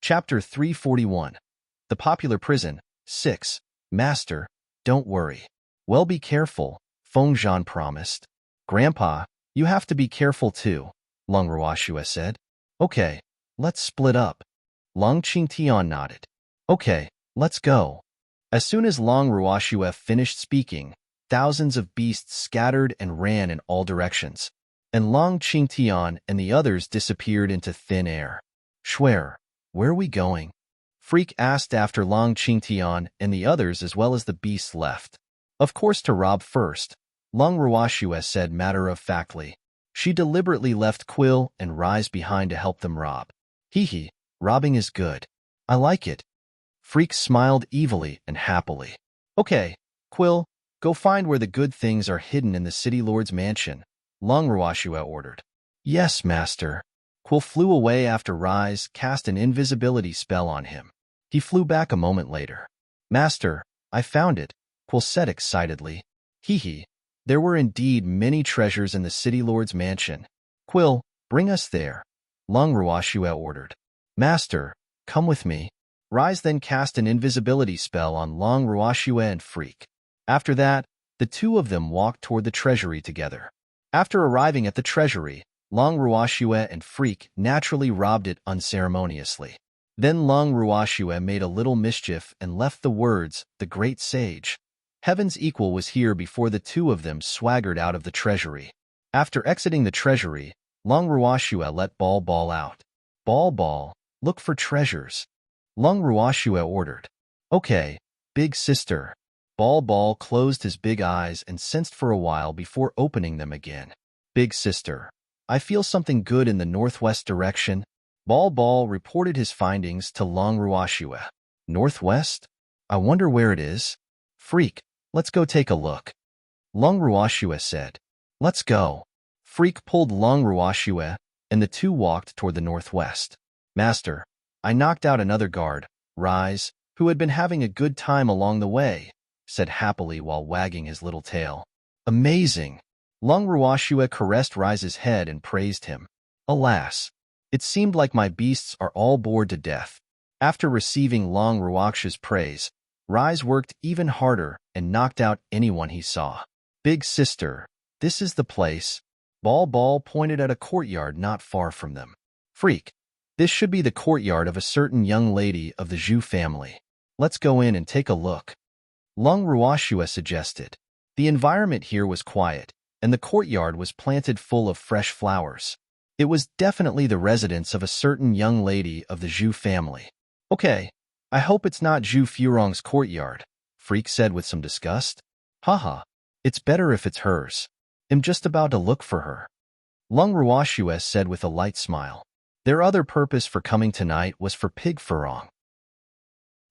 Chapter 341. The Popular Prison. 6. Master, don't worry. Well, be careful, Fengzhan promised. Grandpa, you have to be careful too, Long Ruoxue said. Okay, let's split up. Long Qingtian nodded. Okay, let's go. As soon as Long Ruoxue finished speaking, thousands of beasts scattered and ran in all directions, and Long Qingtian and the others disappeared into thin air. Shuer, where are we going? Freak asked after Long Qingtian and the others as well as the beasts left. Of course to rob first, Long Ruoxue said matter-of-factly. She deliberately left Quill and Rise behind to help them rob. Hee, robbing is good. I like it. Freak smiled evilly and happily. Okay, Quill, go find where the good things are hidden in the City Lord's mansion, Long Ruoxue ordered. Yes, Master. Quill flew away after Rise cast an invisibility spell on him. He flew back a moment later. Master, I found it, Quill said excitedly. Hee, there were indeed many treasures in the City Lord's mansion. Quill, bring us there, Long Ruoxue ordered. Master, come with me. Rise then cast an invisibility spell on Long Ruoxue and Freak. After that, the two of them walked toward the treasury together. After arriving at the treasury, Long Ruoxue and Freak naturally robbed it unceremoniously. Then Long Ruoxue made a little mischief and left the words, "The Great Sage. Heaven's equal was here" before the two of them swaggered out of the treasury. After exiting the treasury, Long Ruoxue let Ball out. Ball, look for treasures, Long Ruoxue ordered. Okay, big sister. Ball closed his big eyes and sensed for a while before opening them again. Big sister, I feel something good in the northwest direction. Ball reported his findings to Long Ruoxue. Northwest? I wonder where it is. Freak, let's go take a look. Long Ruoxue said. Let's go. Freak pulled Long Ruoxue, and the two walked toward the northwest. Master, I knocked out another guard, Rise, who had been having a good time along the way, said happily while wagging his little tail. Amazing. Long Ruoxue caressed Rise's head and praised him. Alas, it seemed like my beasts are all bored to death. After receiving Long Ruoxue's praise, Rise worked even harder and knocked out anyone he saw. Big sister, this is the place. Ball pointed at a courtyard not far from them. Freak, this should be the courtyard of a certain young lady of the Zhu family. Let's go in and take a look. Long Ruoxue suggested. The environment here was quiet, and the courtyard was planted full of fresh flowers. It was definitely the residence of a certain young lady of the Zhu family. Okay, I hope it's not Zhu Furong's courtyard, Freak said with some disgust. Haha, it's better if it's hers. I'm just about to look for her. Long Ruoxue said with a light smile. Their other purpose for coming tonight was for Pig Furong.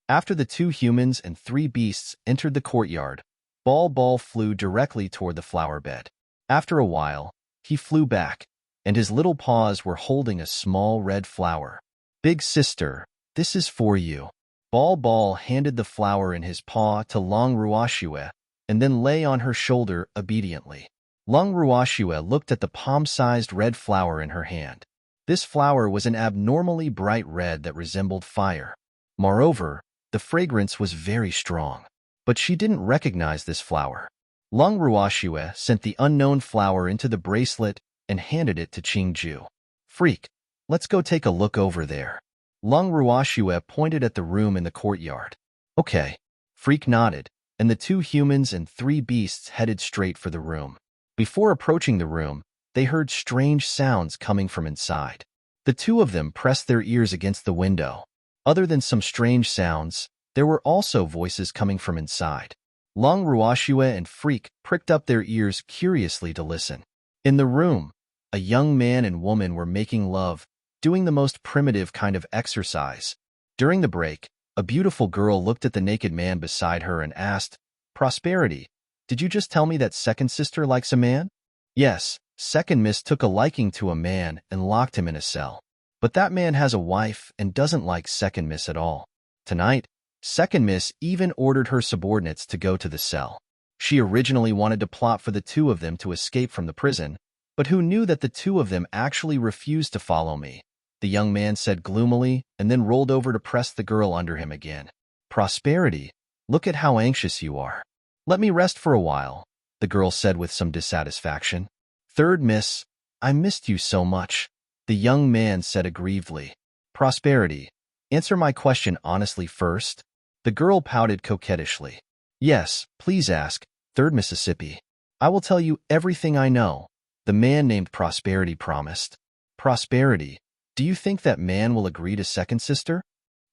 After the two humans and three beasts entered the courtyard, Ball flew directly toward the flower bed. After a while, he flew back, and his little paws were holding a small red flower. Big sister, this is for you. Ball handed the flower in his paw to Long Ruoxue, and then lay on her shoulder obediently. Long Ruoxue looked at the palm-sized red flower in her hand. This flower was an abnormally bright red that resembled fire. Moreover, the fragrance was very strong. But she didn't recognize this flower. Long Ruoxue sent the unknown flower into the bracelet and handed it to Qingju. Freak, let's go take a look over there. Long Ruoxue pointed at the room in the courtyard. Okay. Freak nodded, and the two humans and three beasts headed straight for the room. Before approaching the room, they heard strange sounds coming from inside. The two of them pressed their ears against the window. Other than some strange sounds, there were also voices coming from inside. Long Ruoxue and Freak pricked up their ears curiously to listen. In the room, a young man and woman were making love, doing the most primitive kind of exercise. During the break, a beautiful girl looked at the naked man beside her and asked, Prosperity, did you just tell me that second sister likes a man? Yes, second miss took a liking to a man and locked him in a cell. But that man has a wife and doesn't like second miss at all. Tonight, second miss even ordered her subordinates to go to the cell. She originally wanted to plot for the two of them to escape from the prison, but who knew that the two of them actually refused to follow me? the young man said gloomily, and then rolled over to press the girl under him again. Prosperity, look at how anxious you are. Let me rest for a while, the girl said with some dissatisfaction. Third miss, I missed you so much, the young man said aggrievedly. Prosperity, answer my question honestly first. The girl pouted coquettishly. Yes, please ask, Third Mississippi. I will tell you everything I know, the man named Prosperity promised. Prosperity, do you think that man will agree to second sister?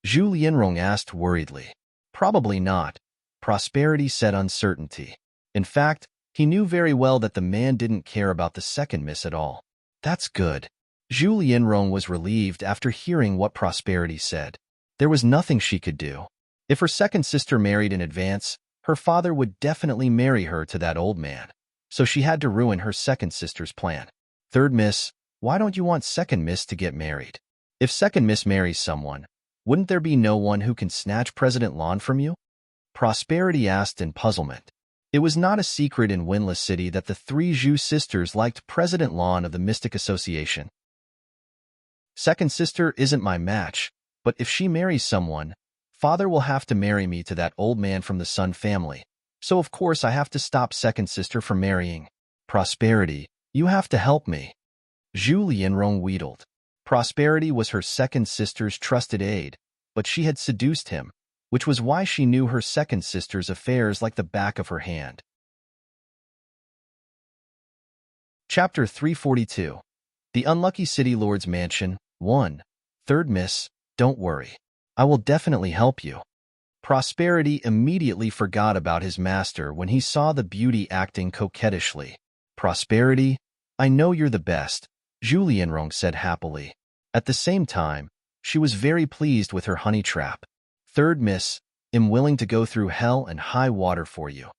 Zhu Lianrong asked worriedly. Probably not, Prosperity said uncertainty. In fact, he knew very well that the man didn't care about the second miss at all. That's good. Zhu Lianrong was relieved after hearing what Prosperity said. There was nothing she could do. If her second sister married in advance, her father would definitely marry her to that old man. So she had to ruin her second sister's plan. Third miss, why don't you want second miss to get married? If second miss marries someone, wouldn't there be no one who can snatch President Lon from you? Prosperity asked in puzzlement. It was not a secret in Windless City that the three Zhu sisters liked President Lon of the Mystic Association. Second sister isn't my match, but if she marries someone, father will have to marry me to that old man from the Sun family. So of course I have to stop second sister from marrying. Prosperity, you have to help me. Zhu Lianrong wheedled. Prosperity was her second sister's trusted aide, but she had seduced him, which was why she knew her second sister's affairs like the back of her hand. Chapter 342. The Unlucky City Lord's Mansion, 1. Third miss, don't worry. I will definitely help you. Prosperity immediately forgot about his master when he saw the beauty acting coquettishly. Prosperity, I know you're the best, Zhu Lianrong said happily. At the same time, she was very pleased with her honey trap. Third miss, am willing to go through hell and high water for you.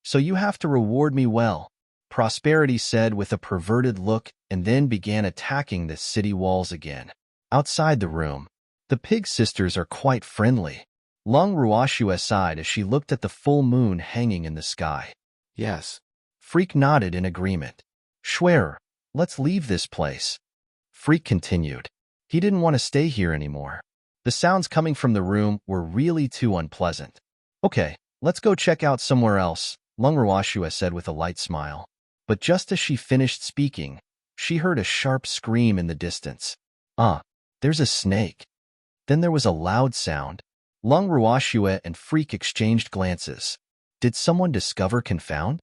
So you have to reward me well, Prosperity said with a perverted look and then began attacking the city walls again. Outside the room, the pig sisters are quite friendly. Long Ruoxue sighed as she looked at the full moon hanging in the sky. Yes. Freak nodded in agreement. Schwer, let's leave this place. Freak continued. He didn't want to stay here anymore. The sounds coming from the room were really too unpleasant. Okay, let's go check out somewhere else, Long Ruoxue said with a light smile. But just as she finished speaking, she heard a sharp scream in the distance. There's a snake. Then there was a loud sound. Long Ruoxue and Freak exchanged glances. Did someone discover Confound?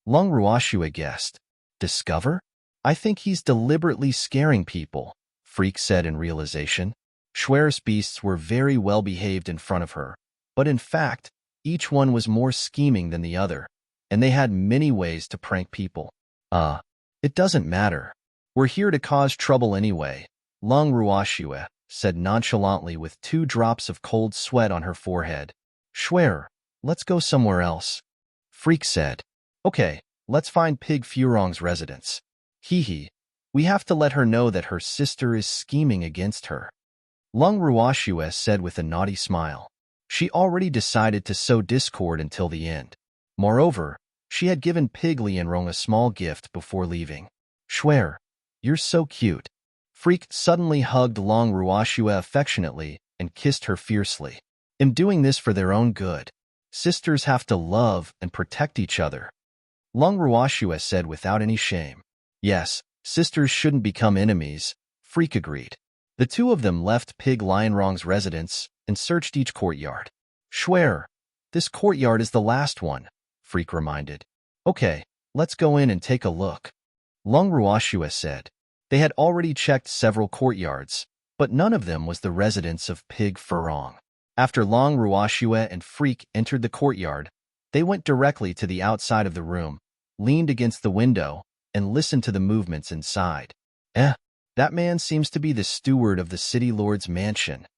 Long Ruoxue guessed. Discover? I think he's deliberately scaring people, Freak said in realization. Schwer's beasts were very well behaved in front of her, but in fact, each one was more scheming than the other, and they had many ways to prank people. It doesn't matter. We're here to cause trouble anyway, Long Ruoxue said nonchalantly with 2 drops of cold sweat on her forehead. Schwer, let's go somewhere else. Freak said. Okay, let's find Pig Furong's residence. Hee, we have to let her know that her sister is scheming against her. Long Ruoxue said with a naughty smile. She already decided to sow discord until the end. Moreover, she had given Pig Lianrong a small gift before leaving. Schwer, you're so cute. Freak suddenly hugged Long Ruoxue affectionately and kissed her fiercely. I'm doing this for their own good. Sisters have to love and protect each other. Long Ruoxue said without any shame. Yes, sisters shouldn't become enemies, Freak agreed. The two of them left Pig Lianrong's residence and searched each courtyard. Schwer, this courtyard is the last one, Freak reminded. Okay, let's go in and take a look. Long Ruoxue said. They had already checked several courtyards, but none of them was the residence of Pig Furong. After Long Ruoxue and Freak entered the courtyard, they went directly to the outside of the room, leaned against the window, and listened to the movements inside. That man seems to be the steward of the city lord's mansion.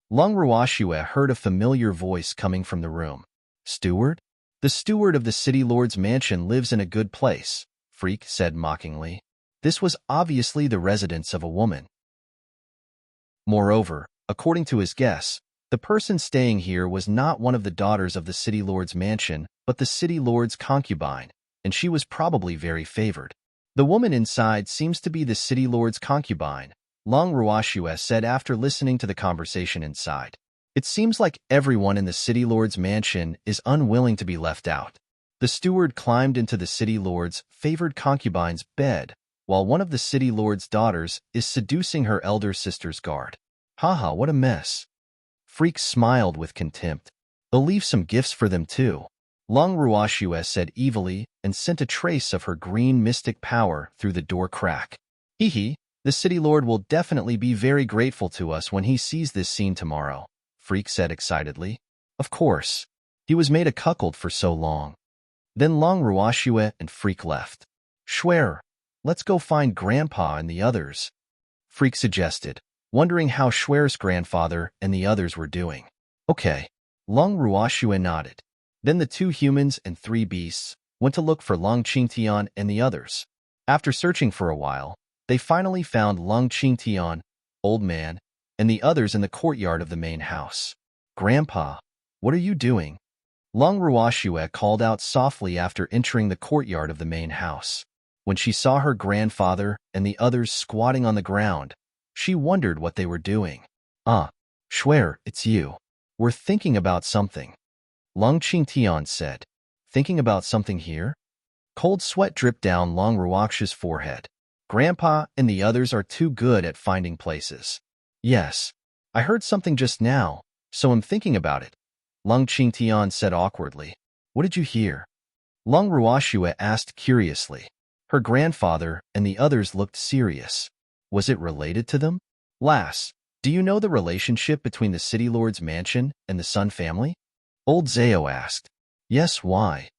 Long Ruoxue heard a familiar voice coming from the room. Steward? The steward of the city lord's mansion lives in a good place, Freak said mockingly. This was obviously the residence of a woman. Moreover, according to his guess, the person staying here was not one of the daughters of the city lord's mansion, but the city lord's concubine, and she was probably very favored. The woman inside seems to be the city lord's concubine, Long Ruashue said after listening to the conversation inside. It seems like everyone in the city lord's mansion is unwilling to be left out. The steward climbed into the city lord's favored concubine's bed, while one of the city lord's daughters is seducing her elder sister's guard. Haha, what a mess. Freak smiled with contempt. They'll leave some gifts for them too. Long Ruashue said evilly and sent a trace of her green mystic power through the door crack. Hee, the city lord will definitely be very grateful to us when he sees this scene tomorrow, Freak said excitedly. Of course. He was made a cuckold for so long. Then Long Ruashue and Freak left. Schwer, let's go find Grandpa and the others, Freak suggested, wondering how Schwer's grandfather and the others were doing. Okay. Long Ruashue nodded. Then the 2 humans and 3 beasts went to look for Long Qingtian and the others. After searching for a while, they finally found Long Qingtian, Old Man, and the others in the courtyard of the main house. Grandpa, what are you doing? Long Ruashue called out softly after entering the courtyard of the main house. When she saw her grandfather and the others squatting on the ground, she wondered what they were doing. Schwer, it's you. We're thinking about something, Long Qingtian said. Thinking about something here? Cold sweat dripped down Long Ruakshue's forehead. Grandpa and the others are too good at finding places. Yes, I heard something just now, so I'm thinking about it, Long Qingtian said awkwardly. What did you hear? Long Ruashue asked curiously. Her grandfather and the others looked serious. Was it related to them? Lass, do you know the relationship between the city lord's mansion and the Sun family? Old Zao asked. Yes, why?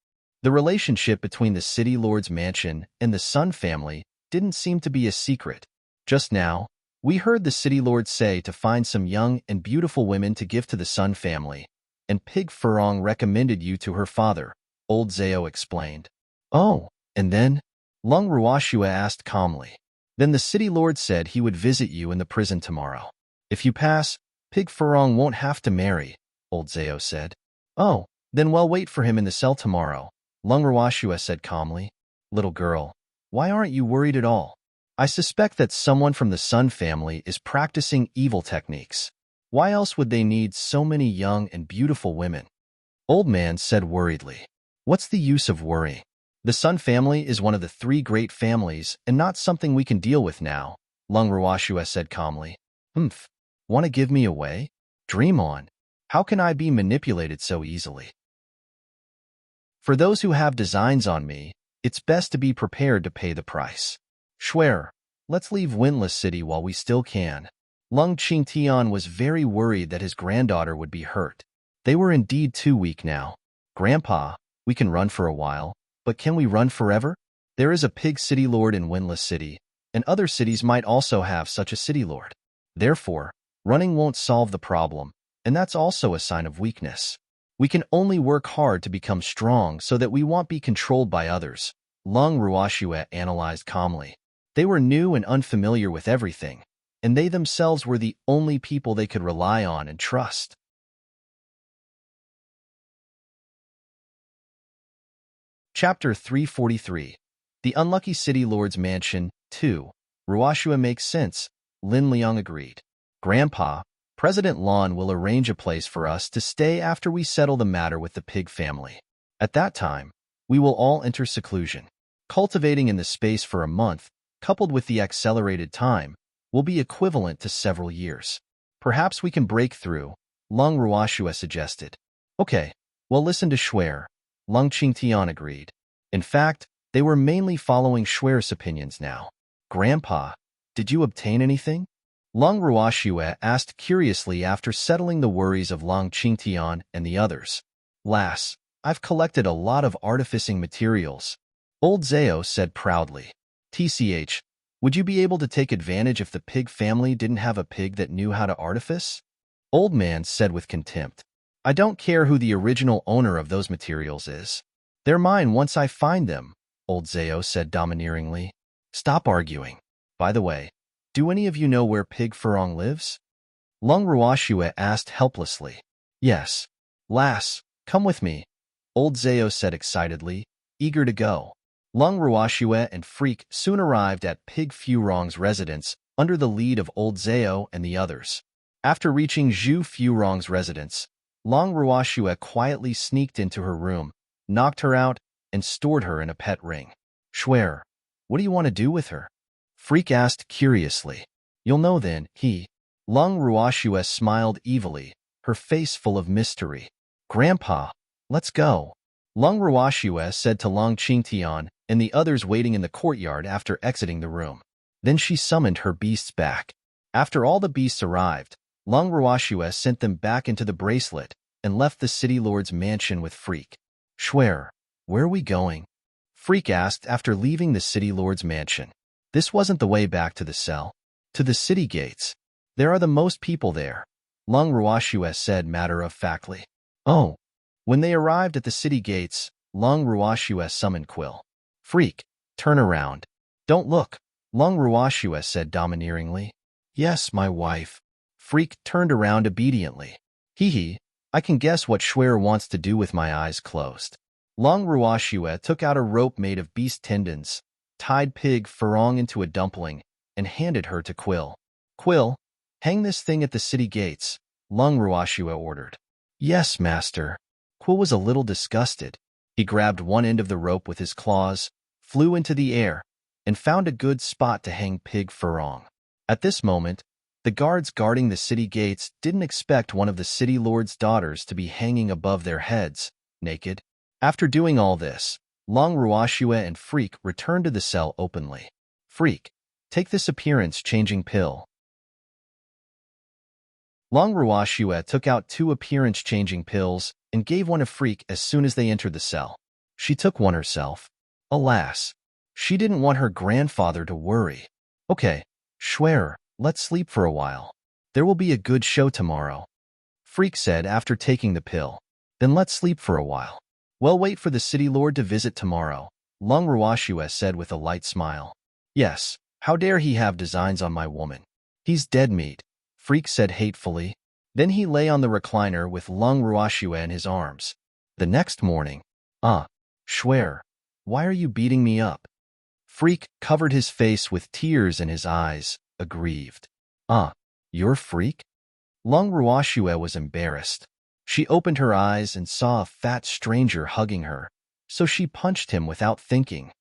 The relationship between the city lord's mansion and the Sun family didn't seem to be a secret. Just now, we heard the city lord say to find some young and beautiful women to give to the Sun family, and Pig Furong recommended you to her father, Old Zao explained. Oh, and then? Long Ruashue asked calmly. Then the city lord said he would visit you in the prison tomorrow. If you pass, Pig Furong won't have to marry, Old Zao said. Oh, then we'll wait for him in the cell tomorrow, Long Ruashue said calmly. Little girl, why aren't you worried at all? I suspect that someone from the Sun family is practicing evil techniques. Why else would they need so many young and beautiful women? Old Man said worriedly. What's the use of worrying? The Sun family is one of the 3 great families and not something we can deal with now, Long Ruashue said calmly. Want to give me away? Dream on. How can I be manipulated so easily? For those who have designs on me, it's best to be prepared to pay the price. Schwer, let's leave Windless City while we still can. Long Qingtian was very worried that his granddaughter would be hurt. They were indeed too weak now. Grandpa, we can run for a while, but can we run forever? There is a pig city lord in Windless City, and other cities might also have such a city lord. Therefore, running won't solve the problem, and that's also a sign of weakness. We can only work hard to become strong so that we won't be controlled by others, Long Ruashue analyzed calmly. They were new and unfamiliar with everything, and they themselves were the only people they could rely on and trust. Chapter 343. The Unlucky City Lord's Mansion, 2. Ruashue makes sense, Lin Liang agreed. Grandpa, President Lon will arrange a place for us to stay after we settle the matter with the pig family. At that time, we will all enter seclusion. Cultivating in the space for a month, coupled with the accelerated time, will be equivalent to several years. Perhaps we can break through, Long Ruashue suggested. Okay, well listen to Schwer, Long Qingtian agreed. In fact, they were mainly following Schwer's opinions now. Grandpa, did you obtain anything? Long Ruashue asked curiously after settling the worries of Long Qingtian and the others. Lass, I've collected a lot of artificing materials, Old Zao said proudly. TCH, would you be able to take advantage if the pig family didn't have a pig that knew how to artifice? Old Man said with contempt. I don't care who the original owner of those materials is. They're mine once I find them, Old Zao said domineeringly. Stop arguing. By the way, do any of you know where Pig Furong lives? Long Ruashue asked helplessly. Yes. Lass, come with me, Old Zao said excitedly, eager to go. Long Ruashue and Freak soon arrived at Pig Furong's residence, under the lead of old Zhao and the others. After reaching Zhu Furong's residence, Long Ruoxue quietly sneaked into her room, knocked her out, and stored her in a pet ring. Shuer, what do you want to do with her? Freak asked curiously. You'll know then, Long Ruoxue smiled evilly, her face full of mystery. Grandpa, let's go. Long Ruoxue said to Long Qingtian and the others waiting in the courtyard after exiting the room. Then she summoned her beasts back. After all the beasts arrived, Long Ruoxue sent them back into the bracelet and left the city lord's mansion with Freak. Shuer, where are we going? Freak asked after leaving the city lord's mansion. This wasn't the way back to the cell. To the city gates. There are the most people there, Long Ruoxue said matter-of-factly. Oh. When they arrived at the city gates, Long Ruoxue summoned Quill. Freak, turn around. Don't look, Long Ruoxue said domineeringly. Yes, my wife. Freak turned around obediently. I can guess what Shuer wants to do with my eyes closed. Long Ruoxue took out a rope made of beast tendons, tied Pig Furong into a dumpling, and handed her to Quill. Quill, hang this thing at the city gates, Long Ruoxue ordered. Yes, master. Quill was a little disgusted. He grabbed one end of the rope with his claws, flew into the air, and found a good spot to hang Pig Furong. At this moment, the guards guarding the city gates didn't expect one of the city lord's daughters to be hanging above their heads, naked. After doing all this, Long Ruoxue and Freak returned to the cell openly. Freak, take this appearance-changing pill. Long Ruoxue took out 2 appearance-changing pills and gave one to Freak as soon as they entered the cell. She took one herself. Alas, she didn't want her grandfather to worry. Okay, Shuer, let's sleep for a while. There will be a good show tomorrow, Freak said after taking the pill. Then let's sleep for a while. Well, wait for the city lord to visit tomorrow, Long Ruoxue said with a light smile. Yes, how dare he have designs on my woman? He's dead meat, Freak said hatefully. Then he lay on the recliner with Long Ruoxue in his arms. The next morning, Shuer, why are you beating me up? Freak covered his face with tears in his eyes, aggrieved. You're Freak? Long Ruoxue was embarrassed. She opened her eyes and saw a fat stranger hugging her, so she punched him without thinking.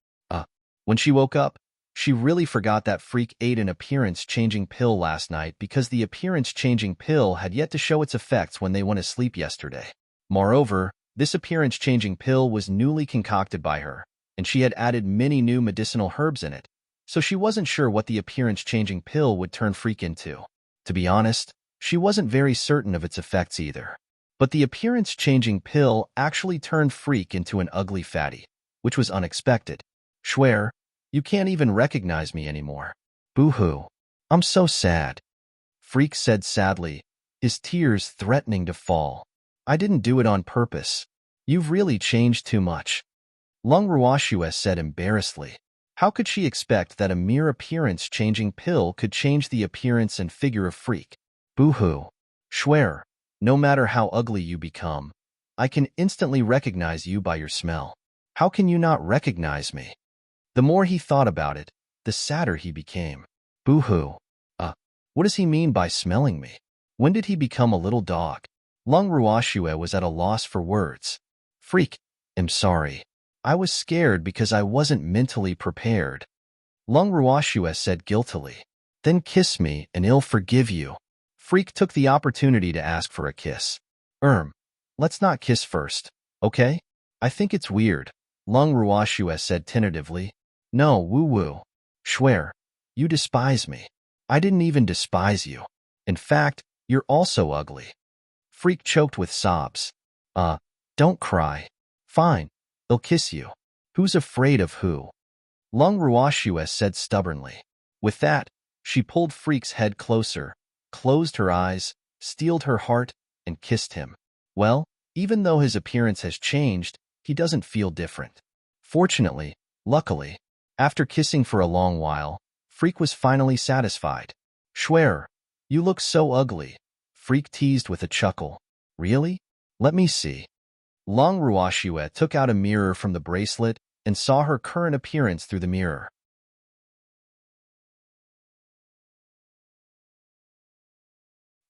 When she woke up, she really forgot that Freak ate an appearance-changing pill last night because the appearance-changing pill had yet to show its effects when they went to sleep yesterday. Moreover, this appearance-changing pill was newly concocted by her, and she had added many new medicinal herbs in it, so she wasn't sure what the appearance-changing pill would turn Freak into. To be honest, she wasn't very certain of its effects either. But the appearance-changing pill actually turned Freak into an ugly fatty, which was unexpected. Shuer, you can't even recognize me anymore. Boo-hoo. I'm so sad. Freak said sadly, his tears threatening to fall. I didn't do it on purpose. You've really changed too much. Long Ruoxue said embarrassedly. How could she expect that a mere appearance-changing pill could change the appearance and figure of Freak? Boo-hoo. Shuer, no matter how ugly you become, I can instantly recognize you by your smell. How can you not recognize me? The more he thought about it, the sadder he became. Boo-hoo. What does he mean by smelling me? When did he become a little dog? Long Ruoxue was at a loss for words. Freak, I'm sorry. I was scared because I wasn't mentally prepared. Long Ruoxue said guiltily. Then kiss me and I'll forgive you. Freak took the opportunity to ask for a kiss. Let's not kiss first, okay? I think it's weird, Long Ruoxue said tentatively. No, woo-woo. Shuer, you despise me. I didn't even despise you. In fact, you're also ugly. Freak choked with sobs. Don't cry. Fine, they'll kiss you. Who's afraid of who? Long Ruoxue said stubbornly. With that, she pulled Freak's head closer, closed her eyes, steeled her heart, and kissed him. Well, even though his appearance has changed, he doesn't feel different. Fortunately, luckily, after kissing for a long while, Freak was finally satisfied. Shuer, you look so ugly, Freak teased with a chuckle. Really? Let me see. Long Ruoxue took out a mirror from the bracelet and saw her current appearance through the mirror.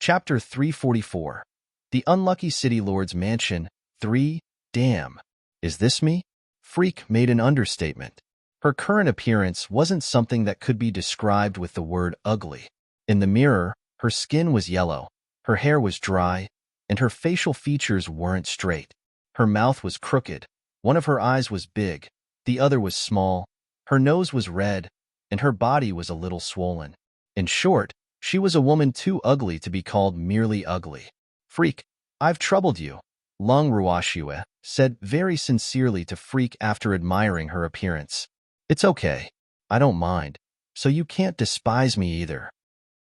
Chapter 344. The Unlucky City Lord's Mansion 3. Damn. Is this me? Freak made an understatement. Her current appearance wasn't something that could be described with the word ugly. In the mirror, her skin was yellow, her hair was dry, and her facial features weren't straight. Her mouth was crooked, one of her eyes was big, the other was small, her nose was red, and her body was a little swollen. In short, she was a woman too ugly to be called merely ugly. Freak, I've troubled you, Long Ruoxue said very sincerely to Freak after admiring her appearance. It's okay. I don't mind. So you can't despise me either.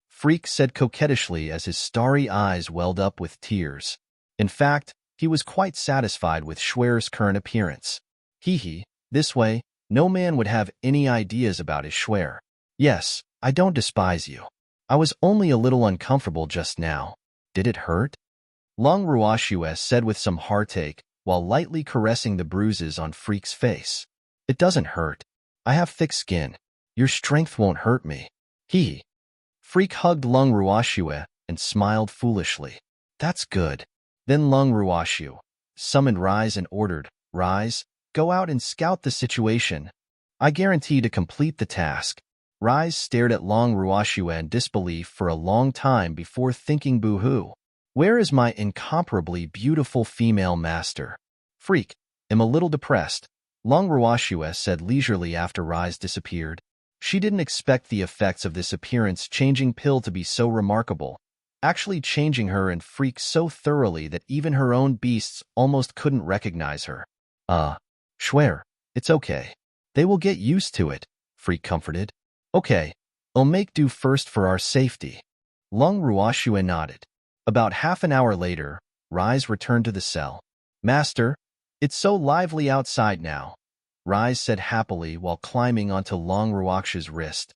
Freak said coquettishly as his starry eyes welled up with tears. In fact, he was quite satisfied with Schwer's current appearance. Hee, this way, no man would have any ideas about his Schwer. Yes, I don't despise you. I was only a little uncomfortable just now. Did it hurt? Long Ruoxue said with some heartache while lightly caressing the bruises on Freak's face. It doesn't hurt. I have thick skin. Your strength won't hurt me. Hee. Freak hugged Long Ruoxue and smiled foolishly. That's good. Then Long Ruoxue summoned Rise and ordered, Rise, go out and scout the situation. I guarantee to complete the task. Rise stared at Long Ruoxue in disbelief for a long time before thinking boo-hoo. Where is my incomparably beautiful female master? Freak, am a little depressed, Long Ruoxue said leisurely after Rise disappeared. She didn't expect the effects of this appearance-changing pill to be so remarkable, actually changing her and Freak so thoroughly that even her own beasts almost couldn't recognize her. Schwer, it's okay. They will get used to it, Freak comforted. Okay, I'll make do first for our safety. Long Ruoxue nodded. About half an hour later, Rise returned to the cell. Master, it's so lively outside now, Rise said happily while climbing onto Long Ruoxue's wrist.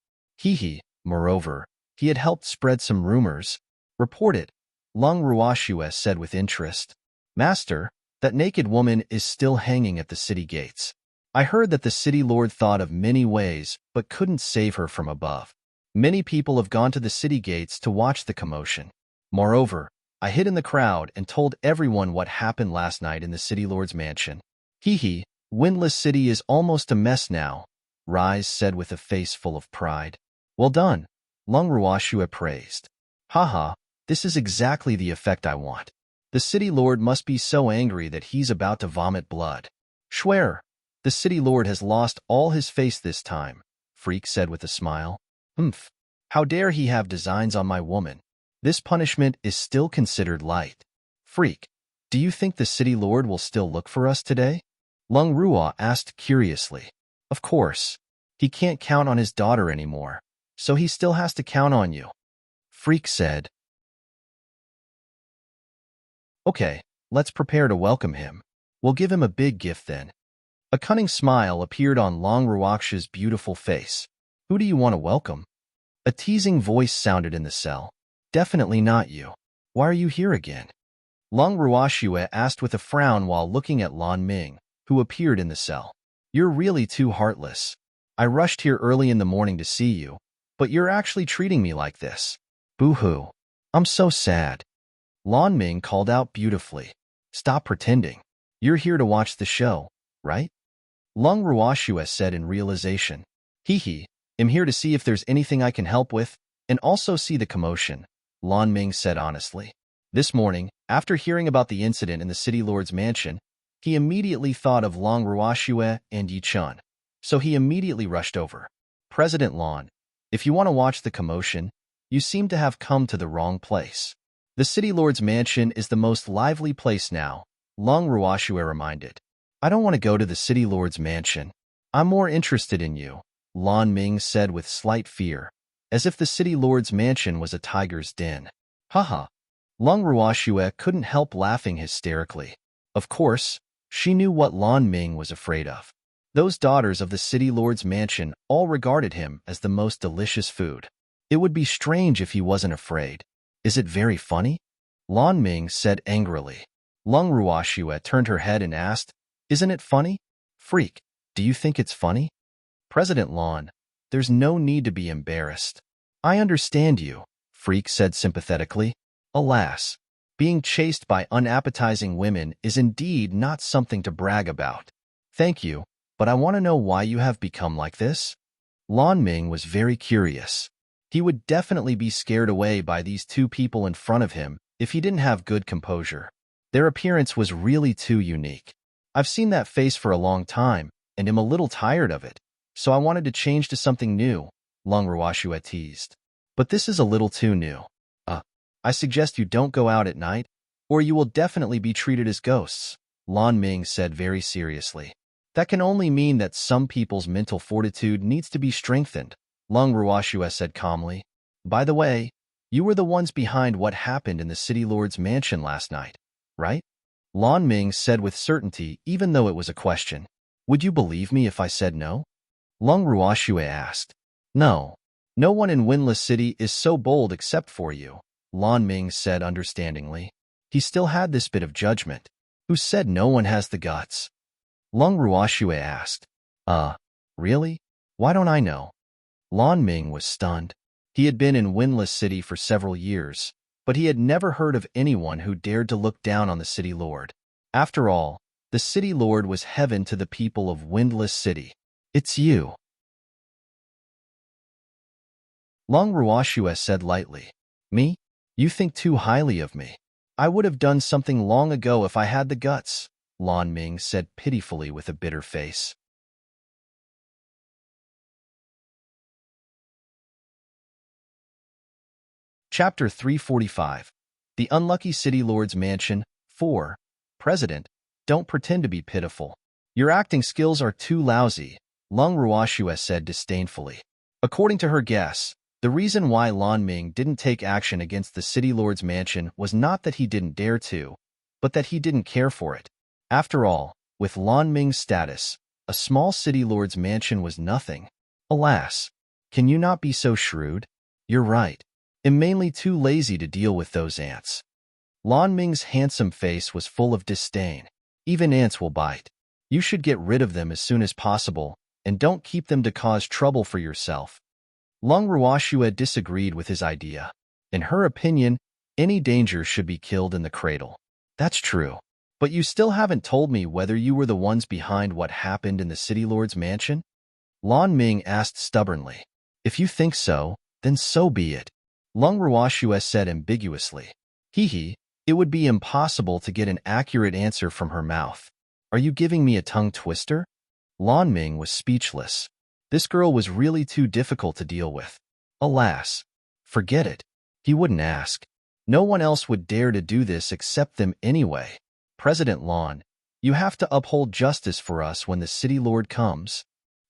Moreover, he had helped spread some rumors. Report it, Long Ruoxue said with interest. Master, that naked woman is still hanging at the city gates. I heard that the city lord thought of many ways but couldn't save her from above. Many people have gone to the city gates to watch the commotion. Moreover, I hid in the crowd and told everyone what happened last night in the city lord's mansion. Windless City is almost a mess now, Rise said with a face full of pride. Well done, Long Ruoxue praised. This is exactly the effect I want. The city lord must be so angry that he's about to vomit blood. Schwer, the city lord has lost all his face this time, Freak said with a smile. How dare he have designs on my woman? This punishment is still considered light. Freak, do you think the city lord will still look for us today? Long Ruo asked curiously. Of course. He can't count on his daughter anymore, so he still has to count on you. Freak said. Okay, let's prepare to welcome him. We'll give him a big gift then. A cunning smile appeared on Long Ruoxue's beautiful face. Who do you want to welcome? A teasing voice sounded in the cell. Definitely not you. Why are you here again? Long Ruoxue asked with a frown while looking at Lan Ming, who appeared in the cell. You're really too heartless. I rushed here early in the morning to see you, but you're actually treating me like this. Boo-hoo. I'm so sad. Lan Ming called out beautifully. Stop pretending. You're here to watch the show, right? Long Ruoxue said in realization. I'm here to see if there's anything I can help with, and also see the commotion, Lan Ming said honestly. This morning, after hearing about the incident in the city lord's mansion, he immediately thought of Long Ruoxue and Yi Chun, so he immediately rushed over. President Lan, if you want to watch the commotion, you seem to have come to the wrong place. The city lord's mansion is the most lively place now, Long Ruoxue reminded. I don't want to go to the city lord's mansion. I'm more interested in you, Lan Ming said with slight fear, as if the city lord's mansion was a tiger's den. Long Ruoxue couldn't help laughing hysterically. Of course, she knew what Lan Ming was afraid of. Those daughters of the city lord's mansion all regarded him as the most delicious food. It would be strange if he wasn't afraid. Is it very funny? Lan Ming said angrily. Long Ruoxue turned her head and asked, Isn't it funny? Freak, do you think it's funny? President Lan, there's no need to be embarrassed. I understand you, Freak said sympathetically. Alas, being chased by unappetizing women is indeed not something to brag about. Thank you, but I want to know why you have become like this? Lan Ming was very curious. He would definitely be scared away by these two people in front of him if he didn't have good composure. Their appearance was really too unique. I've seen that face for a long time, and am a little tired of it, so I wanted to change to something new, Long Ruoxue teased. But this is a little too new. I suggest you don't go out at night, or you will definitely be treated as ghosts, Lan Ming said very seriously. That can only mean that some people's mental fortitude needs to be strengthened, Long Ruoxue said calmly. By the way, you were the ones behind what happened in the city lord's mansion last night, right? Lan Ming said with certainty, even though it was a question. Would you believe me if I said no? Long Ruoxue asked. No. No one in Windless City is so bold except for you, Lan Ming said understandingly. He still had this bit of judgment. Who said no one has the guts? Long Ruoxue asked. Really? Why don't I know? Lan Ming was stunned. He had been in Windless City for several years, but he had never heard of anyone who dared to look down on the city lord. After all, the city lord was heaven to the people of Windless City. It's you. Long Ruoxue said lightly. Me? You think too highly of me. I would have done something long ago if I had the guts, Lan Ming said pitifully with a bitter face. Chapter 345. The Unlucky City Lord's Mansion. 4. President, don't pretend to be pitiful. Your acting skills are too lousy, Long Ruoxue said disdainfully. According to her guess, the reason why Lan Ming didn't take action against the city lord's mansion was not that he didn't dare to, but that he didn't care for it. After all, with Lan Ming's status, a small city lord's mansion was nothing. Alas, can you not be so shrewd? You're right. I'm mainly too lazy to deal with those ants. Lan Ming's handsome face was full of disdain. Even ants will bite. You should get rid of them as soon as possible, and don't keep them to cause trouble for yourself. Long Ruoxue disagreed with his idea. In her opinion, any danger should be killed in the cradle. That's true. But you still haven't told me whether you were the ones behind what happened in the city lord's mansion? Lan Ming asked stubbornly. If you think so, then so be it. Long Ruoxue said ambiguously. Hee, it would be impossible to get an accurate answer from her mouth. Are you giving me a tongue twister? Lan Ming was speechless. This girl was really too difficult to deal with. Alas, forget it. He wouldn't ask. No one else would dare to do this except them anyway. President Lan, you have to uphold justice for us when the city lord comes.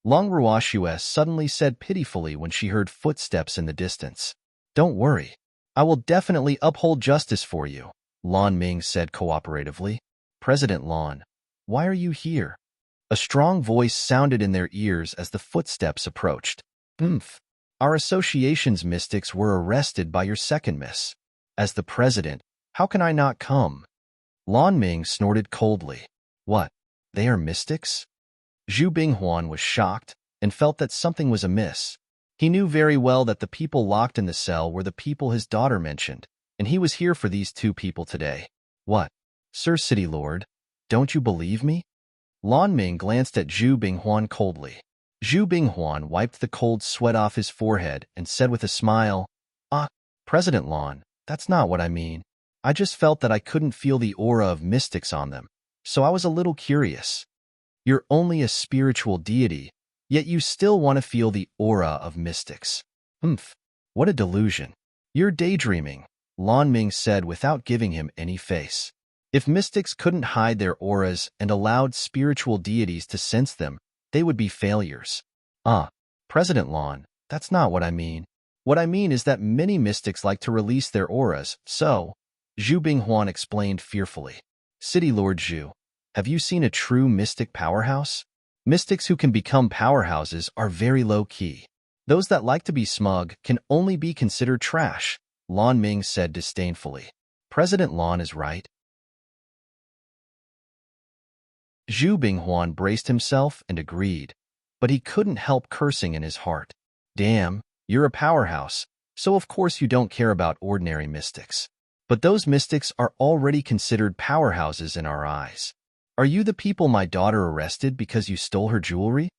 Long Ruoxue suddenly said pitifully when she heard footsteps in the distance. Don't worry. I will definitely uphold justice for you, Lan Ming said cooperatively. President Lan, why are you here? A strong voice sounded in their ears as the footsteps approached. Our association's mystics were arrested by your second miss. As the president, how can I not come? Lan Ming snorted coldly. What? They are mystics? Zhu Binghuan was shocked and felt that something was amiss. He knew very well that the people locked in the cell were the people his daughter mentioned, and he was here for these two people today. What? Sir City Lord, don't you believe me? Lan Ming glanced at Zhu Binghuan coldly. Zhu Binghuan wiped the cold sweat off his forehead and said with a smile, President Lan, that's not what I mean. I just felt that I couldn't feel the aura of mystics on them, so I was a little curious. You're only a spiritual deity, yet you still want to feel the aura of mystics. What a delusion. You're daydreaming, Lan Ming said without giving him any face. If mystics couldn't hide their auras and allowed spiritual deities to sense them, they would be failures. President Lan, that's not what I mean. What I mean is that many mystics like to release their auras, so, Zhu Binghuan explained fearfully. City Lord Zhu, have you seen a true mystic powerhouse? Mystics who can become powerhouses are very low-key. Those that like to be smug can only be considered trash, Lan Ming said disdainfully. President Lan is right. Zhu Binghuan braced himself and agreed, but he couldn't help cursing in his heart. Damn, you're a powerhouse, so of course you don't care about ordinary mystics. But those mystics are already considered powerhouses in our eyes. Are you the people my daughter arrested because you stole her jewelry?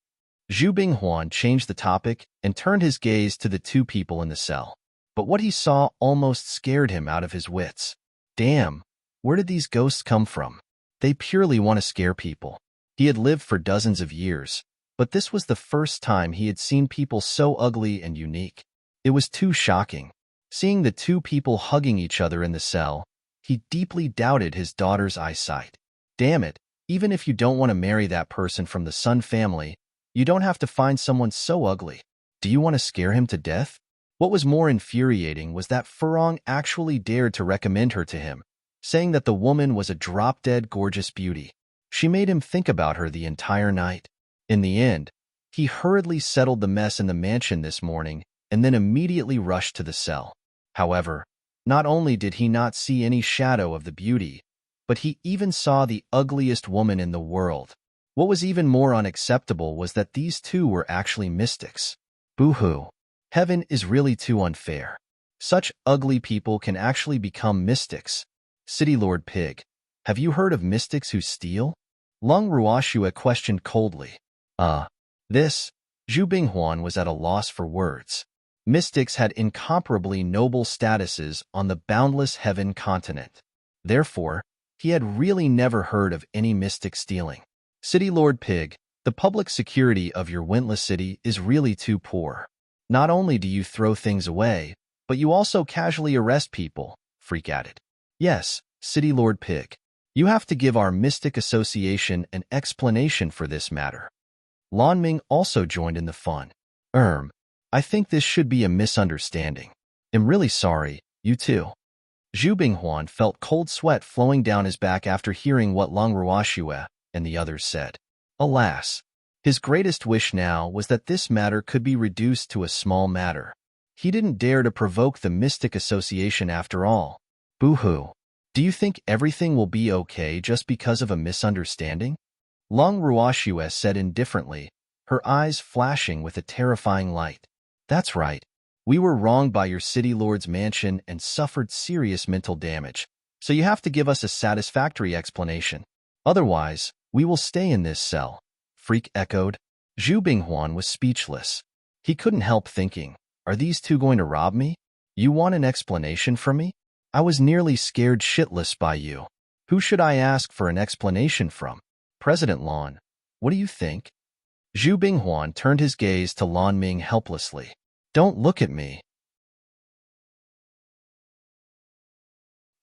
Zhu Binghuan changed the topic and turned his gaze to the two people in the cell. But what he saw almost scared him out of his wits. Damn, where did these ghosts come from? They purely want to scare people. He had lived for dozens of years, but this was the first time he had seen people so ugly and unique. It was too shocking. Seeing the two people hugging each other in the cell, he deeply doubted his daughter's eyesight. Damn it, even if you don't want to marry that person from the Sun family, you don't have to find someone so ugly. Do you want to scare him to death? What was more infuriating was that Furong actually dared to recommend her to him, saying that the woman was a drop-dead gorgeous beauty. She made him think about her the entire night. In the end, he hurriedly settled the mess in the mansion this morning and then immediately rushed to the cell. However, not only did he not see any shadow of the beauty, but he even saw the ugliest woman in the world. What was even more unacceptable was that these two were actually mystics. Boo-hoo. Heaven is really too unfair. Such ugly people can actually become mystics. City Lord Pig, have you heard of mystics who steal? Lung Ruoxue questioned coldly. This? Zhu Binghuan was at a loss for words. Mystics had incomparably noble statuses on the boundless heaven continent. Therefore, he had really never heard of any mystic stealing. City Lord Pig, the public security of your wintless city is really too poor. Not only do you throw things away, but you also casually arrest people, Freak added. Yes, City Lord Pig. You have to give our Mystic Association an explanation for this matter. Lan Ming also joined in the fun. I think this should be a misunderstanding. I'm really sorry, you too. Zhu Binghuan felt cold sweat flowing down his back after hearing what Lung Ruoxue and the others said. Alas, his greatest wish now was that this matter could be reduced to a small matter. He didn't dare to provoke the Mystic Association after all. Boo-hoo. Do you think everything will be okay just because of a misunderstanding? Lung Ruoxue said indifferently, her eyes flashing with a terrifying light. That's right. We were wronged by your city lord's mansion and suffered serious mental damage, so you have to give us a satisfactory explanation. Otherwise, we will stay in this cell. Freak echoed. Zhu Binghuan was speechless. He couldn't help thinking, are these two going to rob me? You want an explanation from me? I was nearly scared shitless by you. Who should I ask for an explanation from? President Lan, what do you think? Zhu Binghuan turned his gaze to Lan Ming helplessly. Don't look at me.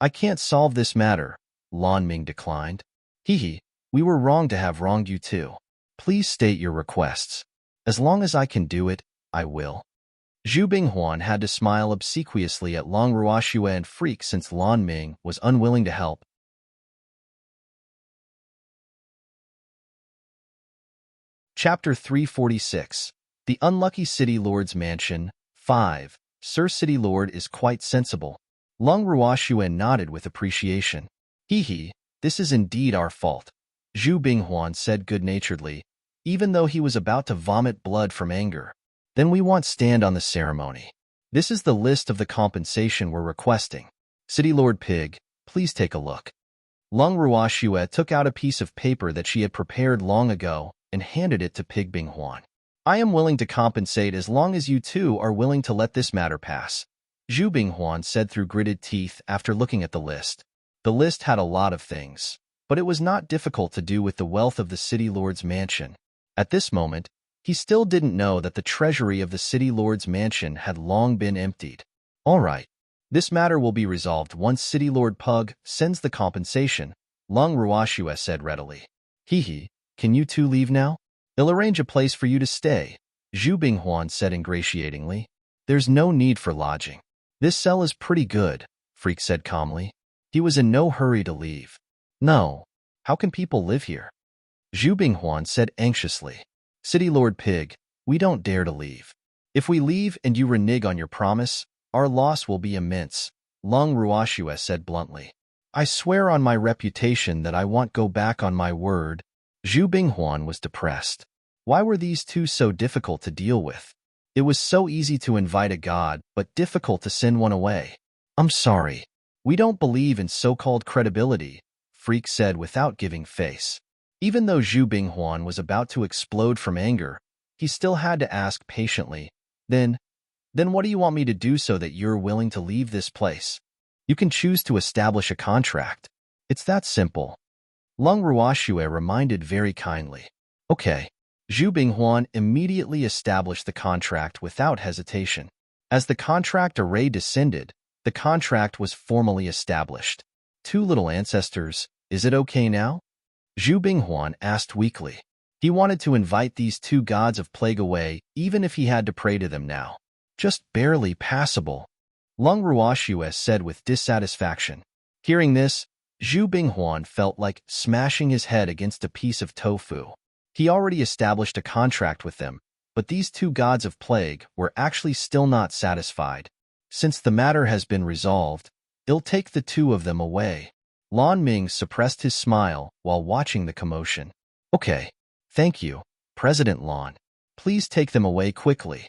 I can't solve this matter, Lan Ming declined. Hee, we were wrong to have wronged you too. Please state your requests. As long as I can do it, I will. Zhu Binghuan had to smile obsequiously at Lung Ruoxue and Freak since Lan Ming was unwilling to help. Chapter 346. The Unlucky City Lord's Mansion, 5. Sir City Lord is quite sensible. Lung Ruoxue nodded with appreciation. This is indeed our fault, Zhu Binghuan said good-naturedly, even though he was about to vomit blood from anger. Then we want stand on the ceremony. This is the list of the compensation we're requesting. City Lord Pig, please take a look. Lung Ruoxue took out a piece of paper that she had prepared long ago and handed it to Pig Binghuan. I am willing to compensate as long as you two are willing to let this matter pass, Zhu Binghuan said through gritted teeth after looking at the list. The list had a lot of things, but it was not difficult to do with the wealth of the City Lord's mansion. At this moment, he still didn't know that the treasury of the City Lord's mansion had long been emptied. All right, this matter will be resolved once City Lord Pug sends the compensation, Lung Ruoxue said readily. Can you two leave now? I'll arrange a place for you to stay, Zhu Binghuan said ingratiatingly. There's no need for lodging. This cell is pretty good, Freak said calmly. He was in no hurry to leave. No. How can people live here? Zhu Binghuan said anxiously. City Lord Pig, we don't dare to leave. If we leave and you renege on your promise, our loss will be immense, Lung Ruoxue said bluntly. I swear on my reputation that I won't go back on my word. Zhu Binghuan was depressed. Why were these two so difficult to deal with? It was so easy to invite a god, but difficult to send one away. I'm sorry. We don't believe in so-called credibility, Freak said without giving face. Even though Zhu Binghuan was about to explode from anger, he still had to ask patiently, Then what do you want me to do so that you're willing to leave this place? You can choose to establish a contract. It's that simple. Lung Ruoxue reminded very kindly. Okay. Zhu Binghuan immediately established the contract without hesitation. As the contract array descended, the contract was formally established. Two little ancestors, is it okay now? Zhu Binghuan asked weakly. He wanted to invite these two gods of plague away, even if he had to pray to them now. Just barely passable, Lung Ruoxue said with dissatisfaction. Hearing this, Zhu Binghuan felt like smashing his head against a piece of tofu. He already established a contract with them, but these two gods of plague were actually still not satisfied. Since the matter has been resolved, it'll take the two of them away. Lan Ming suppressed his smile while watching the commotion. Okay, thank you, President Lan. Please take them away quickly.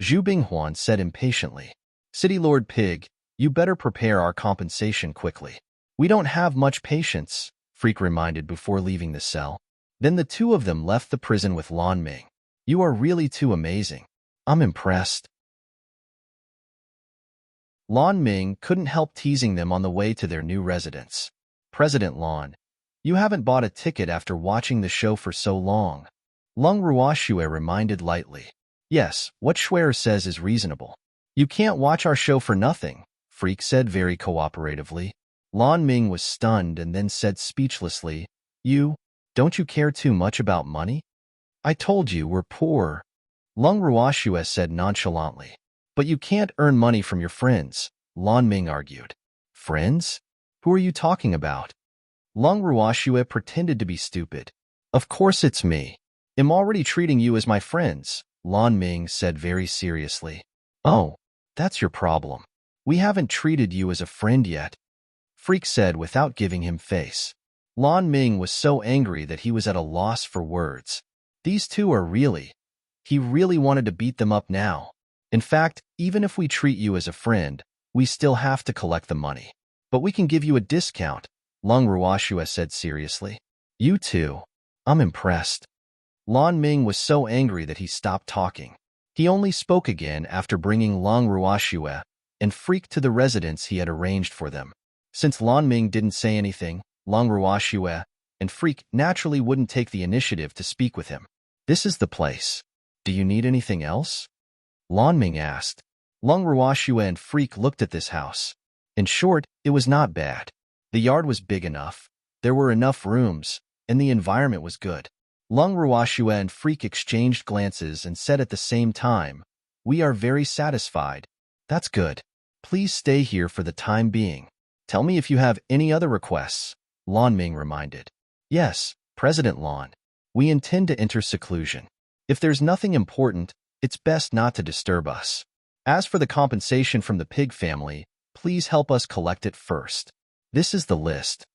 Zhu Binghuan said impatiently. City Lord Pig, you better prepare our compensation quickly. We don't have much patience, Freak reminded before leaving the cell. Then the two of them left the prison with Lan Ming. You are really too amazing. I'm impressed. Lan Ming couldn't help teasing them on the way to their new residence. President Lan, you haven't bought a ticket after watching the show for so long. Lung Ruoxue reminded lightly. Yes, what Schwer says is reasonable. You can't watch our show for nothing, Freak said very cooperatively. Lan Ming was stunned and then said speechlessly, Don't you care too much about money? I told you we're poor. Lung Ruoxue said nonchalantly. But you can't earn money from your friends, Lan Ming argued. Friends? Who are you talking about? Lung Ruoxue pretended to be stupid. Of course it's me. I'm already treating you as my friends, Lan Ming said very seriously. Oh, that's your problem. We haven't treated you as a friend yet, Freak said without giving him face. Lan Ming was so angry that he was at a loss for words. These two are he really wanted to beat them up now. In fact, even if we treat you as a friend, we still have to collect the money. But we can give you a discount, Lung Ruoxue said seriously. You too. I'm impressed. Lan Ming was so angry that he stopped talking. He only spoke again after bringing Lung Ruoxue and Freak to the residence he had arranged for them. Since Lan Ming didn't say anything, Lung Ruoxue and Freak naturally wouldn't take the initiative to speak with him. This is the place. Do you need anything else? Lan Ming asked. Lung Ruoxue and Freak looked at this house. In short, it was not bad. The yard was big enough, there were enough rooms, and the environment was good. Lung Ruoxue and Freak exchanged glances and said at the same time, We are very satisfied. That's good. Please stay here for the time being. Tell me if you have any other requests, Lan Ming reminded. Yes, President Lan. We intend to enter seclusion. If there's nothing important, it's best not to disturb us. As for the compensation from the pig family, please help us collect it first. This is the list.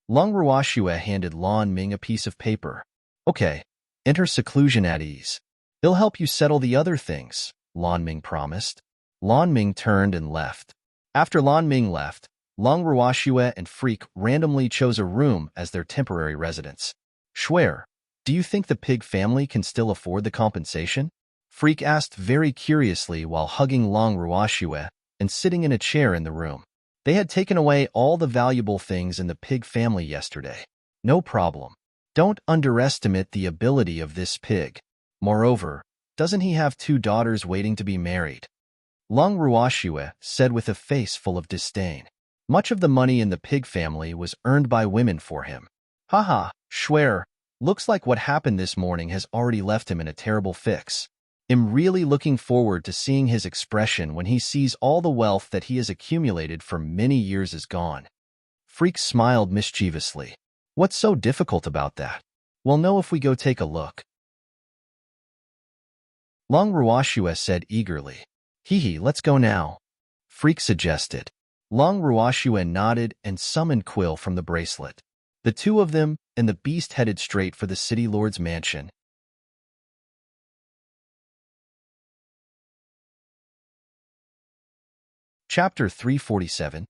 Lung Ruoxue handed Lan Ming a piece of paper. Okay, enter seclusion at ease. They'll help you settle the other things, Lan Ming promised. Lan Ming turned and left. After Lan Ming left, Lung Ruoxue and Freak randomly chose a room as their temporary residence. Schwer, do you think the pig family can still afford the compensation? Freak asked very curiously while hugging Lung Ruoxue and sitting in a chair in the room. They had taken away all the valuable things in the pig family yesterday. No problem. Don't underestimate the ability of this pig. Moreover, doesn't he have 2 daughters waiting to be married? Lung Ruoxue said with a face full of disdain. Much of the money in the pig family was earned by women for him. Haha, Schwer, looks like what happened this morning has already left him in a terrible fix. I'm really looking forward to seeing his expression when he sees all the wealth that he has accumulated for many years is gone. Freak smiled mischievously. What's so difficult about that? We'll know if we go take a look. Lung Ruoxue said eagerly. Hee, let's go now. Freak suggested. Lung Ruoxue nodded and summoned Quill from the bracelet. The two of them and the beast headed straight for the city lord's mansion. Chapter 347.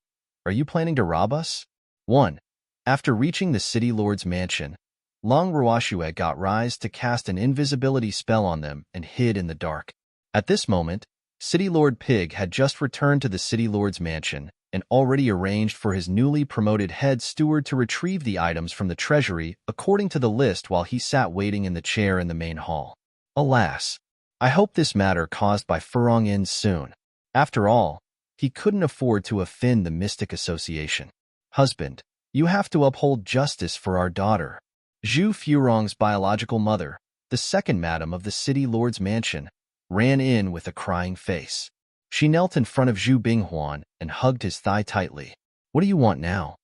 Are you planning to rob us? 1. After reaching the city lord's mansion, Long Ruoshue got Rise to cast an invisibility spell on them and hid in the dark. At this moment, City Lord Pig had just returned to the city lord's mansion and already arranged for his newly promoted head steward to retrieve the items from the treasury according to the list while he sat waiting in the chair in the main hall. Alas, I hope this matter caused by Furong ends soon. After all, he couldn't afford to offend the Mystic Association. Husband, you have to uphold justice for our daughter. Zhu Furong's biological mother, the second madam of the city lord's mansion, ran in with a crying face. She knelt in front of Zhu Binghuan and hugged his thigh tightly. What do you want now?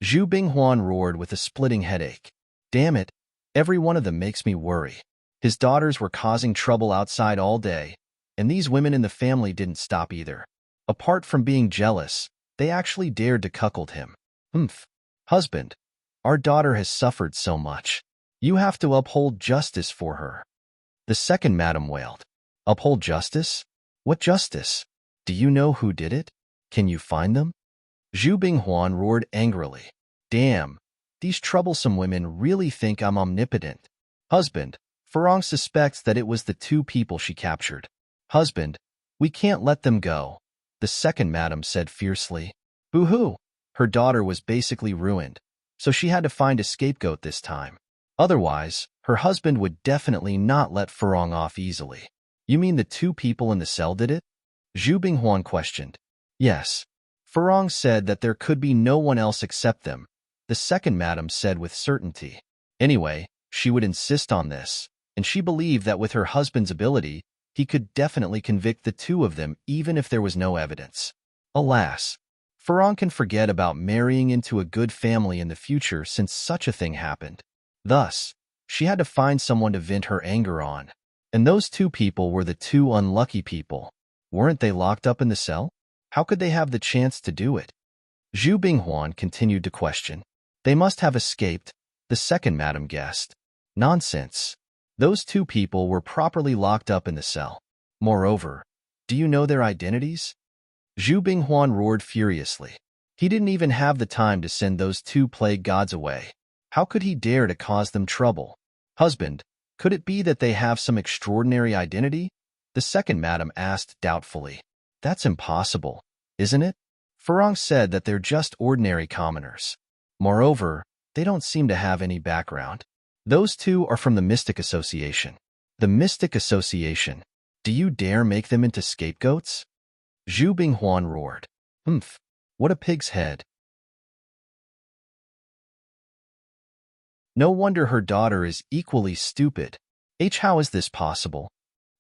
Zhu Binghuan roared with a splitting headache. Damn it, every one of them makes me worry. His daughters were causing trouble outside all day, and these women in the family didn't stop either. Apart from being jealous, they actually dared to cuckold him. Husband, our daughter has suffered so much. You have to uphold justice for her. The second madam wailed. Uphold justice? What justice? Do you know who did it? Can you find them? Zhu Binghuan roared angrily. Damn, these troublesome women really think I'm omnipotent. Husband, Furong suspects that it was the 2 people she captured. Husband, we can't let them go, the second madam said fiercely. Boo-hoo, her daughter was basically ruined, so she had to find a scapegoat this time. Otherwise, her husband would definitely not let Furong off easily. You mean the 2 people in the cell did it? Zhu Binghuan questioned. Yes. Furong said that there could be no one else except them, the second madam said with certainty. Anyway, she would insist on this, and she believed that with her husband's ability, he could definitely convict the 2 of them even if there was no evidence. Alas, Furong can forget about marrying into a good family in the future since such a thing happened. Thus, she had to find someone to vent her anger on. And those 2 people were the 2 unlucky people. Weren't they locked up in the cell? How could they have the chance to do it? Zhu Binghuan continued to question. They must have escaped, the second madam guessed. Nonsense. Those 2 people were properly locked up in the cell. Moreover, do you know their identities? Zhu Binghuan roared furiously. He didn't even have the time to send those 2 plague gods away. How could he dare to cause them trouble? Husband, could it be that they have some extraordinary identity? The second madam asked doubtfully. That's impossible, isn't it? Furong said that they're just ordinary commoners. Moreover, they don't seem to have any background. Those 2 are from the Mystic Association. The Mystic Association. Do you dare make them into scapegoats? Zhu Binghuan roared. What a pig's head. No wonder her daughter is equally stupid. How is this possible?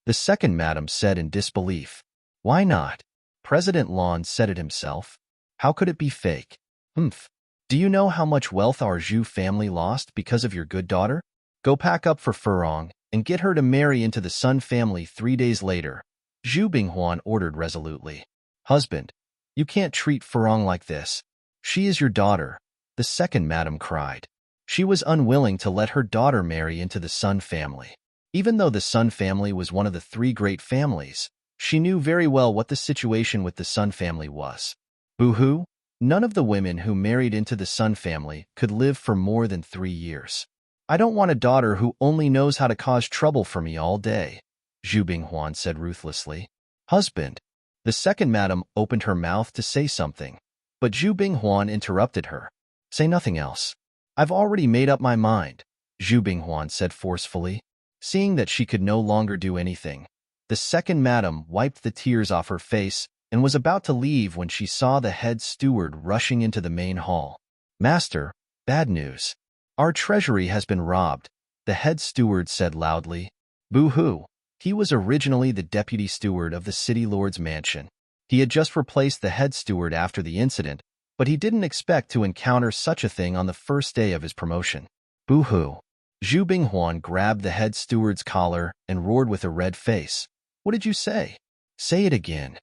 The second madam said in disbelief. Why not? President Lon said it himself. How could it be fake? Do you know how much wealth our Zhu family lost because of your good daughter? Go pack up for Furong and get her to marry into the Sun family 3 days later, Zhu Binghuan ordered resolutely. Husband, you can't treat Furong like this. She is your daughter, the second madam cried. She was unwilling to let her daughter marry into the Sun family. Even though the Sun family was one of the 3 great families, she knew very well what the situation with the Sun family was. Boo-hoo, none of the women who married into the Sun family could live for more than 3 years. I don't want a daughter who only knows how to cause trouble for me all day, Zhu Binghuan said ruthlessly. Husband, the second madam opened her mouth to say something, but Zhu Binghuan interrupted her. Say nothing else. I've already made up my mind, Zhu Binghuan said forcefully. Seeing that she could no longer do anything, the second madam wiped the tears off her face and was about to leave when she saw the head steward rushing into the main hall. Master, bad news. Our treasury has been robbed, the head steward said loudly. Boo-hoo. He was originally the deputy steward of the city lord's mansion. He had just replaced the head steward after the incident, but he didn't expect to encounter such a thing on the first day of his promotion. Boo-hoo. Zhu Binghuan grabbed the head steward's collar and roared with a red face. What did you say? Say it again.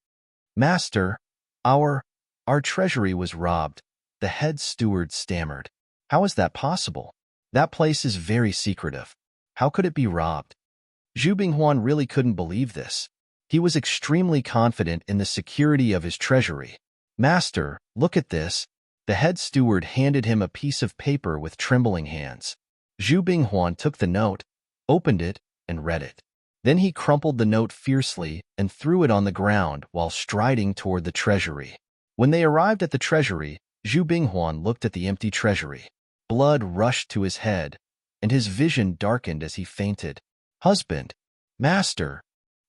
Master, our treasury was robbed, the head steward stammered. How is that possible? That place is very secretive. How could it be robbed? Zhu Binghuan really couldn't believe this. He was extremely confident in the security of his treasury. Master, look at this. The head steward handed him a piece of paper with trembling hands. Zhu Binghuan took the note, opened it, and read it. Then he crumpled the note fiercely and threw it on the ground while striding toward the treasury. When they arrived at the treasury, Zhu Binghuan looked at the empty treasury. Blood rushed to his head, and his vision darkened as he fainted. Husband! Master!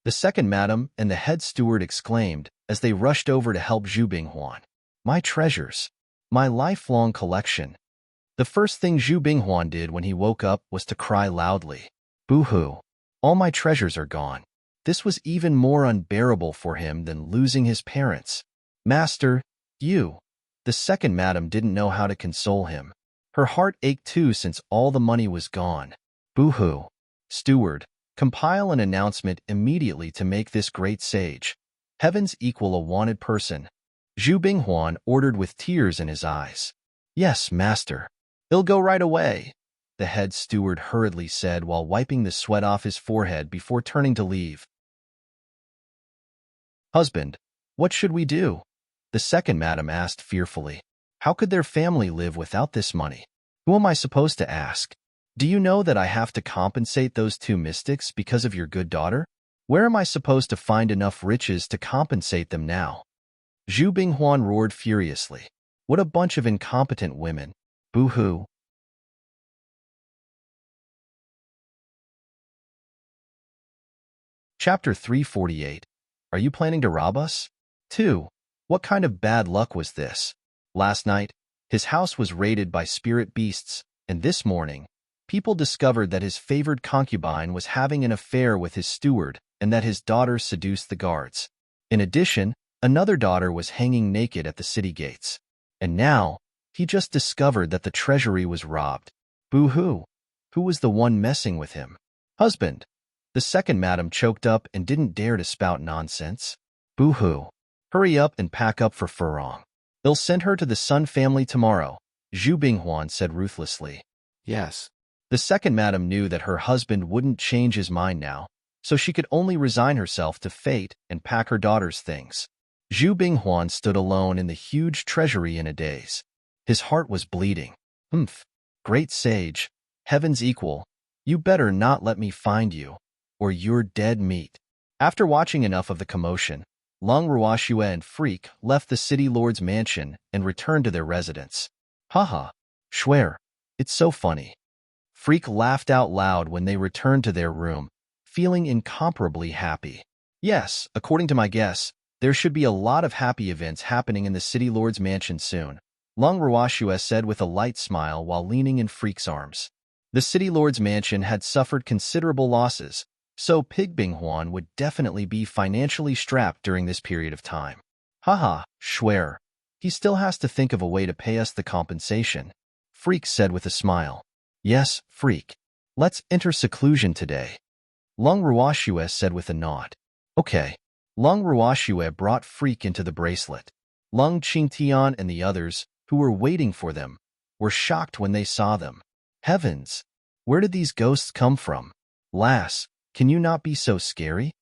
The second madam and the head steward exclaimed as they rushed over to help Zhu Binghuan. My treasures! My lifelong collection! The first thing Zhu Binghuan did when he woke up was to cry loudly. Boo-hoo! All my treasures are gone. This was even more unbearable for him than losing his parents. Master, you! The second madam didn't know how to console him. Her heart ached too since all the money was gone. Boo-hoo! Steward, compile an announcement immediately to make this great sage. Heavens equal a wanted person. Zhu Binghuan ordered with tears in his eyes. Yes, master. He'll go right away, the head steward hurriedly said while wiping the sweat off his forehead before turning to leave. Husband, what should we do? The second madam asked fearfully. How could their family live without this money? Who am I supposed to ask? Do you know that I have to compensate those two mystics because of your good daughter? Where am I supposed to find enough riches to compensate them now? Zhu Binghuan roared furiously. What a bunch of incompetent women. Boo-hoo. Chapter 348. Are you planning to rob us? 2. What kind of bad luck was this? Last night, his house was raided by spirit beasts, and this morning, people discovered that his favored concubine was having an affair with his steward and that his daughter seduced the guards. In addition, another daughter was hanging naked at the city gates. And now, he just discovered that the treasury was robbed. Boo-hoo! Who was the one messing with him? Husband! The second madam choked up and didn't dare to spout nonsense. Boo-hoo! Hurry up and pack up for Furong. They'll send her to the Sun family tomorrow, Zhu Binghuan said ruthlessly. Yes. The second madam knew that her husband wouldn't change his mind now, so she could only resign herself to fate and pack her daughter's things. Zhu Binghuan stood alone in the huge treasury in a daze. His heart was bleeding. Great sage, heaven's equal, you better not let me find you, or you're dead meat. After watching enough of the commotion, Long Ruoxue and Freak left the city lord's mansion and returned to their residence. Haha, Schwer, it's so funny. Freak laughed out loud when they returned to their room, feeling incomparably happy. Yes, according to my guess, there should be a lot of happy events happening in the city lord's mansion soon, Long Ruoxue said with a light smile while leaning in Freak's arms. The city lord's mansion had suffered considerable losses, so Pig Binghuan would definitely be financially strapped during this period of time. Haha, Schwer. He still has to think of a way to pay us the compensation, Freak said with a smile. Yes, Freak. Let's enter seclusion today, Long Ruoxue said with a nod. Okay. Long Ruoxue brought Freak into the bracelet. Lung Qingtian and the others, who were waiting for them, were shocked when they saw them. Heavens! Where did these ghosts come from? Lass, can you not be so scary?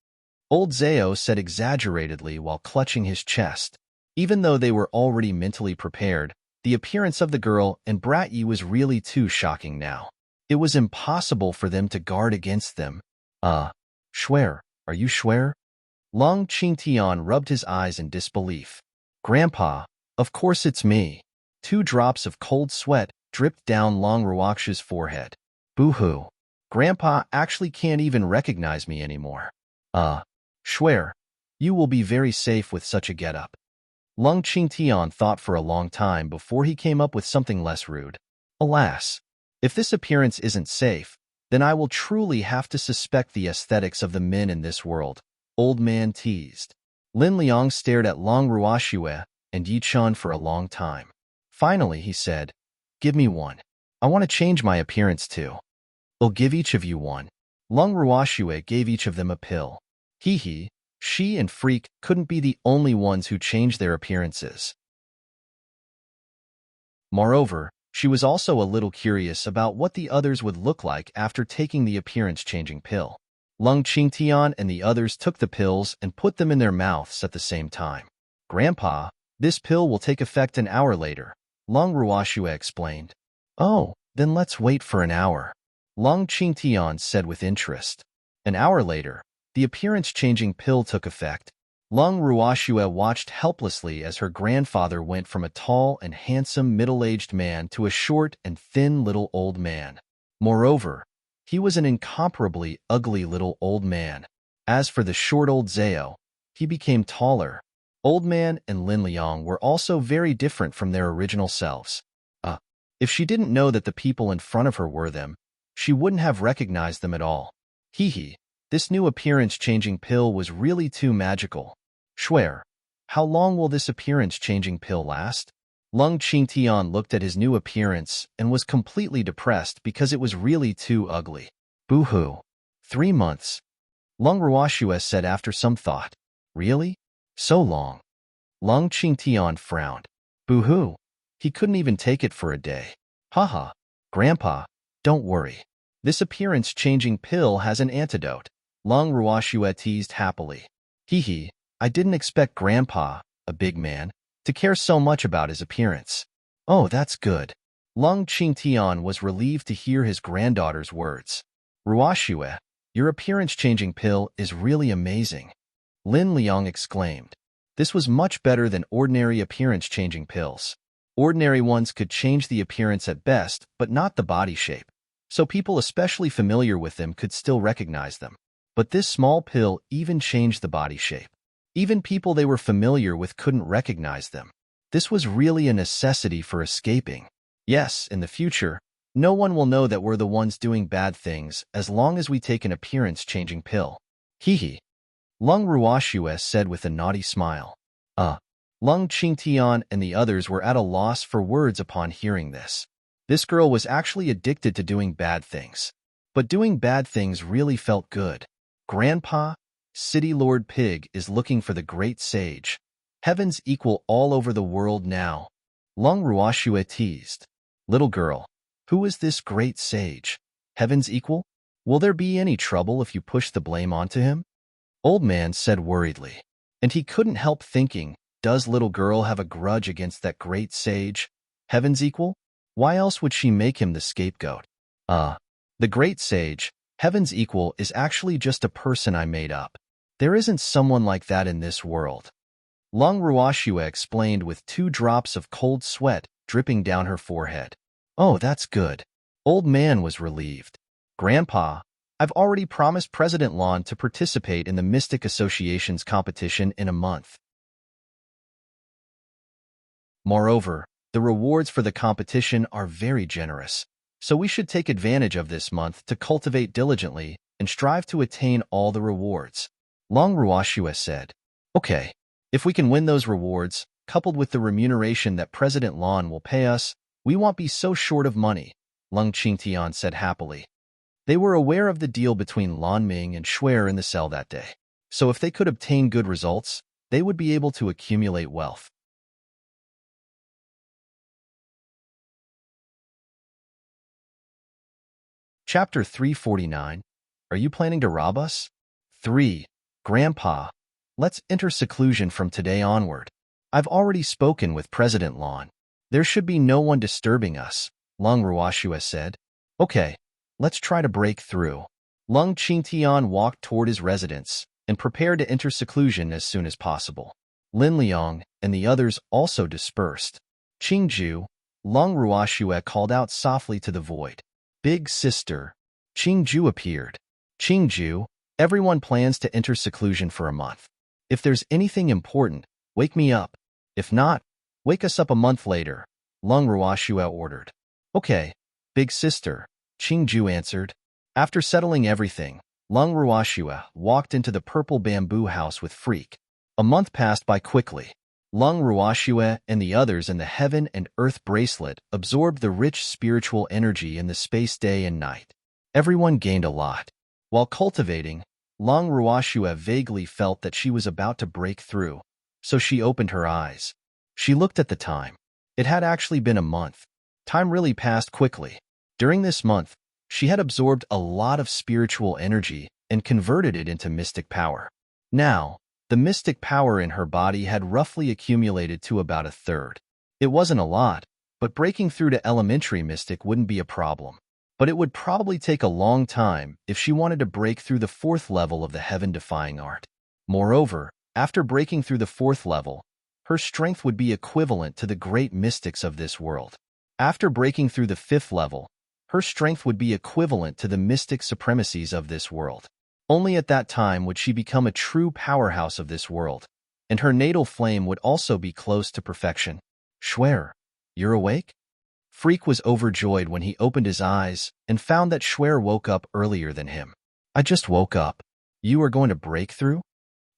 Old Zao said exaggeratedly while clutching his chest. Even though they were already mentally prepared, the appearance of the girl and Brat Yi was really too shocking now. It was impossible for them to guard against them. Schwer, are you Schwer? Long Qingtian rubbed his eyes in disbelief. Grandpa, of course it's me. 2 drops of cold sweat dripped down Long Ruoxue's forehead. Boo-hoo. Grandpa actually can't even recognize me anymore. Schwer, you will be very safe with such a getup. Lung Qingtian thought for a long time before he came up with something less rude. Alas, if this appearance isn't safe, then I will truly have to suspect the aesthetics of the men in this world, old man teased. Lin Liang stared at Long Ruoxue and Yi Chun for a long time. Finally, he said, Give me one. I want to change my appearance too. I'll give each of you one. Long Ruoxue gave each of them a pill. Hee, she and Freak couldn't be the only ones who changed their appearances. Moreover, she was also a little curious about what the others would look like after taking the appearance-changing pill. Lung Qingtian and the others took the pills and put them in their mouths at the same time. Grandpa, This pill will take effect an hour later, Long Ruoxue explained. Oh, then let's wait for an hour, Long Qingtian said with interest. An hour later, the appearance-changing pill took effect. Long Ruoxue watched helplessly as her grandfather went from a tall and handsome middle-aged man to a short and thin little old man. Moreover, he was an incomparably ugly little old man. As for the short old Zhao, he became taller. Old Man and Lin Liang were also very different from their original selves. If she didn't know that the people in front of her were them, she wouldn't have recognized them at all. Hee, this new appearance-changing pill was really too magical. Swear, how long will this appearance-changing pill last? Lung Qingtian looked at his new appearance and was completely depressed because it was really too ugly. Boo-hoo. 3 months. Lung Ruoxue said after some thought. Really? So long. Lung Qingtian frowned. Boo-hoo. He couldn't even take it for a day. Haha. Grandpa, don't worry. This appearance-changing pill has an antidote. Lung Ruoxue teased happily. Hee, I didn't expect Grandpa, a big man, to care so much about his appearance. Oh, that's good. Lung Qingtian was relieved to hear his granddaughter's words. Ruoxue, your appearance-changing pill is really amazing. Lin Liang exclaimed. This was much better than ordinary appearance-changing pills. Ordinary ones could change the appearance at best, but not the body shape, so people especially familiar with them could still recognize them. But this small pill even changed the body shape. Even people they were familiar with couldn't recognize them. This was really a necessity for escaping. Yes, in the future, no one will know that we're the ones doing bad things as long as we take an appearance-changing pill. Hee. Lung Ruoxue said with a naughty smile. Lung Qingtian and the others were at a loss for words upon hearing this. This girl was actually addicted to doing bad things. But doing bad things really felt good. Grandpa, City Lord Pig is looking for the great sage. Heavens equal all over the world now. Lung Ruoxue teased. Little girl, who is this great sage? Heavens equal? Will there be any trouble if you push the blame onto him? Old Man said worriedly. And he couldn't help thinking, does little girl have a grudge against that great sage? Heavens equal? Why else would she make him the scapegoat? The great sage, Heavens equal, is actually just a person I made up. There isn't someone like that in this world. Lung Ruoxue explained with 2 drops of cold sweat dripping down her forehead. Oh, that's good. Old Man was relieved. Grandpa, I've already promised President Lon to participate in the Mystic Association's competition in a month. Moreover, the rewards for the competition are very generous, so we should take advantage of this month to cultivate diligently and strive to attain all the rewards. Lung Ruoxue said. Okay, if we can win those rewards, coupled with the remuneration that President Lon will pay us, we won't be so short of money, Lung Qingtian said happily. They were aware of the deal between Lan Ming and Shuer in the cell that day, so if they could obtain good results, they would be able to accumulate wealth. Chapter 349. Are you planning to rob us? 3. Grandpa, let's enter seclusion from today onward. I've already spoken with President Lon. There should be no one disturbing us, Lung Ruoxue said. Okay, let's try to break through. Lung Qingtian walked toward his residence and prepared to enter seclusion as soon as possible. Lin Liang and the others also dispersed. Qingju, Lung Ruoxue called out softly to the void. Big sister. Qingju appeared. Qingju, everyone plans to enter seclusion for a month. If there's anything important, wake me up. If not, wake us up a month later, Lung Ruoxue ordered. Okay, big sister, Qingju answered. After settling everything, Lung Ruoxue walked into the purple bamboo house with Freak. A month passed by quickly. Lung Ruoxue and the others in the Heaven and Earth bracelet absorbed the rich spiritual energy in the space day and night. Everyone gained a lot. While cultivating, Lung Ruoxue vaguely felt that she was about to break through, so she opened her eyes. She looked at the time. It had actually been a month. Time really passed quickly. During this month, she had absorbed a lot of spiritual energy and converted it into mystic power. Now, The mystic power in her body had roughly accumulated to about a third. It wasn't a lot, but breaking through to elementary mystic wouldn't be a problem. But it would probably take a long time if she wanted to break through the fourth level of the heaven-defying art. Moreover, after breaking through the fourth level, her strength would be equivalent to the great mystics of this world. After breaking through the fifth level, her strength would be equivalent to the mystic supremacies of this world. Only at that time would she become a true powerhouse of this world, and her natal flame would also be close to perfection. Schwer, you're awake? Freak was overjoyed when he opened his eyes and found that Schwer woke up earlier than him. I just woke up. You are going to break through?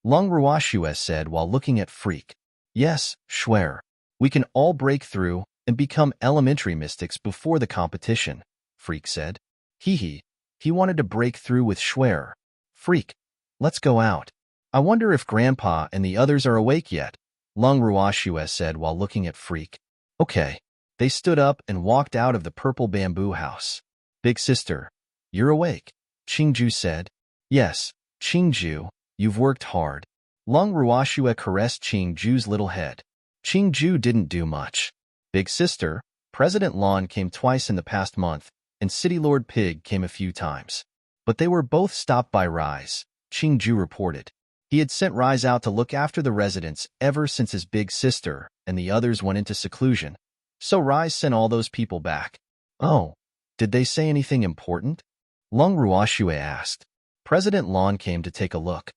Long Ruashue said while looking at Freak. Yes, Schwer. We can all break through and become elementary mystics before the competition, Freak said. He wanted to break through with Schwer. Freak, let's go out. I wonder if Grandpa and the others are awake yet, Long Ruashue said while looking at Freak. Okay. They stood up and walked out of the purple bamboo house. Big sister, you're awake, Qingju said. Yes, Qingju, you've worked hard. Long Ruashue caressed Qingju's little head. Qingju didn't do much. Big sister, President Lon came twice in the past month, and City Lord Pig came a few times. But they were both stopped by Rise, Qingju reported. He had sent Rise out to look after the residents ever since his big sister and the others went into seclusion. So Rise sent all those people back. Oh, did they say anything important? Long Ruashue asked. President Lon came to take a look.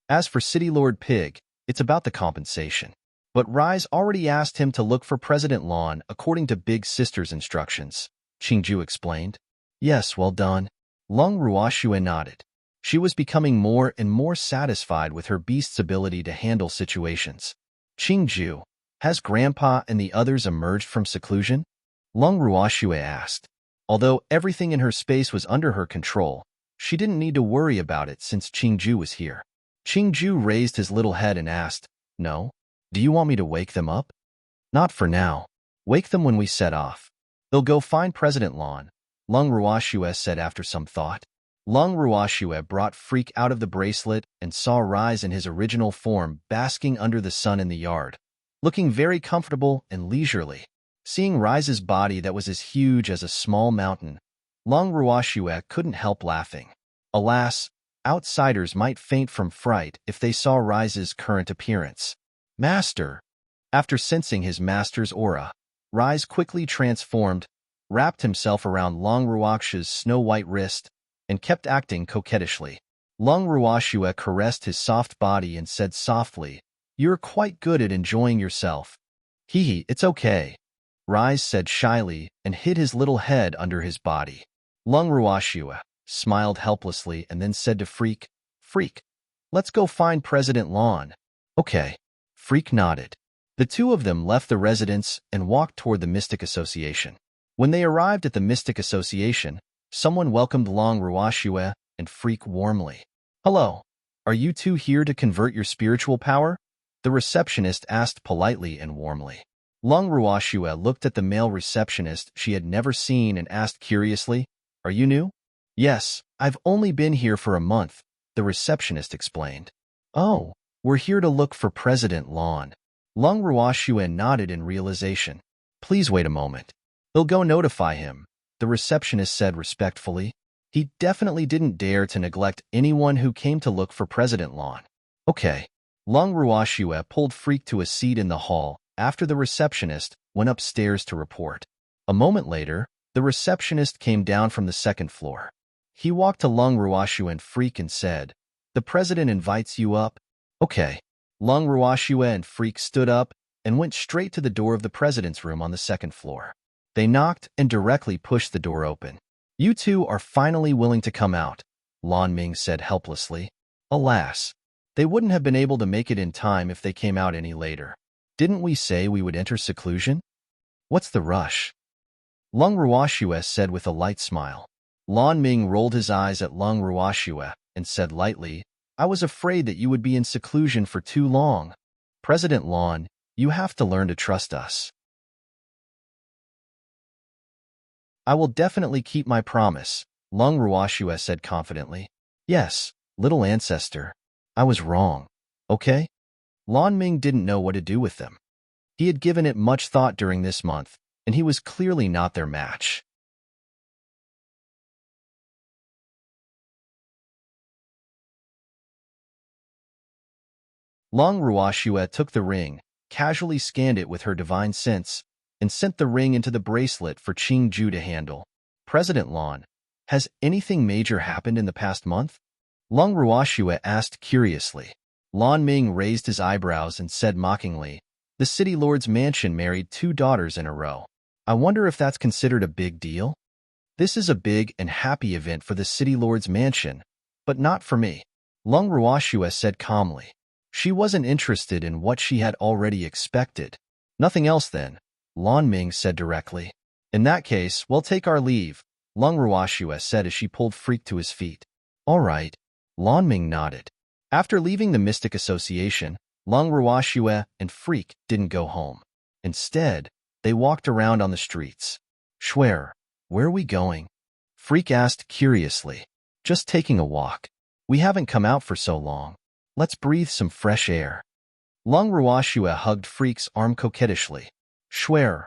As for City Lord Pig, it's about the compensation. But Rise already asked him to look for President Lon according to Big Sister's instructions, Qingju explained. Yes, well done. Long Ruashue nodded. She was becoming more and more satisfied with her beast's ability to handle situations. Qingju, has Grandpa and the others emerged from seclusion? Long Ruashue asked. Although everything in her space was under her control, she didn't need to worry about it since Qingju was here. Qingju raised his little head and asked, No? Do you want me to wake them up? Not for now. Wake them when we set off. They'll go find President Lon, Long Ruashue said after some thought. Long Ruashue brought Freak out of the bracelet and saw Rise in his original form basking under the sun in the yard, looking very comfortable and leisurely. Seeing Rise's body that was as huge as a small mountain, Long Ruashue couldn't help laughing. Alas, outsiders might faint from fright if they saw Rise's current appearance. Master! After sensing his master's aura, Rise quickly transformed, wrapped himself around Long Ruakshue's snow-white wrist, and kept acting coquettishly. Long Ruashue caressed his soft body and said softly, You're quite good at enjoying yourself. It's okay. Rise said shyly and hid his little head under his body. Long Ruashue smiled helplessly and then said to Freak, Freak, let's go find President Lon. Okay. Freak nodded. The two of them left the residence and walked toward the Mystic Association. When they arrived at the Mystic Association, someone welcomed Long Ruashue and Freak warmly. Hello. Are you two here to convert your spiritual power? The receptionist asked politely and warmly. Long Ruashue looked at the male receptionist she had never seen and asked curiously, Are you new? Yes, I've only been here for a month, the receptionist explained. Oh, we're here to look for President Lon. Long Ruashue nodded in realization. Please wait a moment. They'll go notify him, the receptionist said respectfully. He definitely didn't dare to neglect anyone who came to look for President Lon. Okay. Long Ruashue pulled Freak to a seat in the hall after the receptionist went upstairs to report. A moment later, the receptionist came down from the second floor. He walked to Long Ruashue and Freak and said, The president invites you up. Okay. Long Ruashue and Freak stood up and went straight to the door of the president's room on the second floor. They knocked and directly pushed the door open. You two are finally willing to come out, Lan Ming said helplessly. Alas, they wouldn't have been able to make it in time if they came out any later. Didn't we say we would enter seclusion? What's the rush? Long Ruashue said with a light smile. Lan Ming rolled his eyes at Long Ruashue and said lightly, I was afraid that you would be in seclusion for too long. President Lon, you have to learn to trust us. I will definitely keep my promise, Long Ruashue said confidently. Yes, Little ancestor, I was wrong. Okay? Lan Ming didn't know what to do with them. He had given it much thought during this month, and he was clearly not their match. Long Ruoxue took the ring, casually scanned it with her divine sense, and sent the ring into the bracelet for Qing Ju to handle. President Lan, has anything major happened in the past month? Long Ruoxue asked curiously. Lan Ming raised his eyebrows and said mockingly, the city lord's mansion married 2 daughters in a row. I wonder if that's considered a big deal? This is a big and happy event for the city lord's mansion, but not for me. Long Ruoxue said calmly. She wasn't interested in what she had already expected. Nothing else then, Lan Ming said directly. In that case, we'll take our leave, Long Ruoxue said as she pulled Freak to his feet. All right, Lan Ming nodded. After leaving the Mystic Association, Long Ruoxue and Freak didn't go home. Instead, they walked around on the streets. Schwer, where are we going? Freak asked curiously. Just taking a walk. We haven't come out for so long. Let's breathe some fresh air. Long Ruoxue hugged Freak's arm coquettishly. Schwer,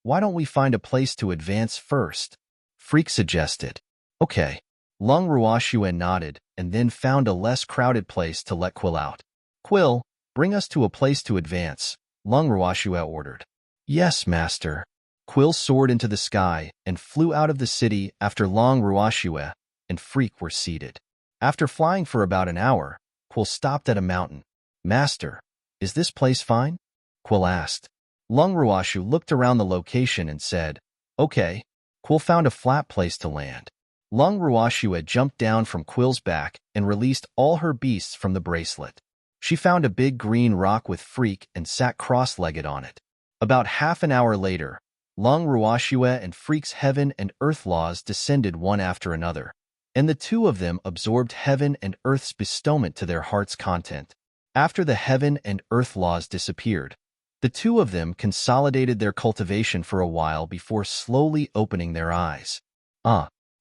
why don't we find a place to advance first? Freak suggested. Okay. Long Ruoxue nodded and then found a less crowded place to let Quill out. Quill, bring us to a place to advance, Long Ruoxue ordered. Yes, master. Quill soared into the sky and flew out of the city after Long Ruoxue and Freak were seated. After flying for about an hour, Quill stopped at a mountain. Master, is this place fine? Quill asked. Long Ruoxue looked around the location and said, okay. Quill found a flat place to land. Long Ruoxue jumped down from Quill's back and released all her beasts from the bracelet. She found a big green rock with Freak and sat cross-legged on it. About half an hour later, Long Ruoxue and Freak's heaven and earth laws descended one after another, and the 2 of them absorbed heaven and earth's bestowment to their heart's content. After the heaven and earth laws disappeared, the 2 of them consolidated their cultivation for a while before slowly opening their eyes.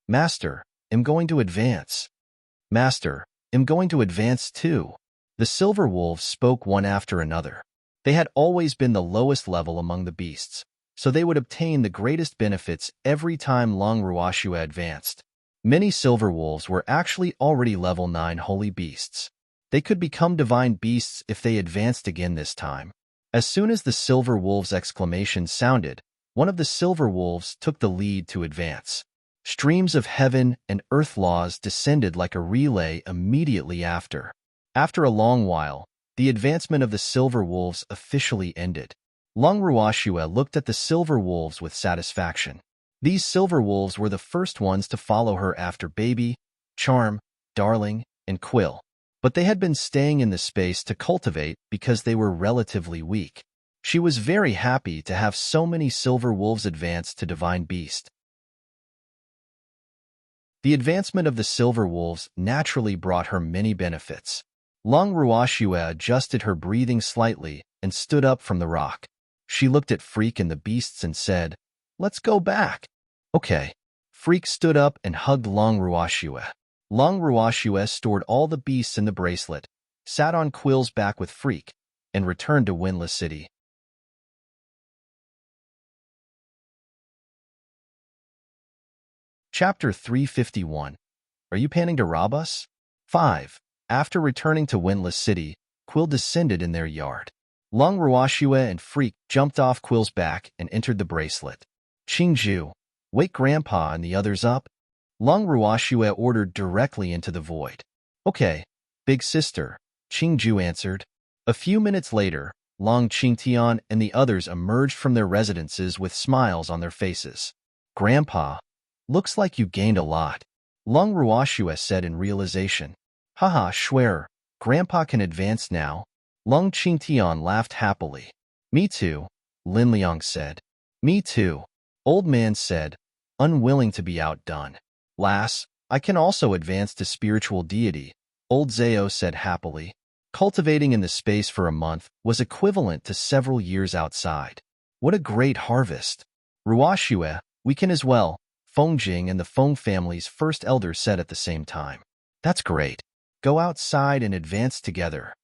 Master, I'm going to advance. Master, I'm going to advance too. The silver wolves spoke one after another. They had always been the lowest level among the beasts, so they would obtain the greatest benefits every time Long Ruoxue advanced. Many silver wolves were actually already level 9 holy beasts. They could become divine beasts if they advanced again this time. As soon as the silver wolves' exclamation sounded, one of the silver wolves took the lead to advance. Streams of heaven and earth laws descended like a relay immediately after. After a long while, the advancement of the silver wolves officially ended. Long Ruoxue looked at the silver wolves with satisfaction. These silver wolves were the first ones to follow her after Baby, Charm, Darling, and Quill, but they had been staying in the space to cultivate because they were relatively weak. She was very happy to have so many silver wolves advance to Divine Beast. The advancement of the silver wolves naturally brought her many benefits. Long Ruoxue adjusted her breathing slightly and stood up from the rock. She looked at Freak and the beasts and said, let's go back. Okay. Freak stood up and hugged Long Ruoxue. Long Ruoxue stored all the beasts in the bracelet, sat on Quill's back with Freak, and returned to Windless City. Chapter 351. Are you planning to rob us? 5. After returning to Windless City, Quill descended in their yard. Long Ruoxue and Freak jumped off Quill's back and entered the bracelet. Qing Ju, wake Grandpa and the others up. Long Ruoxue ordered directly into the void. Okay, big sister, Qing Ju answered. A few minutes later, Long Qingtian and the others emerged from their residences with smiles on their faces. Grandpa, looks like you gained a lot, Long Ruoxue said in realization. Haha, Schwer, Grandpa can advance now. Long Qingtian laughed happily. Me too, Lin Liang said. Me too, Old Man said, unwilling to be outdone. Lass, I can also advance to spiritual deity, Old Zao said happily. Cultivating in the space for a month was equivalent to several years outside. What a great harvest. Ruoxue, we can as well, Feng Jing and the Feng family's first elder said at the same time. That's great. go outside and advance together,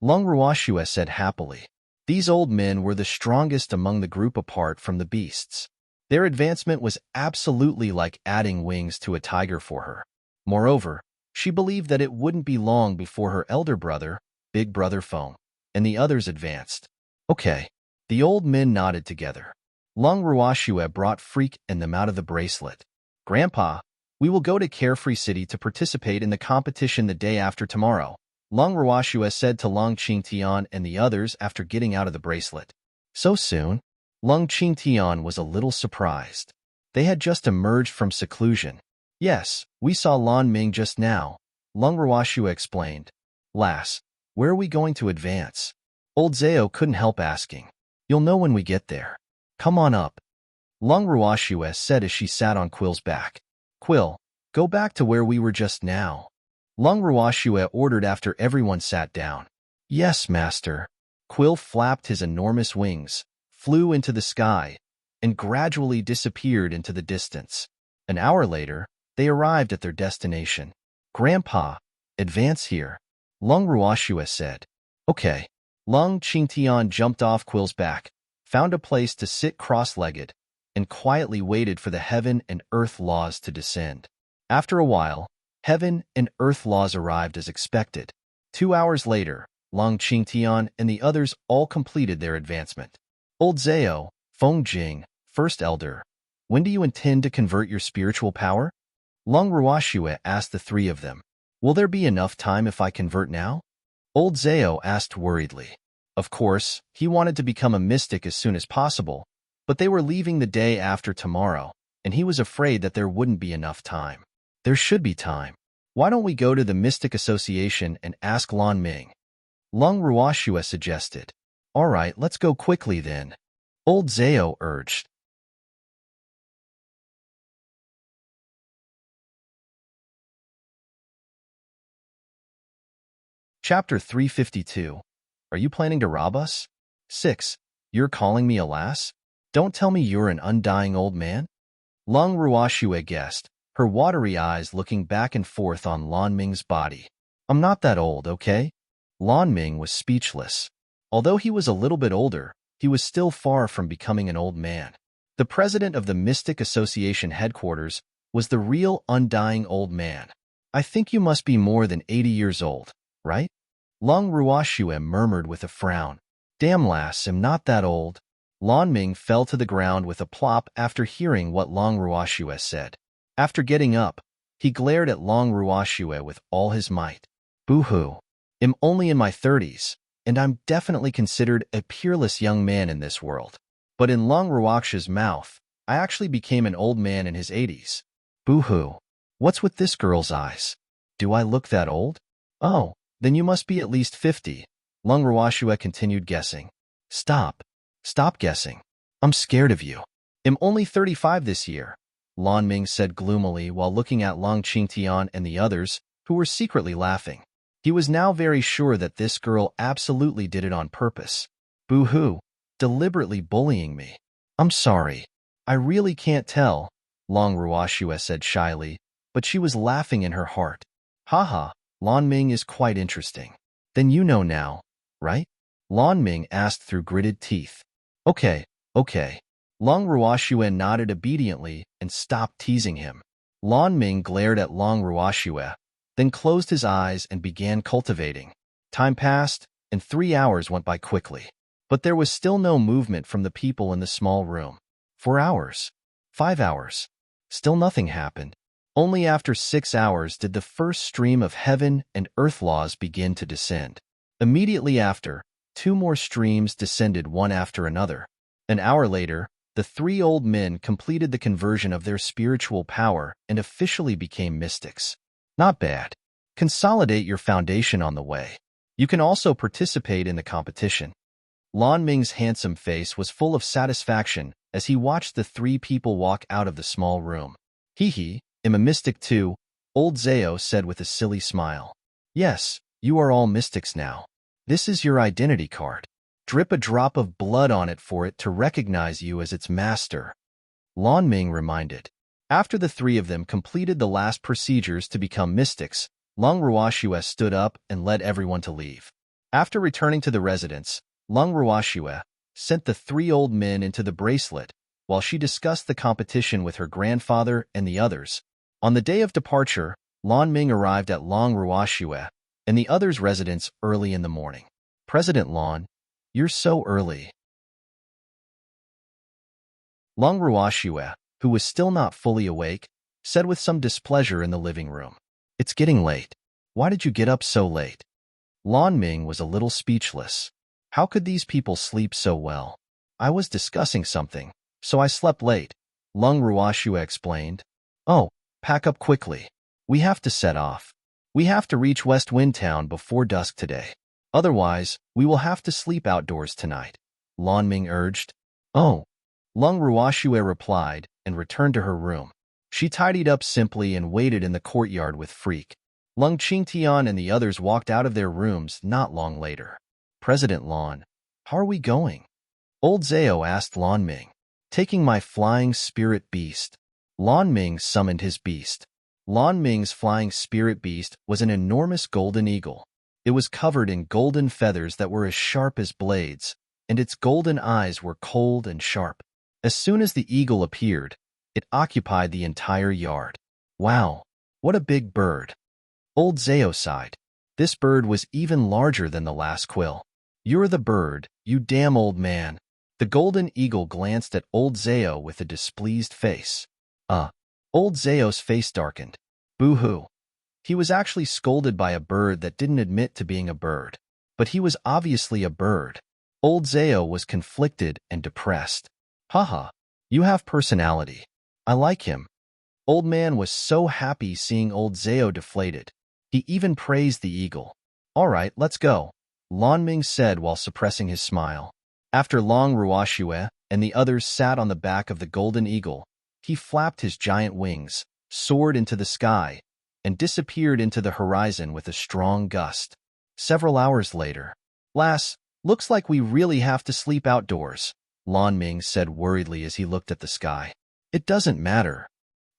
Long Ruoshue said happily. These old men were the strongest among the group apart from the beasts. Their advancement was absolutely like adding wings to a tiger for her. Moreover, she believed that it wouldn't be long before her elder brother, Big Brother Feng, and the others advanced. Okay. The old men nodded together. Long Ruoshue brought Freak and them out of the bracelet. Grandpa, we will go to Carefree City to participate in the competition the day after tomorrow, Long Ruoshue said to Long Qingtian and the others after getting out of the bracelet. So soon? Long Qingtian was a little surprised. They had just emerged from seclusion. Yes, we saw Lan Ming just now, Long Ruoshue explained. Lass, where are we going to advance? Old Zao couldn't help asking. You'll know when we get there. Come on up, Long Ruoshue said as she sat on Quill's back. Quill, go back to where we were just now, Long Ruoshue ordered after everyone sat down. Yes, master. Quill flapped his enormous wings, flew into the sky, and gradually disappeared into the distance. An hour later, they arrived at their destination. Grandpa, advance here, Long Ruoshue said. Okay. Long Qingtian jumped off Quill's back, found a place to sit cross-legged, and quietly waited for the heaven and earth laws to descend. After a while, heaven and earth laws arrived as expected. 2 hours later, Long Qingtian and the others all completed their advancement. Old Zao, Feng Jing, First Elder, when do you intend to convert your spiritual power? Long Ruoshue asked the three of them. Will there be enough time if I convert now? Old Zao asked worriedly. Of course, he wanted to become a mystic as soon as possible, but they were leaving the day after tomorrow, and he was afraid that there wouldn't be enough time. There should be time. Why don't we go to the Mystic Association and ask Lan Ming? Long Ruoshue suggested. All right, let's go quickly then, Old Zao urged. Chapter 352. Are you planning to rob us? 6. You're calling me a lass? Don't tell me you're an undying old man? Long Ruoshue guessed, her watery eyes looking back and forth on Lan Ming's body. I'm not that old, okay? Lan Ming was speechless. Although he was a little bit older, he was still far from becoming an old man. The president of the Mystic Association headquarters was the real undying old man. I think you must be more than 80 years old, right? Long Ruoshue murmured with a frown. Damn lass, I'm not that old. Lan Ming fell to the ground with a plop after hearing what Long Ruoshue said. After getting up, he glared at Long Ruoshue with all his might. Boo-hoo. I'm only in my 30s, and I'm definitely considered a peerless young man in this world. But in Long Ruoshue's mouth, I actually became an old man in his 80s. Boo-hoo. What's with this girl's eyes? Do I look that old? Oh, then you must be at least 50, Long Ruoshue continued guessing. Stop. Stop guessing. I'm scared of you. I'm only 35 this year, Lan Ming said gloomily while looking at Long Qingtian and the others, who were secretly laughing. He was now very sure that this girl absolutely did it on purpose. Boo-hoo, deliberately bullying me. I'm sorry. I really can't tell, Long Ruoshue said shyly, but she was laughing in her heart. Haha, Lan Ming is quite interesting. Then you know now, right? Lan Ming asked through gritted teeth. Okay. Long Ruoshue nodded obediently and stopped teasing him. Lan Ming glared at Long Ruoshue, then closed his eyes and began cultivating. Time passed, and 3 hours went by quickly. But there was still no movement from the people in the small room. 4 hours. 5 hours. Still nothing happened. Only after 6 hours did the first stream of heaven and earth laws begin to descend. Immediately after, 2 more streams descended one after another. An hour later, the 3 old men completed the conversion of their spiritual power and officially became mystics. Not bad. Consolidate your foundation on the way. You can also participate in the competition. Lan Ming's handsome face was full of satisfaction as he watched the 3 people walk out of the small room. Hee, I'm a mystic too, Old Zao said with a silly smile. Yes, you are all mystics now. This is your identity card. Drip a drop of blood on it for it to recognize you as its master, Lan Ming reminded. After the 3 of them completed the last procedures to become mystics, Lung Ruoxue stood up and led everyone to leave. After returning to the residence, Lung Ruoxue sent the 3 old men into the bracelet while she discussed the competition with her grandfather and the others. On the day of departure, Lan Ming arrived at Lung Ruoxue and the others' residence early in the morning. President Lan, you're so early. Lung Ruoxue, who was still not fully awake, said with some displeasure in the living room. It's getting late. Why did you get up so late? Lan Ming was a little speechless. How could these people sleep so well? I was discussing something, so I slept late, Lung Ruoxue explained. Oh, pack up quickly. We have to set off. We have to reach West Wind Town before dusk today. Otherwise, we will have to sleep outdoors tonight, Lan Ming urged. Oh, Lung Ruoxue replied and returned to her room. She tidied up simply and waited in the courtyard with Freak. Lung Qingtian and the others walked out of their rooms not long later. President Lan, how are we going? Old Zhao asked Lan Ming. Taking my flying spirit beast. Lan Ming summoned his beast. Lan Ming's flying spirit beast was an enormous golden eagle. It was covered in golden feathers that were as sharp as blades, and its golden eyes were cold and sharp. As soon as the eagle appeared, it occupied the entire yard. Wow, what a big bird. Old Zhao sighed. This bird was even larger than the last quill. You're the bird, you damn old man. The golden eagle glanced at old Zhao with a displeased face. Old Zhao's face darkened. Boo-hoo. He was actually scolded by a bird that didn't admit to being a bird. But he was obviously a bird. Old Zhao was conflicted and depressed. Haha, you have personality. I like him. Old man was so happy seeing old Zhao deflated. He even praised the eagle. All right, let's go, Lan Ming said while suppressing his smile. After Lung Ruoxue and the others sat on the back of the golden eagle, he flapped his giant wings, soared into the sky, and disappeared into the horizon with a strong gust. Several hours later, Lass, looks like we really have to sleep outdoors, Lan Ming said worriedly as he looked at the sky. It doesn't matter,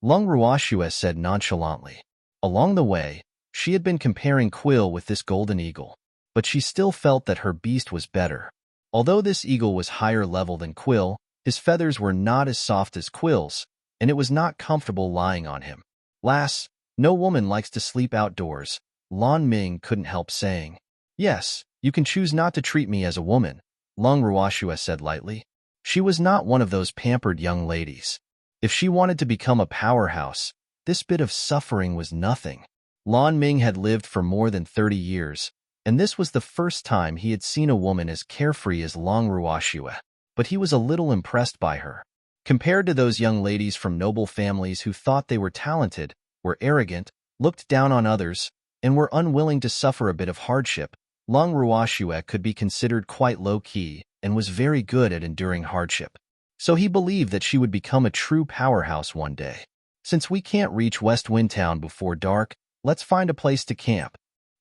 Lung Ruoxue said nonchalantly. Along the way, she had been comparing Quill with this golden eagle, but she still felt that her beast was better. Although this eagle was higher level than Quill, his feathers were not as soft as Quill's, and it was not comfortable lying on him. Lass, no woman likes to sleep outdoors, Lan Ming couldn't help saying. Yes, you can choose not to treat me as a woman, Lung Ruoxue said lightly. She was not one of those pampered young ladies. If she wanted to become a powerhouse, this bit of suffering was nothing. Lan Ming had lived for more than 30 years, and this was the first time he had seen a woman as carefree as Lung Ruoxue, but he was a little impressed by her. Compared to those young ladies from noble families who thought they were talented, were arrogant, looked down on others, and were unwilling to suffer a bit of hardship, Lung Ruoxue could be considered quite low-key and was very good at enduring hardship. So he believed that she would become a true powerhouse one day. Since we can't reach West Wind Town before dark, let's find a place to camp,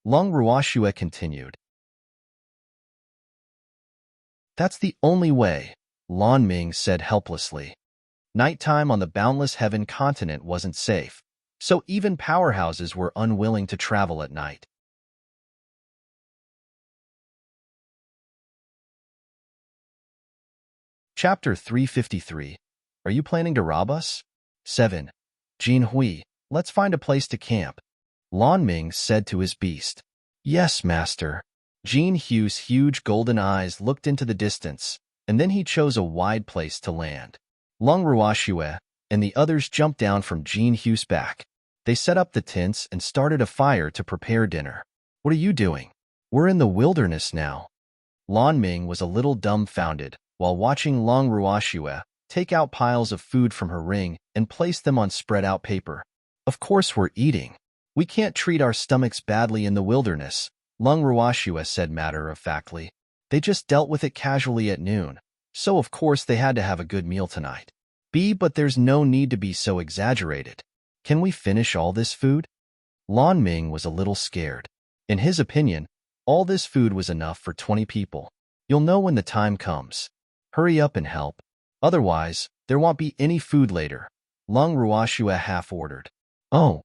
Lung Ruoxue continued. That's the only way, Lan Ming said helplessly. Nighttime on the boundless heaven continent wasn't safe, so even powerhouses were unwilling to travel at night. Chapter 353. Are you planning to rob us? 7. Jin Hui, let's find a place to camp, Lan Ming said to his beast. Yes, master. Jin Hu's huge golden eyes looked into the distance, and then he chose a wide place to land. Lung Ruoxue and the others jumped down from Jin Hu's back. They set up the tents and started a fire to prepare dinner. What are you doing? We're in the wilderness now. Lan Ming was a little dumbfounded while watching Lung Ruoxue take out piles of food from her ring and place them on spread-out paper. Of course we're eating. We can't treat our stomachs badly in the wilderness, Lung Ruoxue said matter-of-factly. They just dealt with it casually at noon, so of course they had to have a good meal tonight. But there's no need to be so exaggerated. Can we finish all this food? Lan Ming was a little scared. In his opinion, all this food was enough for 20 people. You'll know when the time comes. Hurry up and help. Otherwise, there won't be any food later, Lung Ruoxue half-ordered. Oh,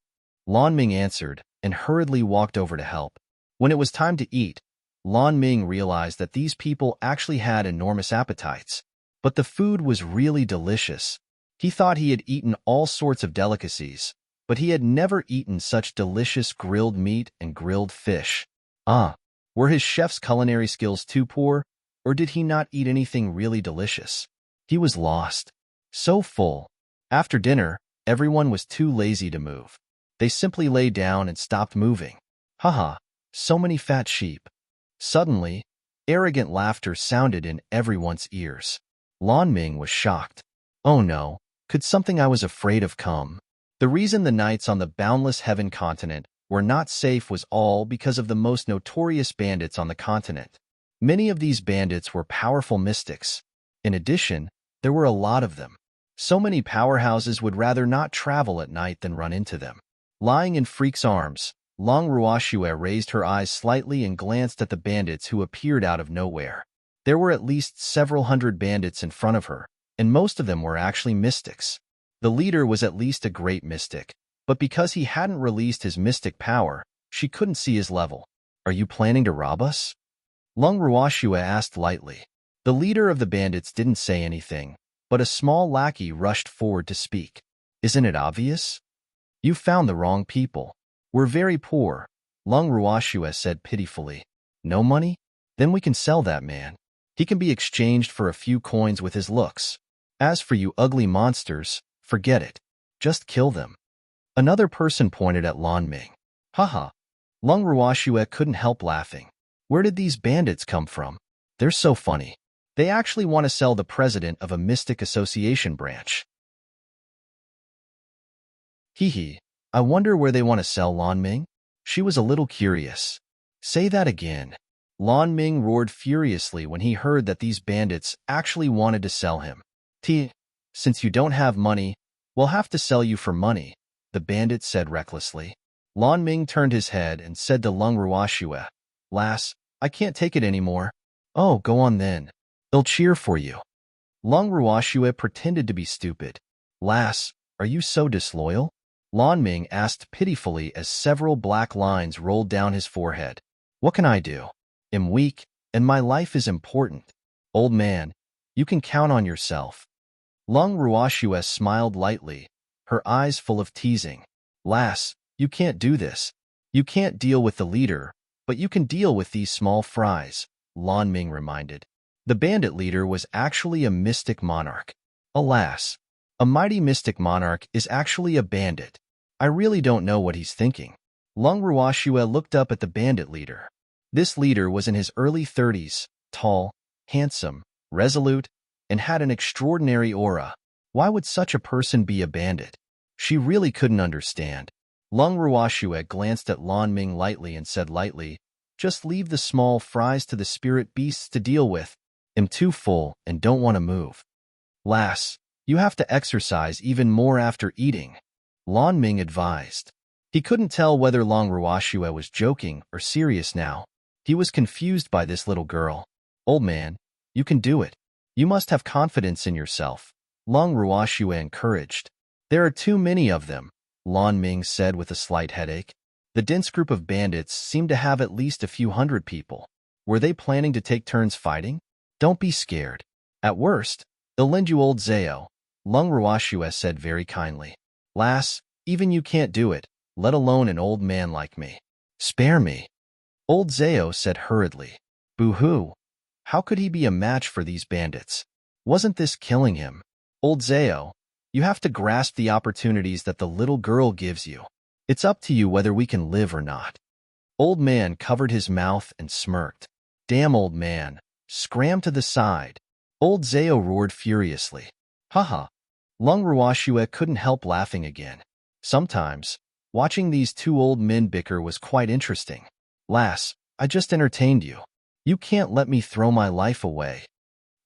Lan Ming answered, and hurriedly walked over to help. When it was time to eat, Lan Ming realized that these people actually had enormous appetites. But the food was really delicious. He thought he had eaten all sorts of delicacies, but he had never eaten such delicious grilled meat and grilled fish. Were his chef's culinary skills too poor, or did he not eat anything really delicious? He was lost. So full. After dinner, everyone was too lazy to move. They simply lay down and stopped moving. Haha, so many fat sheep. Suddenly, arrogant laughter sounded in everyone's ears. Lan Ming was shocked. Oh no, could something I was afraid of come? The reason the nights on the boundless heaven continent were not safe was all because of the most notorious bandits on the continent. Many of these bandits were powerful mystics. In addition, there were a lot of them. So many powerhouses would rather not travel at night than run into them. Lying in Freak's arms, Long Ruoxue raised her eyes slightly and glanced at the bandits who appeared out of nowhere. There were at least several hundred bandits in front of her, and most of them were actually mystics. The leader was at least a great mystic, but because he hadn't released his mystic power, she couldn't see his level. Are you planning to rob us? Long Ruoxue asked lightly. The leader of the bandits didn't say anything, but a small lackey rushed forward to speak. Isn't it obvious? You found the wrong people. We're very poor, Long Ruoxue said pitifully. No money? Then we can sell that man. He can be exchanged for a few coins with his looks. As for you ugly monsters, forget it. Just kill them. Another person pointed at Lan Ming. Haha. Long Ruoxue couldn't help laughing. Where did these bandits come from? They're so funny. They actually want to sell the president of a mystic association branch. Hee. I wonder where they want to sell Lan Ming? She was a little curious. Say that again. Lan Ming roared furiously when he heard that these bandits actually wanted to sell him. Since you don't have money, we'll have to sell you for money, the bandit said recklessly. Lan Ming turned his head and said to Long Ruoxue, Lass, I can't take it anymore. Oh, go on then. They'll cheer for you. Long Ruoxue pretended to be stupid. Lass, are you so disloyal? Lan Ming asked pitifully as several black lines rolled down his forehead. What can I do? I'm weak, and my life is important. Old man, you can count on yourself. Long Ruoxue smiled lightly, her eyes full of teasing. Lass, you can't do this. You can't deal with the leader, but you can deal with these small fries, Lan Ming reminded. The bandit leader was actually a mystic monarch. Alas, a mighty mystic monarch is actually a bandit. I really don't know what he's thinking. Long Ruoxue looked up at the bandit leader. This leader was in his early 30s, tall, handsome, resolute, and had an extraordinary aura. Why would such a person be a bandit? She really couldn't understand. Long Ruoxue glanced at Lan Ming lightly and said lightly, Just leave the small fries to the spirit beasts to deal with. I'm too full and don't want to move. Lass, you have to exercise even more after eating, Lan Ming advised. He couldn't tell whether Long Ruoxue was joking or serious now. He was confused by this little girl. Old man, you can do it. You must have confidence in yourself, Long Ruoxue encouraged. There are too many of them, Lan Ming said with a slight headache. The dense group of bandits seemed to have at least a few hundred people. Were they planning to take turns fighting? Don't be scared. At worst, they'll lend you old Zao, Long Ruoxue said very kindly. Lass, even you can't do it, let alone an old man like me. Spare me. Old Zao said hurriedly. Boo-hoo. How could he be a match for these bandits? Wasn't this killing him? Old Zao, you have to grasp the opportunities that the little girl gives you. It's up to you whether we can live or not. Old man covered his mouth and smirked. Damn old man. Scram to the side. Old Zao roared furiously. Haha. Long Ruoxue couldn't help laughing again. Sometimes, watching these two old men bicker was quite interesting. Lass, I just entertained you. You can't let me throw my life away.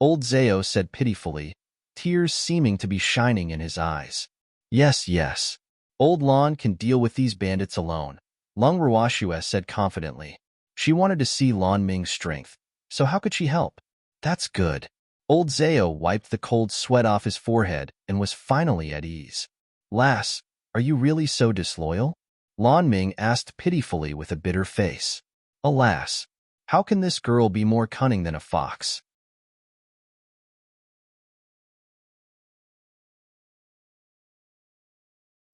Old Zao said pitifully, tears seeming to be shining in his eyes. Yes. Old Lan can deal with these bandits alone, Long Ruoxue said confidently. She wanted to see Lan Ming's strength, so how could she help? That's good. Old Zao wiped the cold sweat off his forehead and was finally at ease. Lass, are you really so disloyal? Lan Ming asked pitifully with a bitter face. Alas, how can this girl be more cunning than a fox?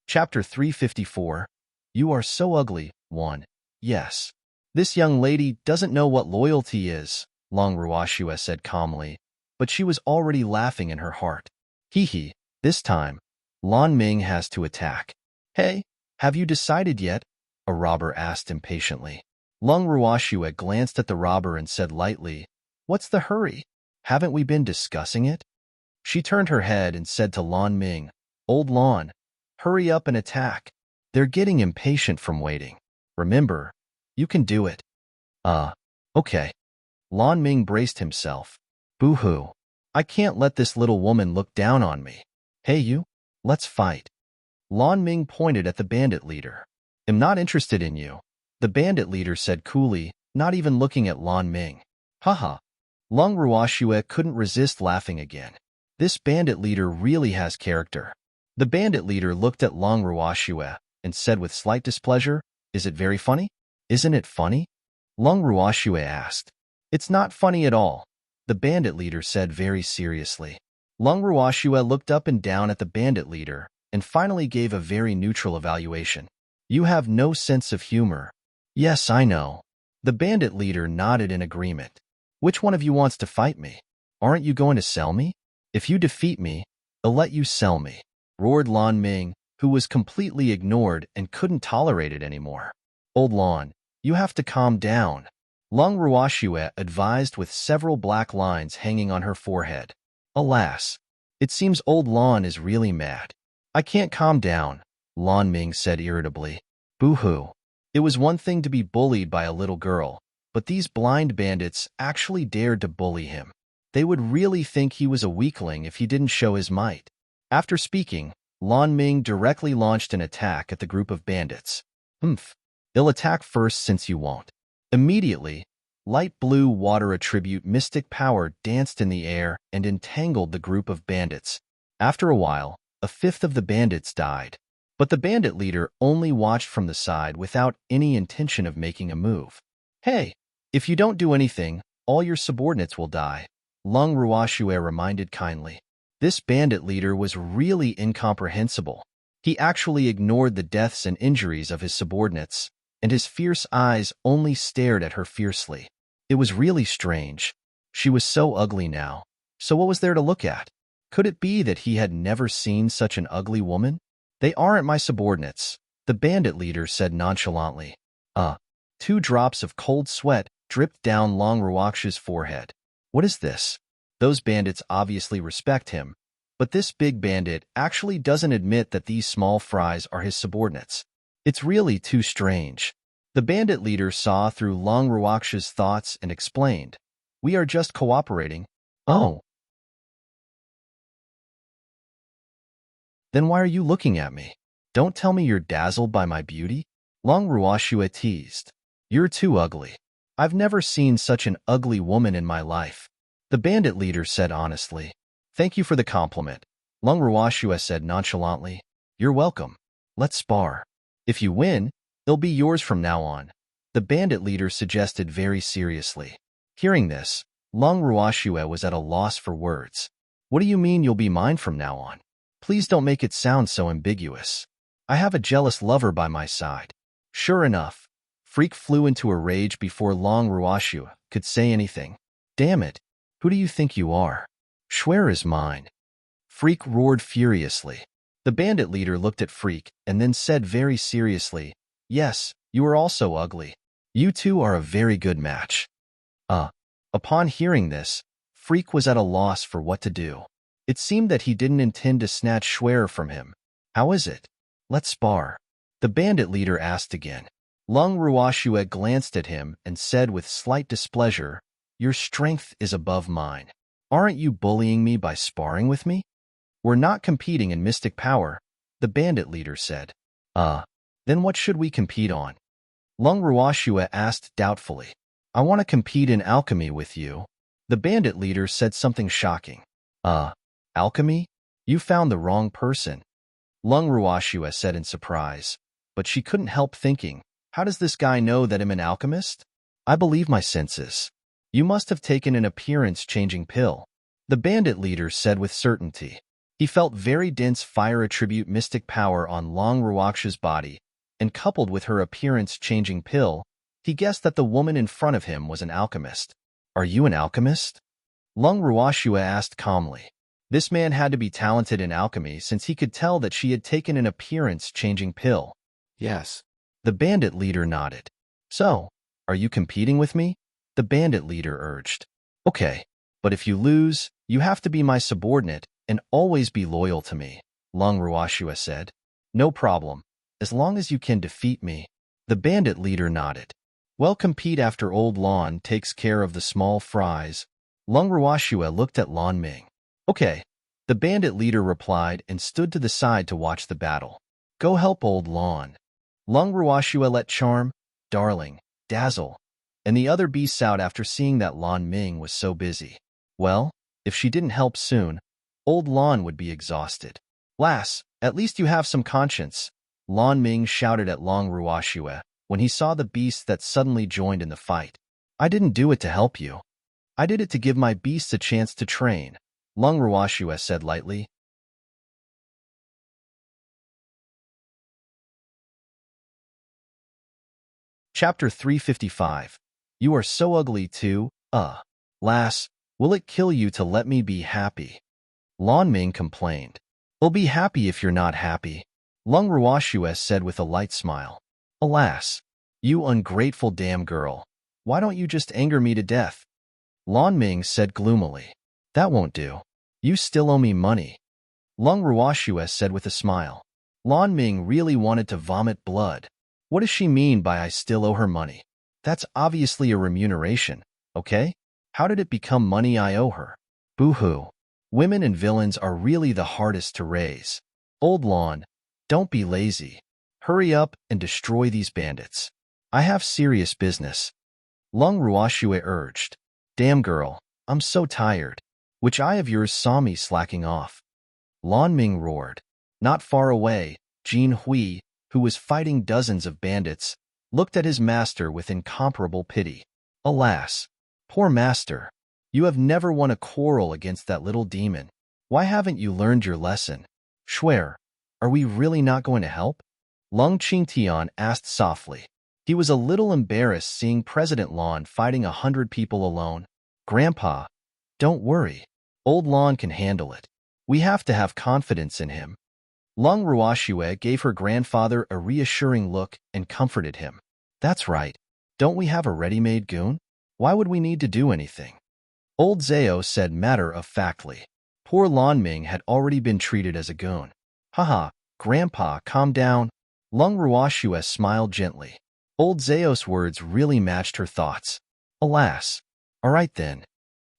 Chapter 354. You are so ugly, 1. Yes. This young lady doesn't know what loyalty is, Long Ruoxue said calmly, but she was already laughing in her heart. Hee hee, this time, Lan Ming has to attack. Hey, have you decided yet? A robber asked impatiently. Long Ruoxue glanced at the robber and said lightly, What's the hurry? Haven't we been discussing it? She turned her head and said to Lan Ming, Old Lan, hurry up and attack. They're getting impatient from waiting. Remember, you can do it. Okay. Lan Ming braced himself. Boo-hoo. I can't let this little woman look down on me. Hey you, let's fight. Lan Ming pointed at the bandit leader. I'm not interested in you, the bandit leader said coolly, not even looking at Lan Ming. Haha. Long Ruoxue couldn't resist laughing again. This bandit leader really has character. The bandit leader looked at Long Ruoxue and said with slight displeasure, Is it very funny? Isn't it funny? Long Ruoxue asked. It's not funny at all, the bandit leader said very seriously. Long Ruoxue looked up and down at the bandit leader and finally gave a very neutral evaluation. You have no sense of humor. Yes, I know. The bandit leader nodded in agreement. Which one of you wants to fight me? Aren't you going to sell me? If you defeat me, I'll let you sell me, roared Lan Ming, who was completely ignored and couldn't tolerate it anymore. Old Lan, you have to calm down, Long Ruoxue advised with several black lines hanging on her forehead. Alas, it seems old Lan is really mad. I can't calm down, Lan Ming said irritably. Boo-hoo. It was one thing to be bullied by a little girl, but these blind bandits actually dared to bully him. They would really think he was a weakling if he didn't show his might. After speaking, Lan Ming directly launched an attack at the group of bandits. I'll attack first since you won't. Immediately, light blue water attribute mystic power danced in the air and entangled the group of bandits. After a while, a fifth of the bandits died. But the bandit leader only watched from the side without any intention of making a move. Hey, if you don't do anything, all your subordinates will die, Long Ruoxue reminded kindly. This bandit leader was really incomprehensible. He actually ignored the deaths and injuries of his subordinates, and his fierce eyes only stared at her fiercely. It was really strange. She was so ugly now. So what was there to look at? Could it be that he had never seen such an ugly woman? They aren't my subordinates, the bandit leader said nonchalantly. 2 drops of cold sweat dripped down Long Ruoxue's forehead. What is this? Those bandits obviously respect him, but this big bandit actually doesn't admit that these small fries are his subordinates. It's really too strange. The bandit leader saw through Long Ruoxue's thoughts and explained, We are just cooperating. Oh. Then why are you looking at me? Don't tell me you're dazzled by my beauty? Long Ruoxue teased. You're too ugly. I've never seen such an ugly woman in my life, the bandit leader said honestly. Thank you for the compliment, Long Ruoxue said nonchalantly. You're welcome. Let's spar. If you win, it'll be yours from now on, the bandit leader suggested very seriously. Hearing this, Long Ruoxue was at a loss for words. What do you mean you'll be mine from now on? Please don't make it sound so ambiguous. I have a jealous lover by my side. Sure enough, Freak flew into a rage before Long Ruoxue could say anything. Damn it, who do you think you are? Schwer is mine. Freak roared furiously. The bandit leader looked at Freak and then said very seriously, Yes, you are also ugly. You two are a very good match. Upon hearing this, Freak was at a loss for what to do. It seemed that he didn't intend to snatch Schwer from him. How is it? Let's spar, the bandit leader asked again. Long Ruoxue glanced at him and said with slight displeasure, Your strength is above mine. Aren't you bullying me by sparring with me? We're not competing in mystic power, the bandit leader said. Then what should we compete on? Long Ruoxue asked doubtfully. I want to compete in alchemy with you. The bandit leader said something shocking. Alchemy? You found the wrong person, Long Ruoxue said in surprise. but she couldn't help thinking, how does this guy know that I'm an alchemist? I believe my senses. You must have taken an appearance-changing pill, the bandit leader said with certainty. He felt very dense fire attribute mystic power on Long Ruaksha's body, and coupled with her appearance-changing pill, he guessed that the woman in front of him was an alchemist. Are you an alchemist? Long Ruashua asked calmly. This man had to be talented in alchemy since he could tell that she had taken an appearance-changing pill. Yes. The bandit leader nodded. So, are you competing with me? The bandit leader urged. Okay, but if you lose, you have to be my subordinate and always be loyal to me, Long Ruashua said. No problem, as long as you can defeat me. The bandit leader nodded. Well, compete after old Lon takes care of the small fries. Long Ruashua looked at Lon Ming. Okay, the bandit leader replied and stood to the side to watch the battle. Go help old Lon. Long Ruashua let Charm, Darling, Dazzle, and the other beasts out after seeing that Lon Ming was so busy. Well, if she didn't help soon, old Lon would be exhausted. Lass, at least you have some conscience, Lon Ming shouted at Long Ruashua when he saw the beasts that suddenly joined in the fight. I didn't do it to help you. I did it to give my beasts a chance to train, Long Ruashua said lightly. Chapter 355. You are so ugly too, Lass, will it kill you to let me be happy? Lon Ming complained. I'll be happy if you're not happy, Long Ruashua said with a light smile. Alas, you ungrateful damn girl, why don't you just anger me to death? Lon Ming said gloomily. That won't do. You still owe me money. Long Ruashua said with a smile. Lon Ming really wanted to vomit blood. What does she mean by I still owe her money? That's obviously a remuneration, okay? How did it become money I owe her? Boo-hoo. Women and villains are really the hardest to raise. Old Lon, don't be lazy. Hurry up and destroy these bandits. I have serious business. Long Ruashua urged. Damn girl, I'm so tired. Which eye of yours saw me slacking off? Lon Ming roared. Not far away, Jin Hui, who was fighting dozens of bandits, looked at his master with incomparable pity. Alas, poor master, you have never won a quarrel against that little demon. Why haven't you learned your lesson? Swear, are we really not going to help? Lung Qingtian asked softly. He was a little embarrassed seeing President Lon fighting 100 people alone. Grandpa, don't worry. Old Lon can handle it. We have to have confidence in him. Lung Ruashua gave her grandfather a reassuring look and comforted him. That's right. Don't we have a ready-made goon? Why would we need to do anything? Old Zao said matter-of-factly. Poor Lon Ming had already been treated as a goon. Haha, Grandpa, calm down. Lung Ruashua smiled gently. Old Zao's words really matched her thoughts. Alas. All right then.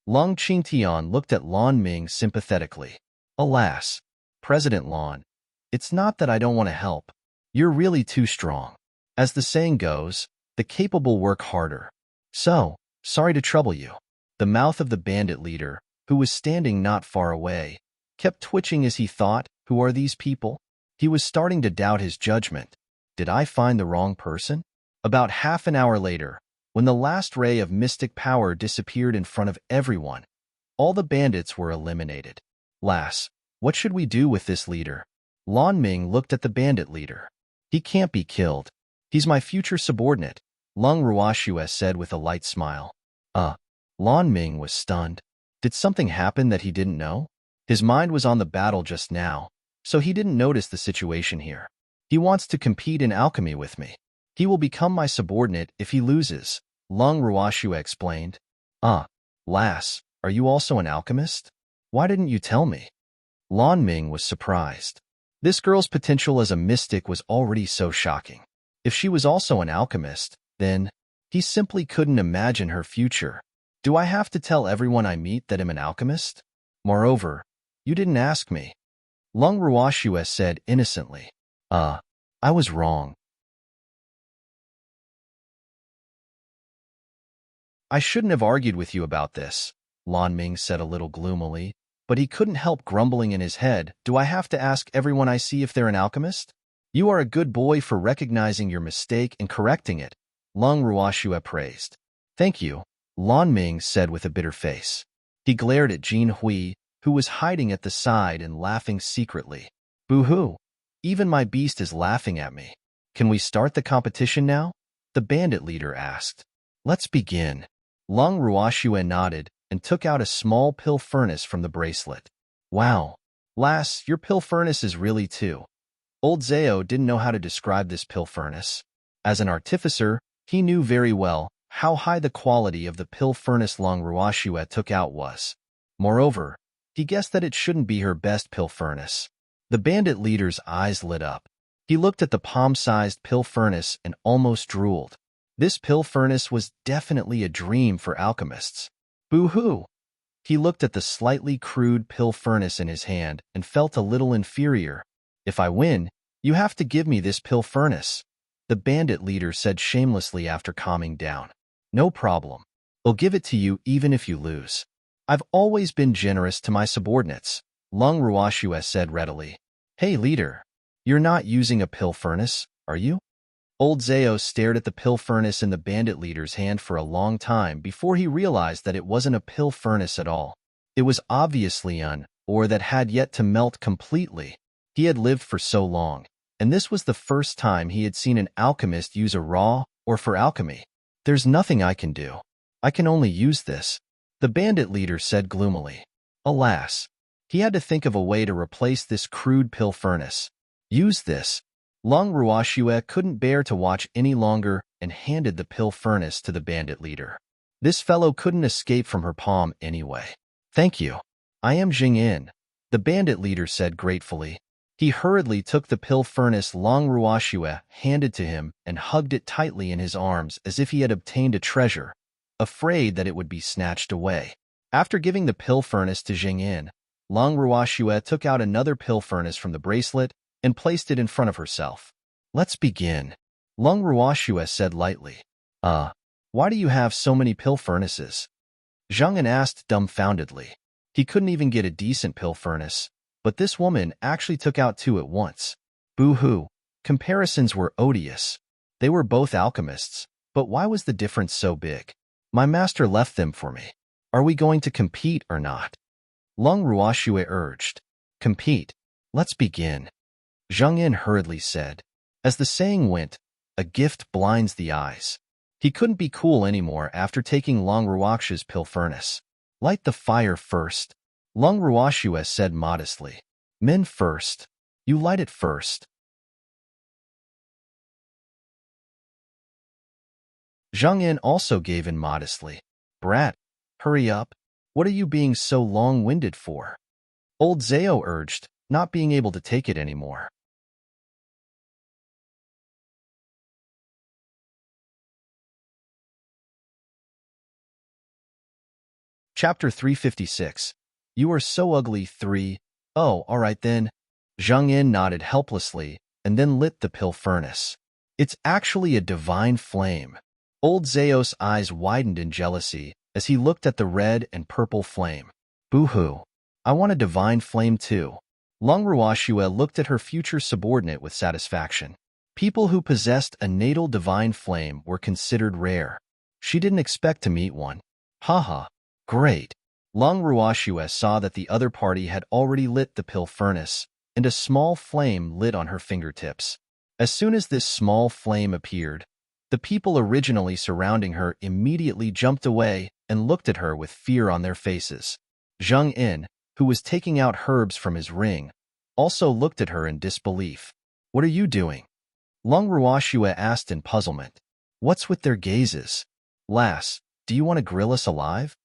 Lung Qingtian looked at Lon Ming sympathetically. Alas, President Lon, it's not that I don't want to help. You're really too strong. As the saying goes, the capable work harder. So, sorry to trouble you. The mouth of the bandit leader, who was standing not far away, kept twitching as he thought, who are these people? He was starting to doubt his judgment. Did I find the wrong person? About half an hour later, when the last ray of mystic power disappeared in front of everyone, all the bandits were eliminated. Lass, what should we do with this leader? Lon Ming looked at the bandit leader. He can't be killed. He's my future subordinate, Lung Ruashua said with a light smile. Lon Ming was stunned. Did something happen that he didn't know? His mind was on the battle just now, so he didn't notice the situation here. He wants to compete in alchemy with me. He will become my subordinate if he loses, Lung Ruashua explained. Lass, are you also an alchemist? Why didn't you tell me? Lon Ming was surprised. This girl's potential as a mystic was already so shocking. If she was also an alchemist, then he simply couldn't imagine her future. Do I have to tell everyone I meet that I'm an alchemist? Moreover, you didn't ask me. Lung Ruashua said innocently. I was wrong. I shouldn't have argued with you about this, Lon Ming said a little gloomily, but he couldn't help grumbling in his head. Do I have to ask everyone I see if they're an alchemist? You are a good boy for recognizing your mistake and correcting it, Long Ruoxue praised. Thank you, Lan Ming said with a bitter face. He glared at Jin Hui, who was hiding at the side and laughing secretly. Boo-hoo! Even my beast is laughing at me. Can we start the competition now? The bandit leader asked. Let's begin. Long Ruoxue nodded and took out a small pill furnace from the bracelet. Wow. Lass, your pill furnace is really too. Old Zao didn't know how to describe this pill furnace. As an artificer, he knew very well how high the quality of the pill furnace Long Ruoxue took out was. Moreover, he guessed that it shouldn't be her best pill furnace. The bandit leader's eyes lit up. He looked at the palm-sized pill furnace and almost drooled. This pill furnace was definitely a dream for alchemists. Boo-hoo! He looked at the slightly crude pill furnace in his hand and felt a little inferior. If I win, you have to give me this pill furnace, the bandit leader said shamelessly after calming down. No problem. I'll give it to you even if you lose. I've always been generous to my subordinates, Long Ruoxue said readily. Hey leader, you're not using a pill furnace, are you? Old Zao stared at the pill furnace in the bandit leader's hand for a long time before he realized that it wasn't a pill furnace at all. It was obviously or that had yet to melt completely. He had lived for so long, and this was the first time he had seen an alchemist use a raw or for alchemy. There's nothing I can do. I can only use this, the bandit leader said gloomily. Alas, he had to think of a way to replace this crude pill furnace. Use this. Long Ruoxue couldn't bear to watch any longer and handed the pill furnace to the bandit leader. This fellow couldn't escape from her palm anyway. Thank you. I am Jingyin, the bandit leader said gratefully. He hurriedly took the pill furnace Long Ruoxue handed to him and hugged it tightly in his arms as if he had obtained a treasure, afraid that it would be snatched away. After giving the pill furnace to Jingyin, Long Ruoxue took out another pill furnace from the bracelet and placed it in front of herself. Let's begin, Long Ruoxue said lightly. Why do you have so many pill furnaces? Zhang An asked dumbfoundedly. He couldn't even get a decent pill furnace, but this woman actually took out two at once. Boo-hoo, comparisons were odious. They were both alchemists, but why was the difference so big? My master left them for me. Are we going to compete or not? Long Ruoxue urged. Compete. Let's begin. Zhang Yin hurriedly said. As the saying went, a gift blinds the eyes. He couldn't be cool anymore after taking Long Ruoxue's pill furnace. Light the fire first, Long Ruoxue said modestly. Men first. You light it first. Zhang Yin also gave in modestly. Brat, hurry up. What are you being so long-winded for? Old Zao urged, not being able to take it anymore. Chapter 356. You are so ugly 3. Oh, all right then. Zhang Yin nodded helplessly and then lit the pill furnace. It's actually a divine flame. Old Zao's eyes widened in jealousy as he looked at the red and purple flame. Boo-hoo. I want a divine flame too. Long Ruoxue looked at her future subordinate with satisfaction. People who possessed a natal divine flame were considered rare. She didn't expect to meet one. Haha. Great. Long Ruoxue saw that the other party had already lit the pill furnace, and a small flame lit on her fingertips. As soon as this small flame appeared, the people originally surrounding her immediately jumped away and looked at her with fear on their faces. Zhang Yin, who was taking out herbs from his ring, also looked at her in disbelief. What are you doing? Long Ruoxue asked in puzzlement. What's with their gazes? Lass, do you want to grill us alive?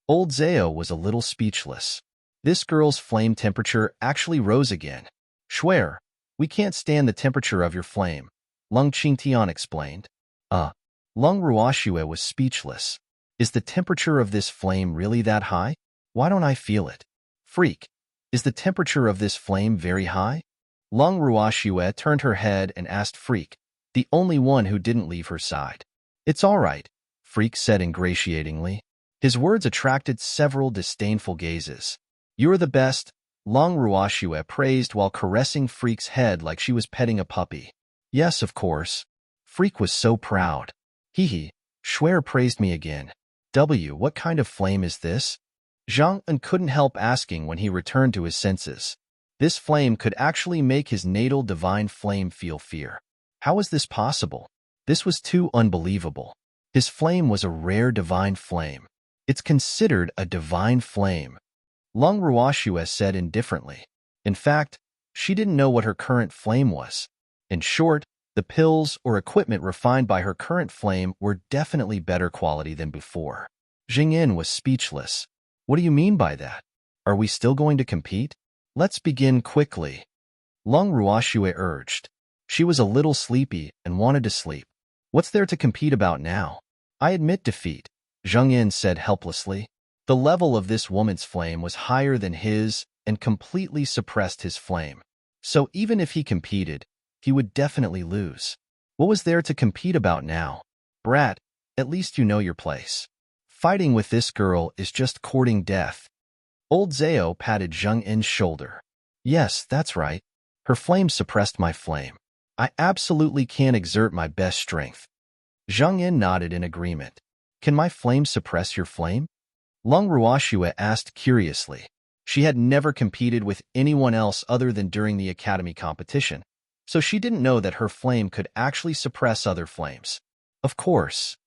Old Zao was a little speechless. This girl's flame temperature actually rose again. Swear, we can't stand the temperature of your flame, Lung Qingtian explained. Lung Ruoxue was speechless. Is the temperature of this flame really that high? Why don't I feel it? Freak, is the temperature of this flame very high? Lung Ruoxue turned her head and asked Freak, the only one who didn't leave her side. It's all right, Freak said ingratiatingly. His words attracted several disdainful gazes. You're the best, Long Ruoxue praised while caressing Freak's head like she was petting a puppy. Yes, of course. Freak was so proud. Hee hee, Schwer praised me again. What kind of flame is this? Zhang En couldn't help asking when he returned to his senses. This flame could actually make his natal divine flame feel fear. How was this possible? This was too unbelievable. His flame was a rare divine flame. It's considered a divine flame, Long Ruoxue said indifferently. In fact, she didn't know what her current flame was. In short, the pills or equipment refined by her current flame were definitely better quality than before. Jingyin was speechless. What do you mean by that? Are we still going to compete? Let's begin quickly, Long Ruoxue urged. She was a little sleepy and wanted to sleep. What's there to compete about now? I admit defeat, Zheng Yin said helplessly. The level of this woman's flame was higher than his and completely suppressed his flame. So even if he competed, he would definitely lose. What was there to compete about now? Brat, at least you know your place. Fighting with this girl is just courting death. Old Zhao patted Zheng Yin's shoulder. Yes, that's right. Her flame suppressed my flame. I absolutely can't exert my best strength. Zheng Yin nodded in agreement. Can my flame suppress your flame? Long Ruoxue asked curiously. She had never competed with anyone else other than during the academy competition, so she didn't know that her flame could actually suppress other flames. Of course.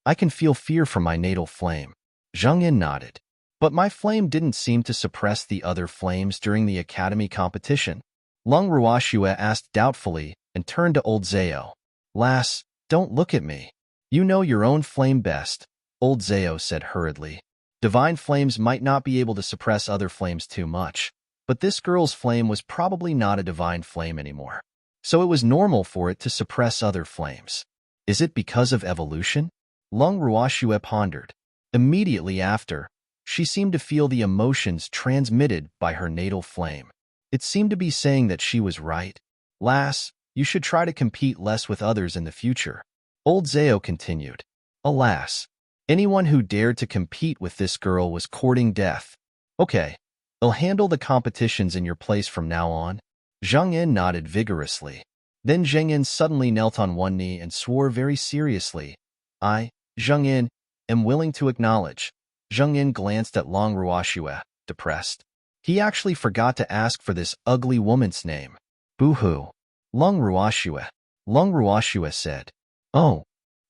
I can feel fear from my natal flame. Zheng Yin nodded. But my flame didn't seem to suppress the other flames during the academy competition. Long Ruoxue asked doubtfully and turned to old Zhao. Lass, don't look at me. You know your own flame best, old Zhao said hurriedly. Divine flames might not be able to suppress other flames too much, but this girl's flame was probably not a divine flame anymore. So it was normal for it to suppress other flames. Is it because of evolution? Long Ruoxue pondered. Immediately after, she seemed to feel the emotions transmitted by her natal flame. It seemed to be saying that she was right. Lass, you should try to compete less with others in the future. Old Zhao continued. Alas, anyone who dared to compete with this girl was courting death. Okay, I'll handle the competitions in your place from now on. Zheng Yin nodded vigorously. Then Zheng Yin suddenly knelt on one knee and swore very seriously. I, Zheng Yin, am willing to acknowledge. Zheng Yin glanced at Long Ruoxue, depressed. He actually forgot to ask for this ugly woman's name. Boo-hoo. Long Ruoxue said. Oh,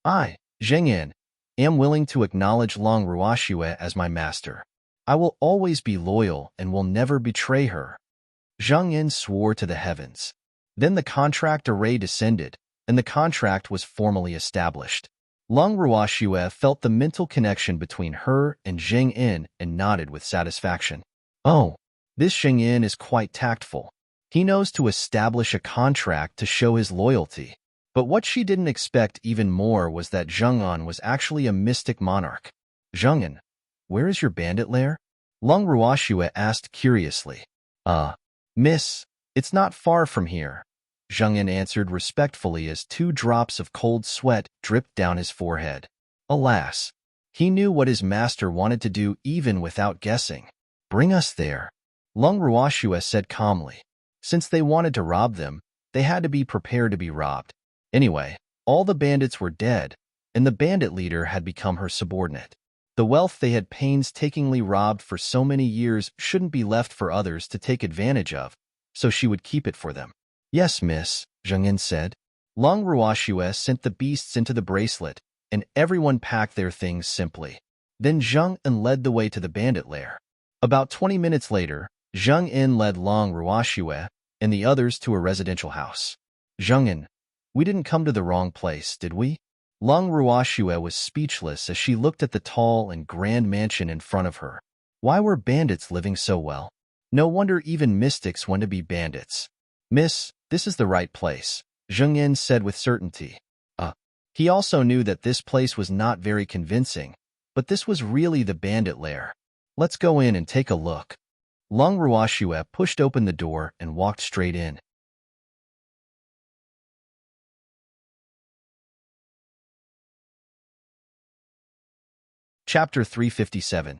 I, Zheng Yin, am willing to acknowledge Long Ruoxue as my master. I will always be loyal and will never betray her. Zheng Yin swore to the heavens. Then the contract array descended, and the contract was formally established. Long Ruoxue felt the mental connection between her and Zheng Yin and nodded with satisfaction. Oh, this Zheng Yin is quite tactful. He knows to establish a contract to show his loyalty. But what she didn't expect even more was that Zheng An was actually a mystic monarch. Zheng An, where is your bandit lair? Long Ruoxue asked curiously. Miss, it's not far from here. Zheng An answered respectfully as 2 drops of cold sweat dripped down his forehead. Alas, he knew what his master wanted to do even without guessing. Bring us there, Long Ruoxue said calmly. Since they wanted to rob them, they had to be prepared to be robbed. Anyway, all the bandits were dead, and the bandit leader had become her subordinate. The wealth they had painstakingly robbed for so many years shouldn't be left for others to take advantage of, so she would keep it for them. Yes, miss, Zheng Yin said. Long Ruoxue sent the beasts into the bracelet, and everyone packed their things simply. Then Zheng Yin led the way to the bandit lair. About 20 minutes later, Zheng Yin led Long Ruoxue and the others to a residential house. Zheng Yin, we didn't come to the wrong place, did we? Long Ruoxue was speechless as she looked at the tall and grand mansion in front of her. Why were bandits living so well? No wonder even mystics want to be bandits. Miss, this is the right place, Zheng Yin said with certainty. He also knew that this place was not very convincing, but this was really the bandit lair. Let's go in and take a look. Long Ruoxue pushed open the door and walked straight in. Chapter 357.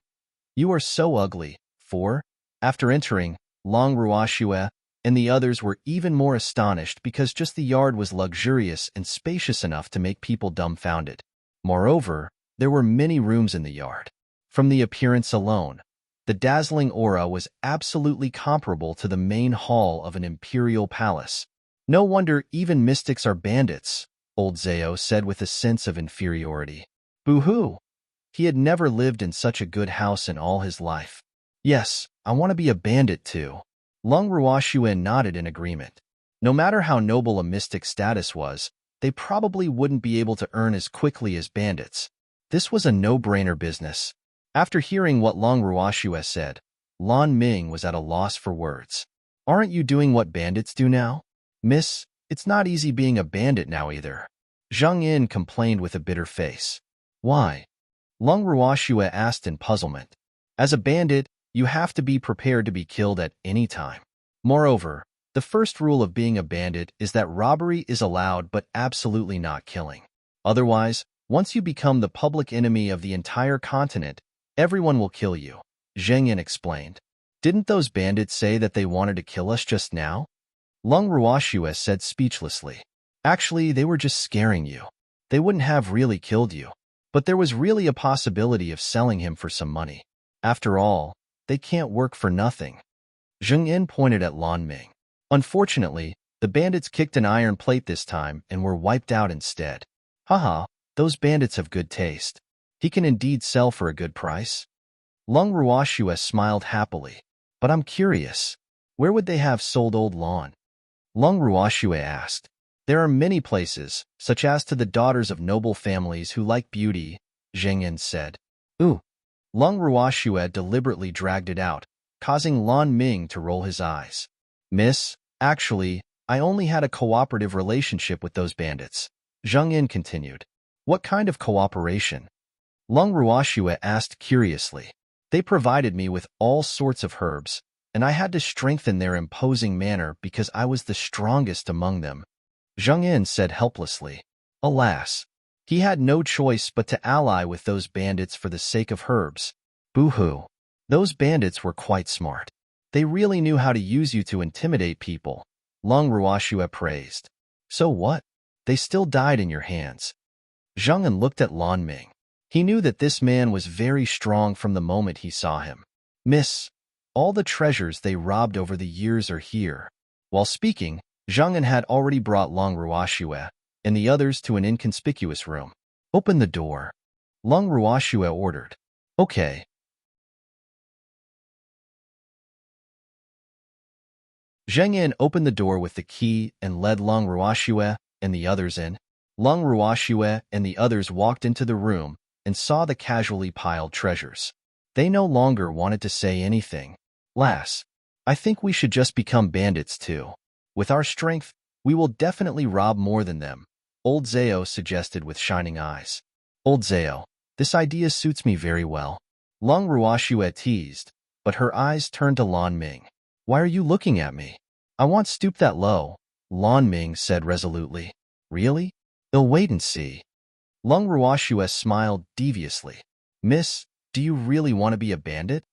You are so ugly. 4. After entering, Long Ruashue and the others were even more astonished because just the yard was luxurious and spacious enough to make people dumbfounded. Moreover, there were many rooms in the yard. From the appearance alone, the dazzling aura was absolutely comparable to the main hall of an imperial palace. No wonder even mystics are bandits, old Zao said with a sense of inferiority. Boo-hoo! He had never lived in such a good house in all his life. Yes, I want to be a bandit too. Long Ruashue nodded in agreement. No matter how noble a mystic status was, they probably wouldn't be able to earn as quickly as bandits. This was a no-brainer business. After hearing what Long Ruashue said, Lan Ming was at a loss for words. Aren't you doing what bandits do now? Miss, it's not easy being a bandit now either. Zhang Yin complained with a bitter face. Why? Long Ruashue asked in puzzlement. As a bandit, you have to be prepared to be killed at any time. Moreover, the first rule of being a bandit is that robbery is allowed but absolutely not killing. Otherwise, once you become the public enemy of the entire continent, everyone will kill you, Zheng Yin explained. Didn't those bandits say that they wanted to kill us just now? Long Ruashue said speechlessly. Actually, they were just scaring you. They wouldn't have really killed you. But there was really a possibility of selling him for some money. After all, they can't work for nothing. Zheng Yin pointed at Lan Ming. Unfortunately, the bandits kicked an iron plate this time and were wiped out instead. Haha, those bandits have good taste. He can indeed sell for a good price. Long Ruashue smiled happily. But I'm curious, where would they have sold old Lan? Long Ruashue asked. There are many places, such as to the daughters of noble families who like beauty, Zheng Yin said. Ooh. Long Ruashue deliberately dragged it out, causing Lan Ming to roll his eyes. Miss, actually, I only had a cooperative relationship with those bandits. Zheng Yin continued. What kind of cooperation? Long Ruashue asked curiously. They provided me with all sorts of herbs, and I had to strengthen their imposing manner because I was the strongest among them. Zheng Yin said helplessly. Alas, he had no choice but to ally with those bandits for the sake of herbs. Boo-hoo. Those bandits were quite smart. They really knew how to use you to intimidate people, Long Ruashue praised. So what? They still died in your hands. Zheng Yin looked at Lan Ming. He knew that this man was very strong from the moment he saw him. Miss, all the treasures they robbed over the years are here. While speaking, Zheng Yin had already brought Long Ruashue and the others to an inconspicuous room. Open the door. Long Ruashue ordered. Okay. Zheng Yin opened the door with the key and led Long Ruashue and the others in. Long Ruashue and the others walked into the room and saw the casually piled treasures. They no longer wanted to say anything. Lass, I think we should just become bandits too. With our strength, we will definitely rob more than them, old Zao suggested with shining eyes. Old Zao, this idea suits me very well. Long Ruashue teased, but her eyes turned to Lan Ming. Why are you looking at me? I won't stoop that low, Lan Ming said resolutely. Really? They'll wait and see. Long Ruashue smiled deviously. Miss, do you really want to be a bandit?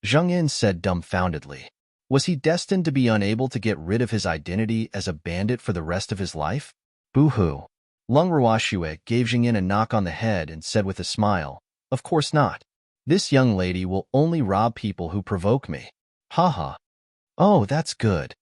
Zheng Yin said dumbfoundedly. Was he destined to be unable to get rid of his identity as a bandit for the rest of his life? Boo-hoo. Long Ruashue gave Zheng Yin a knock on the head and said with a smile, Of course not. This young lady will only rob people who provoke me. Ha-ha. Oh, that's good.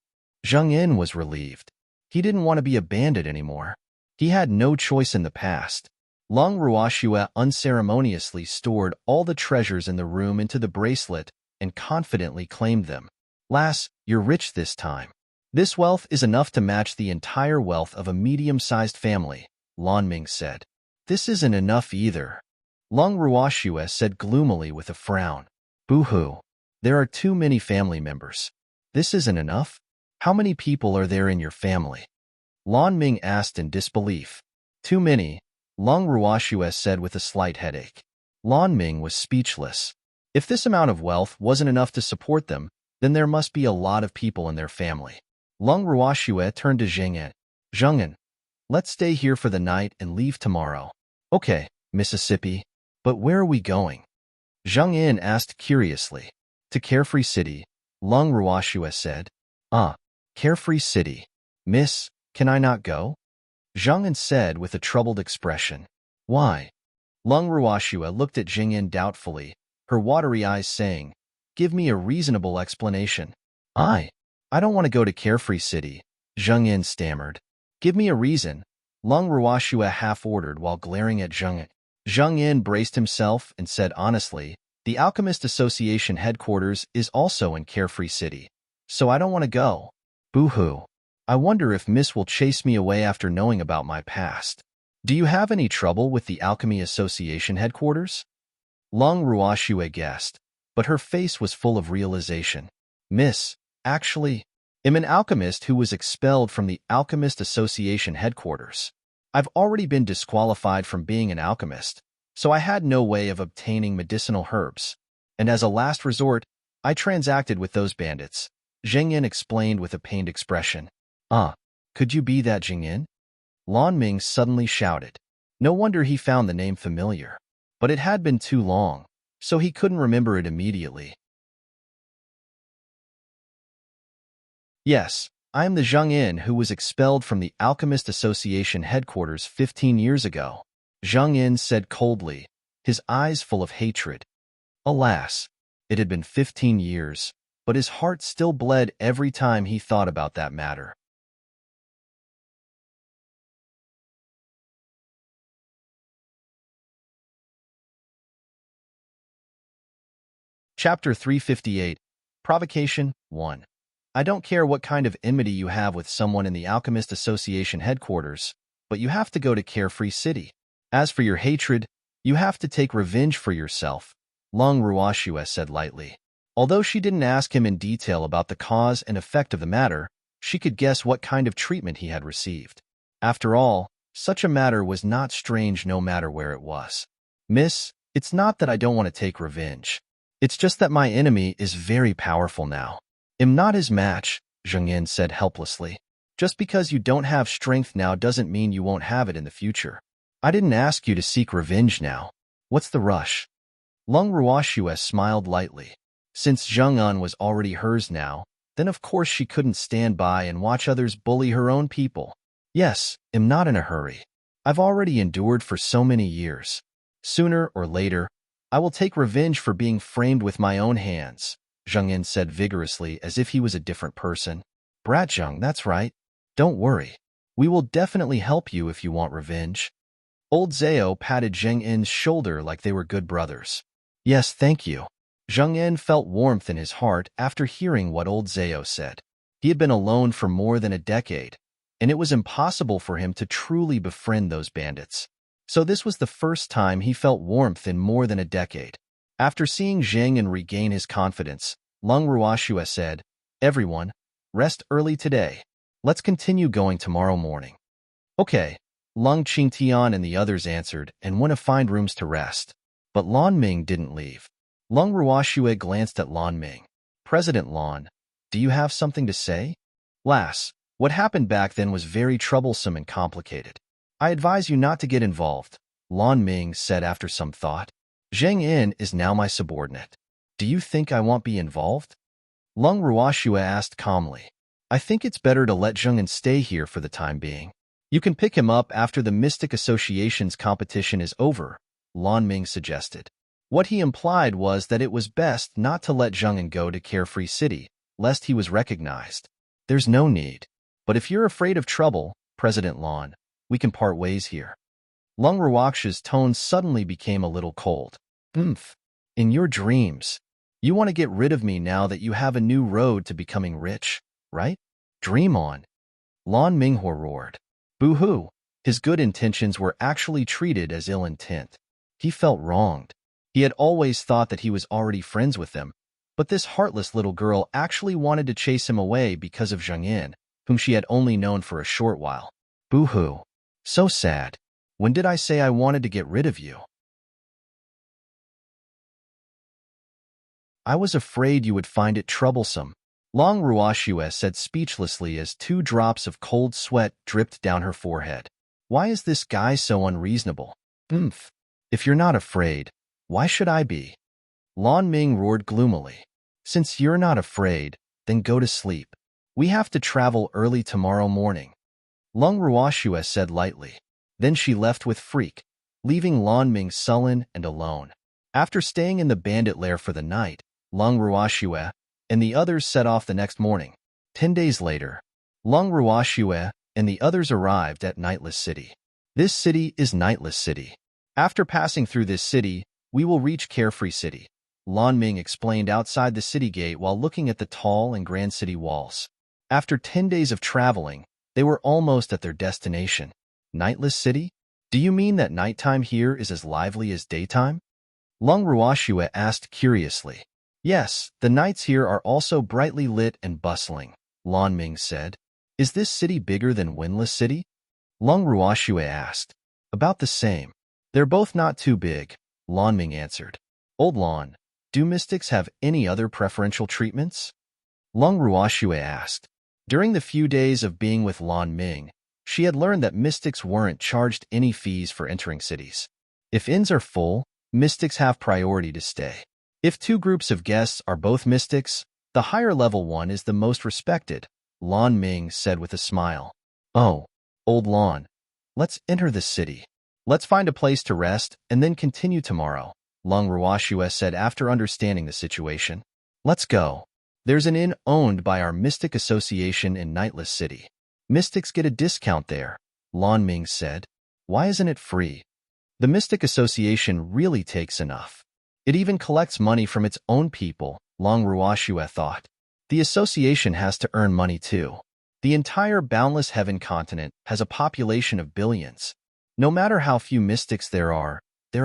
Zheng Yin was relieved. He didn't want to be a bandit anymore. He had no choice in the past. Long Ruashue unceremoniously stored all the treasures in the room into the bracelet and confidently claimed them. Lass, you're rich this time. This wealth is enough to match the entire wealth of a medium-sized family, Lan Ming said. This isn't enough either. Long Ruashue said gloomily with a frown. Boo-hoo. There are too many family members. This isn't enough? How many people are there in your family? Lan Ming asked in disbelief. Too many, Long Ruashue said with a slight headache. Lan Ming was speechless. If this amount of wealth wasn't enough to support them, then there must be a lot of people in their family. Long Ruashue turned to Zheng Yin. Zheng Yin, let's stay here for the night and leave tomorrow. Okay, Mississippi. But where are we going? Zheng Yin asked curiously. To Carefree City, Lung Ruoxue said. Carefree City. Miss, can I not go? Zheng Yin said with a troubled expression. Why? Lung Ruoxue looked at Zheng Yin doubtfully, her watery eyes saying, Give me a reasonable explanation. I don't want to go to Carefree City, Zheng Yin stammered. Give me a reason, Lung Ruoxue half-ordered while glaring at Zheng Yin. Zheng Yin braced himself and said honestly, the Alchemist Association headquarters is also in Carefree City, so I don't want to go. Boo-hoo. I wonder if Miss will chase me away after knowing about my past. Do you have any trouble with the Alchemy Association headquarters? Lung Ruoxue guessed, but her face was full of realization. Miss, actually, I'm an alchemist who was expelled from the Alchemist Association headquarters. I've already been disqualified from being an alchemist, so I had no way of obtaining medicinal herbs. And as a last resort, I transacted with those bandits, Zheng Yin explained with a pained expression. Could you be that Zheng Yin? Lan Ming suddenly shouted. No wonder he found the name familiar. But it had been too long, so he couldn't remember it immediately. Yes, I am the Zheng Yin who was expelled from the Alchemist Association headquarters 15 years ago, Zheng Yin said coldly, his eyes full of hatred. Alas, it had been 15 years, but his heart still bled every time he thought about that matter. Chapter 358, Provocation 1. I don't care what kind of enmity you have with someone in the Alchemist Association headquarters, but you have to go to Carefree City. As for your hatred, you have to take revenge for yourself, Lung Ruoxue said lightly. Although she didn't ask him in detail about the cause and effect of the matter, she could guess what kind of treatment he had received. After all, such a matter was not strange no matter where it was. Miss, it's not that I don't want to take revenge. It's just that my enemy is very powerful now. I'm not his match, Zheng Yin said helplessly. Just because you don't have strength now doesn't mean you won't have it in the future. I didn't ask you to seek revenge now. What's the rush? Lung Ruoxue smiled lightly. Since Zheng An was already hers now, then of course she couldn't stand by and watch others bully her own people. Yes, I'm not in a hurry. I've already endured for so many years. Sooner or later, I will take revenge for being framed with my own hands, Zheng Yin said vigorously as if he was a different person. Brat Zheng, that's right. Don't worry. We will definitely help you if you want revenge. Old Zhao patted Zheng Yin's shoulder like they were good brothers. Yes, thank you. Zheng Yin felt warmth in his heart after hearing what old Zhao said. He had been alone for more than a decade, and it was impossible for him to truly befriend those bandits. So this was the first time he felt warmth in more than a decade. After seeing Zheng Yin regain his confidence, Lung Ruoxue said, Everyone, rest early today. Let's continue going tomorrow morning. Okay, Lung Qingtian and the others answered and went to find rooms to rest. But Lan Ming didn't leave. Lung Ruoxue glanced at Lan Ming. President Lan, do you have something to say? Lass, what happened back then was very troublesome and complicated. I advise you not to get involved, Lan Ming said after some thought. Zheng Yin is now my subordinate. Do you think I won't be involved? Lung Ruoxue asked calmly. I think it's better to let Zheng Yin stay here for the time being. You can pick him up after the Mystic Association's competition is over, Lan Ming suggested. What he implied was that it was best not to let Zheng Yin go to Carefree City, lest he was recognized. There's no need. But if you're afraid of trouble, President Lan, we can part ways here. Lung Ruoxue's tone suddenly became a little cold. In your dreams. You want to get rid of me now that you have a new road to becoming rich, right? Dream on. Lan Minghua roared. Boo-hoo. His good intentions were actually treated as ill intent. He felt wronged. He had always thought that he was already friends with them, but this heartless little girl actually wanted to chase him away because of Zheng Yin, whom she had only known for a short while. Boo-hoo. So sad. When did I say I wanted to get rid of you? I was afraid you would find it troublesome, Lung Ruoxue said speechlessly as 2 drops of cold sweat dripped down her forehead. Why is this guy so unreasonable? If you're not afraid, why should I be? Lan Ming roared gloomily. Since you're not afraid, then go to sleep. We have to travel early tomorrow morning. Lung Ruoxue said lightly. Then she left with Freak, leaving Lan Ming sullen and alone. After staying in the bandit lair for the night, Lung Ruoxue and the others set off the next morning. 10 days later, Lung Ruoxue and the others arrived at Nightless City. This city is Nightless City. After passing through this city, we will reach Carefree City, Lan Ming explained outside the city gate while looking at the tall and grand city walls. After 10 days of traveling, they were almost at their destination. Nightless City? Do you mean that nighttime here is as lively as daytime? Lung Ruoxue asked curiously. Yes, the nights here are also brightly lit and bustling, Lan Ming said. Is this city bigger than Windless City? Lung Ruoxue asked. About the same. They're both not too big, Lan Ming answered. Old Lan, do mystics have any other preferential treatments? Lung Ruoxue asked. During the few days of being with Lan Ming, she had learned that mystics weren't charged any fees for entering cities. If inns are full, mystics have priority to stay. If two groups of guests are both mystics, the higher level one is the most respected, Lan Ming said with a smile. Oh, old Lan, let's enter the city. Let's find a place to rest and then continue tomorrow, Lung Ruoxue said after understanding the situation. Let's go. There's an inn owned by our Mystic Association in Nightless City. Mystics get a discount there, Lan Ming said. Why isn't it free? The Mystic Association really takes enough. It even collects money from its own people, Lung Ruoxue thought. The association has to earn money too. The entire Boundless Heaven continent has a population of billions. No matter how few mystics there are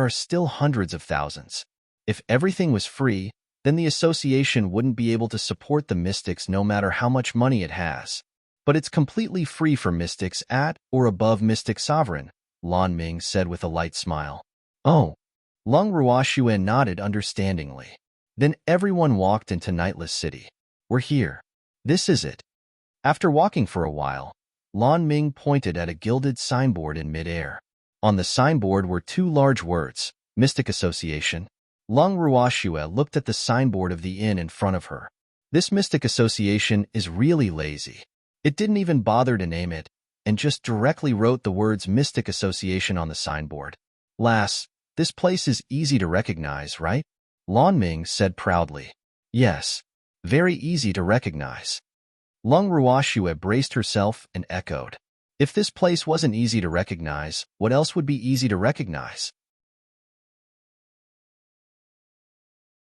still hundreds of thousands. If everything was free, then the association wouldn't be able to support the mystics no matter how much money it has. But it's completely free for mystics at or above Mystic Sovereign, Lan Ming said with a light smile. Oh. Lung Ruoxue nodded understandingly. Then everyone walked into Nightless City. We're here. This is it. After walking for a while, Lan Ming pointed at a gilded signboard in midair. On the signboard were two large words, Mystic Association. Lung Ruoxue looked at the signboard of the inn in front of her. This Mystic Association is really lazy. It didn't even bother to name it, and just directly wrote the words Mystic Association on the signboard. Lass, this place is easy to recognize, right? Lan Ming said proudly. Yes, very easy to recognize. Lung Ruoxue braced herself and echoed. If this place wasn't easy to recognize, what else would be easy to recognize?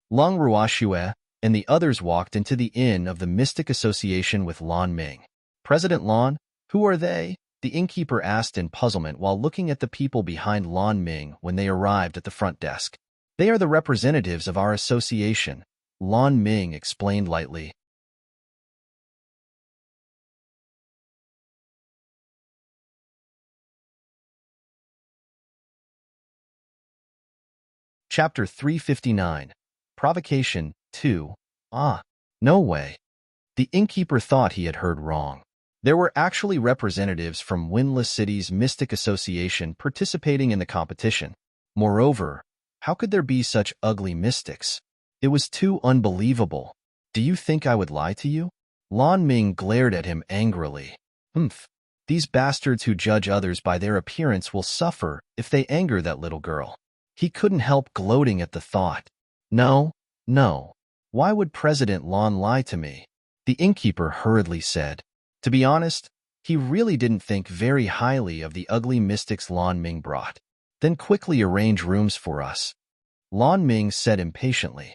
Lung Ruoxue and the others walked into the inn of the Mystic Association with Lan Ming. President Lan, who are they? The innkeeper asked in puzzlement while looking at the people behind Lan Ming when they arrived at the front desk. They are the representatives of our association, Lan Ming explained lightly. Chapter 359. Provocation 2. No way. The innkeeper thought he had heard wrong. There were actually representatives from Windless City's Mystic Association participating in the competition. Moreover, how could there be such ugly mystics? It was too unbelievable. Do you think I would lie to you? Lan Ming glared at him angrily. These bastards who judge others by their appearance will suffer if they anger that little girl. He couldn't help gloating at the thought. No. Why would President Lan lie to me? The innkeeper hurriedly said. To be honest, he really didn't think very highly of the ugly mystics Lan Ming brought. Then quickly arrange rooms for us. Lan Ming said impatiently.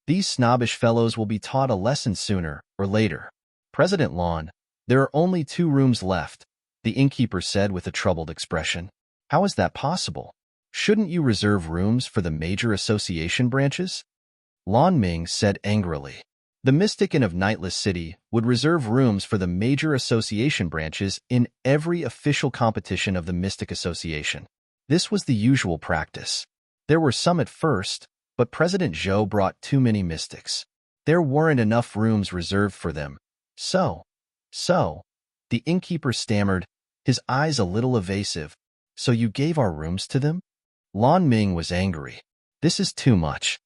These snobbish fellows will be taught a lesson sooner or later. President Lan, there are only 2 rooms left, the innkeeper said with a troubled expression. How is that possible? Shouldn't you reserve rooms for the major association branches? Lan Ming said angrily. The Mystic Inn of Nightless City would reserve rooms for the major association branches in every official competition of the Mystic Association. This was the usual practice. There were some at first, but President Zhou brought too many mystics. There weren't enough rooms reserved for them. So, the innkeeper stammered, his eyes a little evasive. So you gave our rooms to them? Lan Ming was angry. This is too much.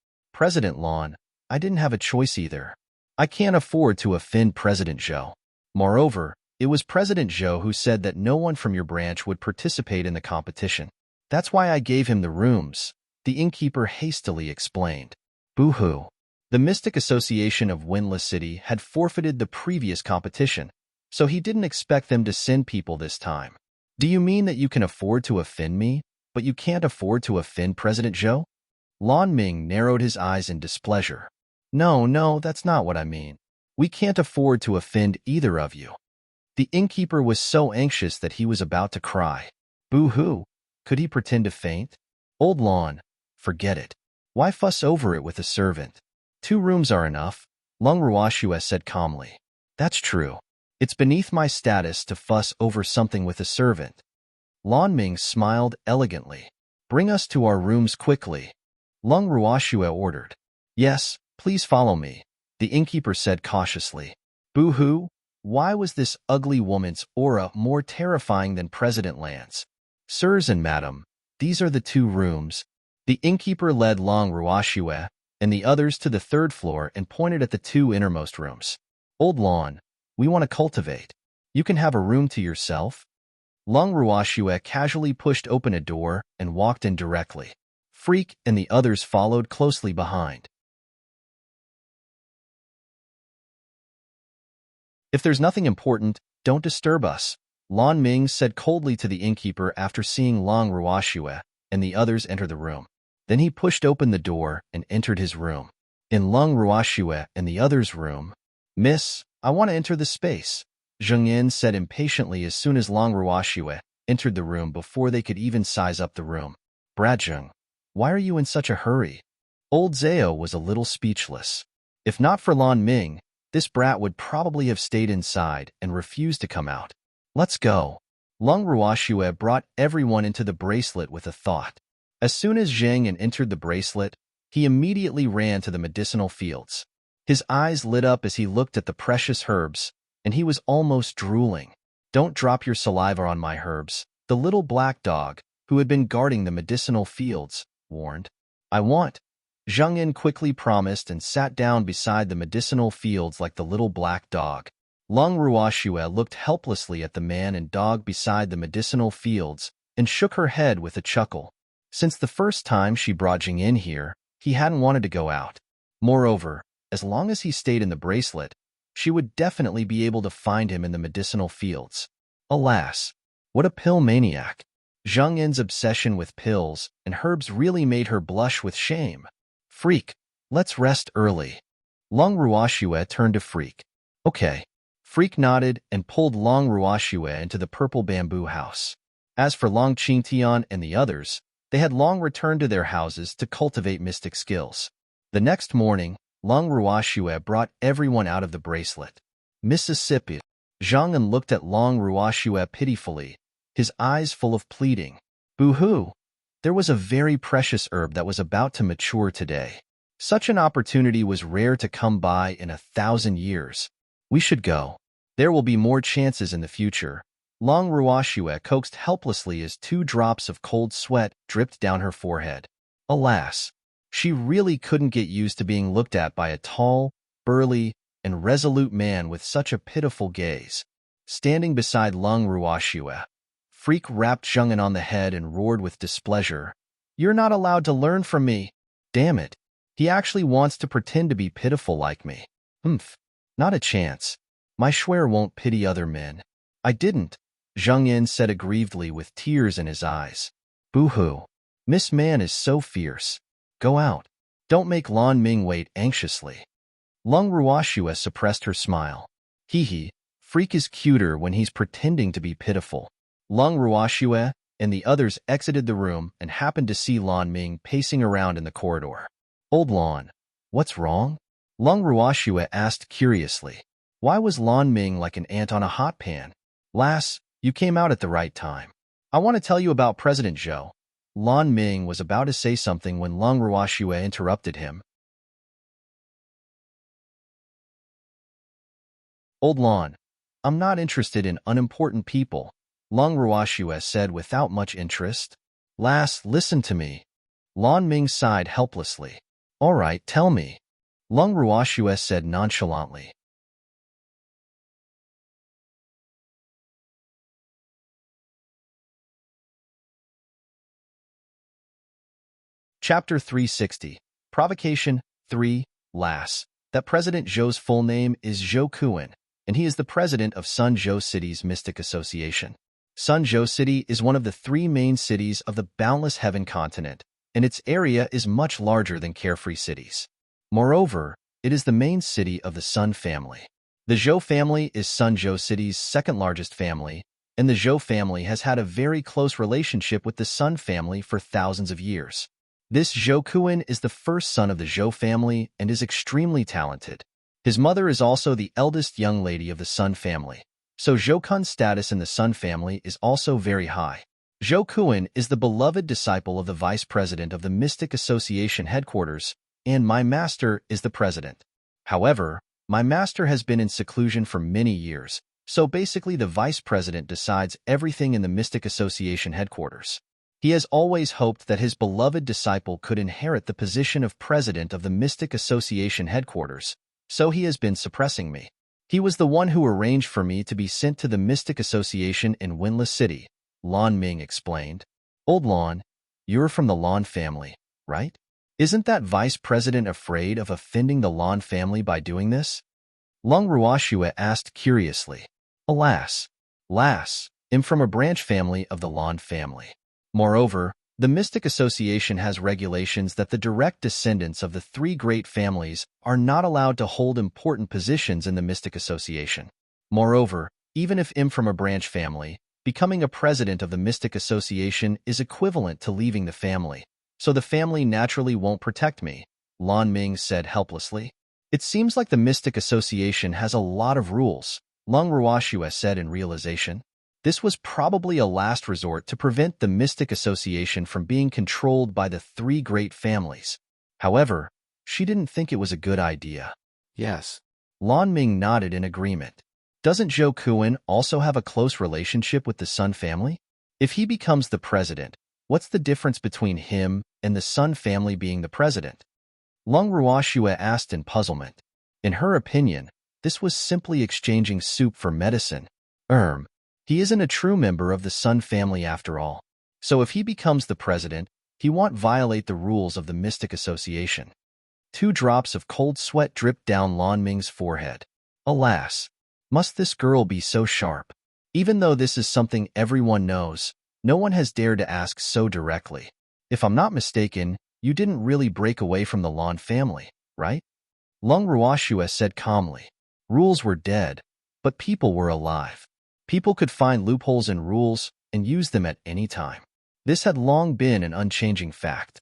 President Lon, I didn't have a choice either. I can't afford to offend President Zhou. Moreover, it was President Zhou who said that no one from your branch would participate in the competition. That's why I gave him the rooms, the innkeeper hastily explained. Boo-hoo. The Mystic Association of Windless City had forfeited the previous competition, so he didn't expect them to send people this time. Do you mean that you can afford to offend me, but you can't afford to offend President Zhou? Lan Ming narrowed his eyes in displeasure. No, that's not what I mean. We can't afford to offend either of you. The innkeeper was so anxious that he was about to cry. Boo-hoo. Could he pretend to faint? Old Lan, forget it. Why fuss over it with a servant? 2 rooms are enough, Lung Ruoxue said calmly. That's true. It's beneath my status to fuss over something with a servant. Lan Ming smiled elegantly. Bring us to our rooms quickly, Lung Ruoxue ordered. Yes, please follow me, the innkeeper said cautiously. Boo-hoo. Why was this ugly woman's aura more terrifying than President Lan's? Sirs and madam, these are the 2 rooms. The innkeeper led Long Ruoxue and the others to the 3rd floor and pointed at the 2 innermost rooms. Old Lan, we want to cultivate. You can have a room to yourself. Lung Ruoxue casually pushed open a door and walked in directly. Freak and the others followed closely behind. If there's nothing important, don't disturb us, Lan Ming said coldly to the innkeeper after seeing Long Ruoxue and the others enter the room. Then he pushed open the door and entered his room. In Lung Ruoxue and the others' room, Miss, I want to enter the space, Zheng Yin said impatiently as soon as Long Ruoxue entered the room before they could even size up the room. Bradjung, why are you in such a hurry? Old Zhao was a little speechless. If not for Lan Ming, this brat would probably have stayed inside and refused to come out. Let's go. Lung Ruoxue brought everyone into the bracelet with a thought. As soon as Zhang Yin entered the bracelet, he immediately ran to the medicinal fields. His eyes lit up as he looked at the precious herbs, and he was almost drooling. Don't drop your saliva on my herbs, the little black dog, who had been guarding the medicinal fields, warned. I want. Zhang Yin quickly promised and sat down beside the medicinal fields like the little black dog. Lung Ruoxue looked helplessly at the man and dog beside the medicinal fields and shook her head with a chuckle. Since the first time she brought Jing in here, he hadn't wanted to go out. Moreover, as long as he stayed in the bracelet, she would definitely be able to find him in the medicinal fields. Alas, what a pill maniac. Zhang Yin's obsession with pills and herbs really made her blush with shame. Freak, let's rest early. Lung Ruoxue turned to Freak. Okay. Freak nodded and pulled Long Ruoxue into the purple bamboo house. As for Long Qingtian and the others, they had long returned to their houses to cultivate mystic skills. The next morning, Lung Ruoxue brought everyone out of the bracelet. Mississippi. Zhang Yin looked at Long Ruoxue pitifully, his eyes full of pleading. Boo-hoo! There was a very precious herb that was about to mature today. Such an opportunity was rare to come by in 1,000 years. We should go. There will be more chances in the future. Long Ruoxue coaxed helplessly as 2 drops of cold sweat dripped down her forehead. Alas, she really couldn't get used to being looked at by a tall, burly, and resolute man with such a pitiful gaze. Standing beside Lung Ruoxue, Freak rapped Zheng Yin on the head and roared with displeasure. You're not allowed to learn from me. Damn it. He actually wants to pretend to be pitiful like me. Humph. Not a chance. My Schwer won't pity other men. I didn't, Zheng Yin said aggrievedly with tears in his eyes. Boo-hoo. Miss Man is so fierce. Go out. Don't make Lan Ming wait anxiously. Lung Ruoxue suppressed her smile. Hee, Freak is cuter when he's pretending to be pitiful. Lung Ruoxue and the others exited the room and happened to see Lan Ming pacing around in the corridor. Old Lan, what's wrong? Lung Ruoxue asked curiously. Why was Lan Ming like an ant on a hot pan? Lass, you came out at the right time. I want to tell you about President Zhou. Lan Ming was about to say something when Lung Ruoxue interrupted him. Old Lan, I'm not interested in unimportant people, Lung Ruoxue said without much interest. Lass, listen to me. Lan Ming sighed helplessly. All right, tell me, Lung Ruoxue said nonchalantly. Chapter 360. Provocation 3. Lass. That President Zhou's full name is Zhou Kuan, and he is the president of Sunzhou City's Mystic Association. Sunzhou City is one of the three main cities of the Boundless Heaven continent, and its area is much larger than Carefree cities. Moreover, it is the main city of the Sun family. The Zhou family is Sunzhou City's second-largest family, and the Zhou family has had a very close relationship with the Sun family for thousands of years. This Zhou Kuan is the first son of the Zhou family and is extremely talented. His mother is also the eldest young lady of the Sun family, so Zhou Kun's status in the Sun family is also very high. Zhou Kuan is the beloved disciple of the vice president of the Mystic Association headquarters, and my master is the president. However, my master has been in seclusion for many years, so basically the vice president decides everything in the Mystic Association headquarters. He has always hoped that his beloved disciple could inherit the position of president of the Mystic Association headquarters, so he has been suppressing me. He was the one who arranged for me to be sent to the Mystic Association in Windless City, Lan Ming explained. Old Lan, you're from the Lan family, right? Isn't that vice president afraid of offending the Lan family by doing this? Lung Ruoxue asked curiously. Alas, lass, I'm from a branch family of the Lan family. Moreover, the Mystic Association has regulations that the direct descendants of the three great families are not allowed to hold important positions in the Mystic Association. Moreover, even if I'm from a branch family, becoming a president of the Mystic Association is equivalent to leaving the family, so the family naturally won't protect me, Lan Ming said helplessly. It seems like the Mystic Association has a lot of rules, Lung Ruoxue said in realization. This was probably a last resort to prevent the Mystic Association from being controlled by the three great families. However, she didn't think it was a good idea. Yes. Lan Ming nodded in agreement. Doesn't Zhou Kuan also have a close relationship with the Sun family? If he becomes the president, what's the difference between him and the Sun family being the president? Lung Ruoxue asked in puzzlement. In her opinion, this was simply exchanging soup for medicine. He isn't a true member of the Sun family after all. So if he becomes the president, he won't violate the rules of the Mystic Association. 2 drops of cold sweat dripped down Lan Ming's forehead. Alas, must this girl be so sharp? Even though this is something everyone knows, no one has dared to ask so directly. If I'm not mistaken, you didn't really break away from the Lan family, right? Lung Ruoxue said calmly. Rules were dead, but people were alive. People could find loopholes in rules and use them at any time. This had long been an unchanging fact.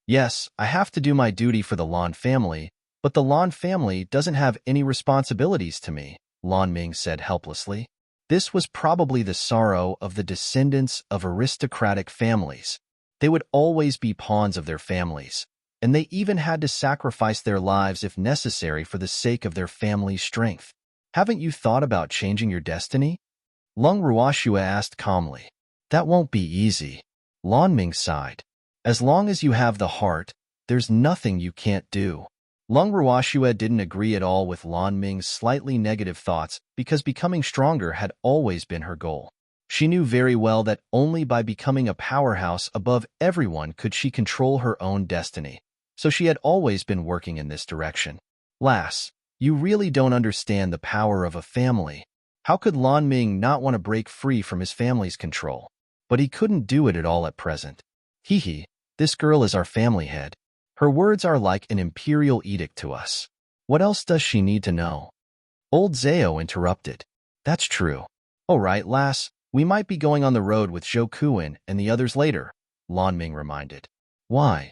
Yes, I have to do my duty for the Lan family, but the Lan family doesn't have any responsibilities to me, Lan Ming said helplessly. This was probably the sorrow of the descendants of aristocratic families. They would always be pawns of their families, and they even had to sacrifice their lives if necessary for the sake of their family's strength. Haven't you thought about changing your destiny? Lung Ruoxue asked calmly. That won't be easy. Lan Ming sighed. As long as you have the heart, there's nothing you can't do. Lung Ruoxue didn't agree at all with Lan Ming's slightly negative thoughts because becoming stronger had always been her goal. She knew very well that only by becoming a powerhouse above everyone could she control her own destiny. So she had always been working in this direction. Lass, you really don't understand the power of a family. How could Lan Ming not want to break free from his family's control? But he couldn't do it at all at present. Hee, this girl is our family head. Her words are like an imperial edict to us. What else does she need to know? Old Zhao interrupted. That's true. All right, lass, we might be going on the road with Zhou Kuan and the others later, Lan Ming reminded. Why?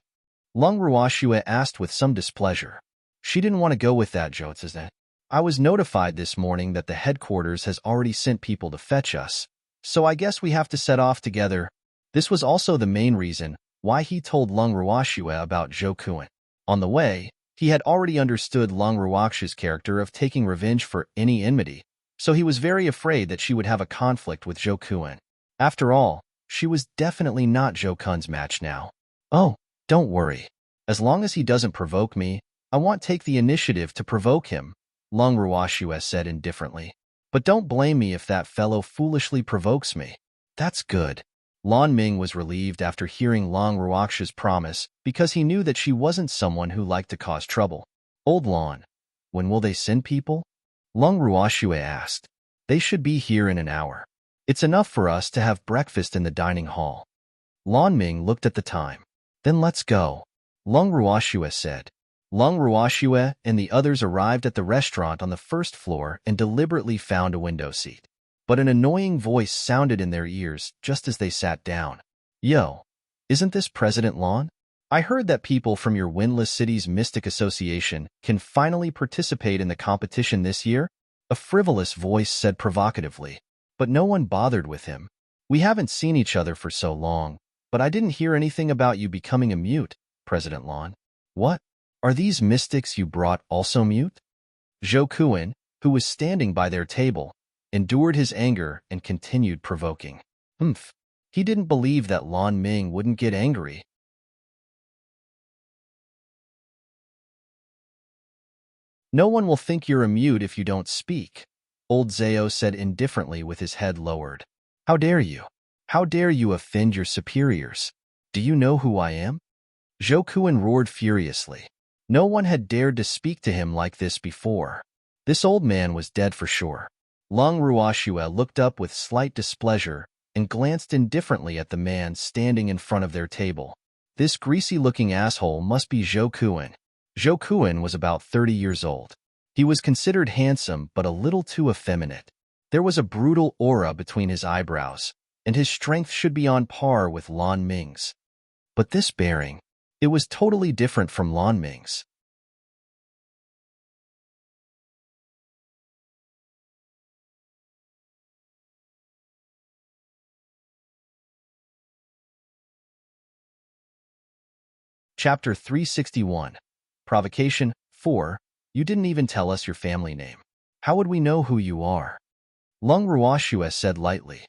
Lung Ruoxue asked with some displeasure. She didn't want to go with that, Zhou. I was notified this morning that the headquarters has already sent people to fetch us, so I guess we have to set off together. This was also the main reason why he told Lung Ruoxue about Zhou Kuan. On the way, he had already understood Lung Ruoxue's character of taking revenge for any enmity, so he was very afraid that she would have a conflict with Zhou Kuan. After all, she was definitely not Zhou Kun's match now. Oh, don't worry. As long as he doesn't provoke me, I won't take the initiative to provoke him, Long Ruoxue said indifferently. But don't blame me if that fellow foolishly provokes me. That's good. Lan Ming was relieved after hearing Long Ruoxue's promise because he knew that she wasn't someone who liked to cause trouble. Old Lan, when will they send people? Long Ruoxue asked. They should be here in an hour. It's enough for us to have breakfast in the dining hall. Lan Ming looked at the time. Then let's go, Long Ruoxue said. Long Ruoxue and the others arrived at the restaurant on the first floor and deliberately found a window seat. But an annoying voice sounded in their ears just as they sat down. Yo, isn't this President Lan? I heard that people from your Windless City's Mystic Association can finally participate in the competition this year? A frivolous voice said provocatively, but no one bothered with him. We haven't seen each other for so long, but I didn't hear anything about you becoming a mute, President Lan. What? Are these mystics you brought also mute? Zhou Kun, who was standing by their table, endured his anger and continued provoking. He didn't believe that Lan Ming wouldn't get angry. No one will think you're a mute if you don't speak, Old Zhao said indifferently with his head lowered. How dare you? How dare you offend your superiors? Do you know who I am? Zhou Kun roared furiously. No one had dared to speak to him like this before. This old man was dead for sure. Long Ruoxue looked up with slight displeasure and glanced indifferently at the man standing in front of their table. This greasy-looking asshole must be Zhou Kun. Zhou Kun was about 30 years old. He was considered handsome but a little too effeminate. There was a brutal aura between his eyebrows, and his strength should be on par with Lan Ming's. But this bearing, it was totally different from Lan Ming's. Chapter 361. Provocation 4. You didn't even tell us your family name. How would we know who you are? Long Ruoxue said lightly.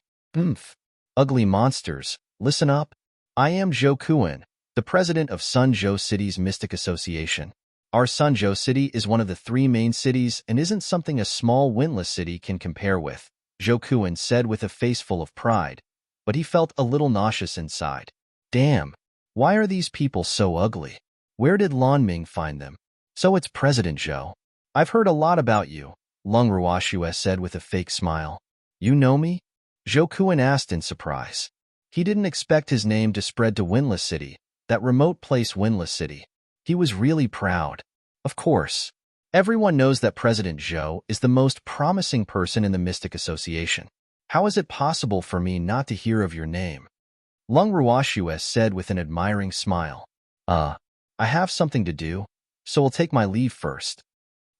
Ugly monsters, listen up. I am Zhou Kun, the president of Sunzhou City's Mystic Association. Our Sunzhou City is one of the 3 main cities and isn't something a small windless city can compare with, Zhou Kun said with a face full of pride, but he felt a little nauseous inside. Damn, why are these people so ugly? Where did Lan Ming find them? So it's President Zhou. I've heard a lot about you, Long Ruoxue said with a fake smile. You know me? Zhou Kun asked in surprise. He didn't expect his name to spread to Windless City, that remote place Windless City. He was really proud. Of course. Everyone knows that President Zhou is the most promising person in the Mystic Association. How is it possible for me not to hear of your name? Long Ruoxue said with an admiring smile. I have something to do, so I'll take my leave first.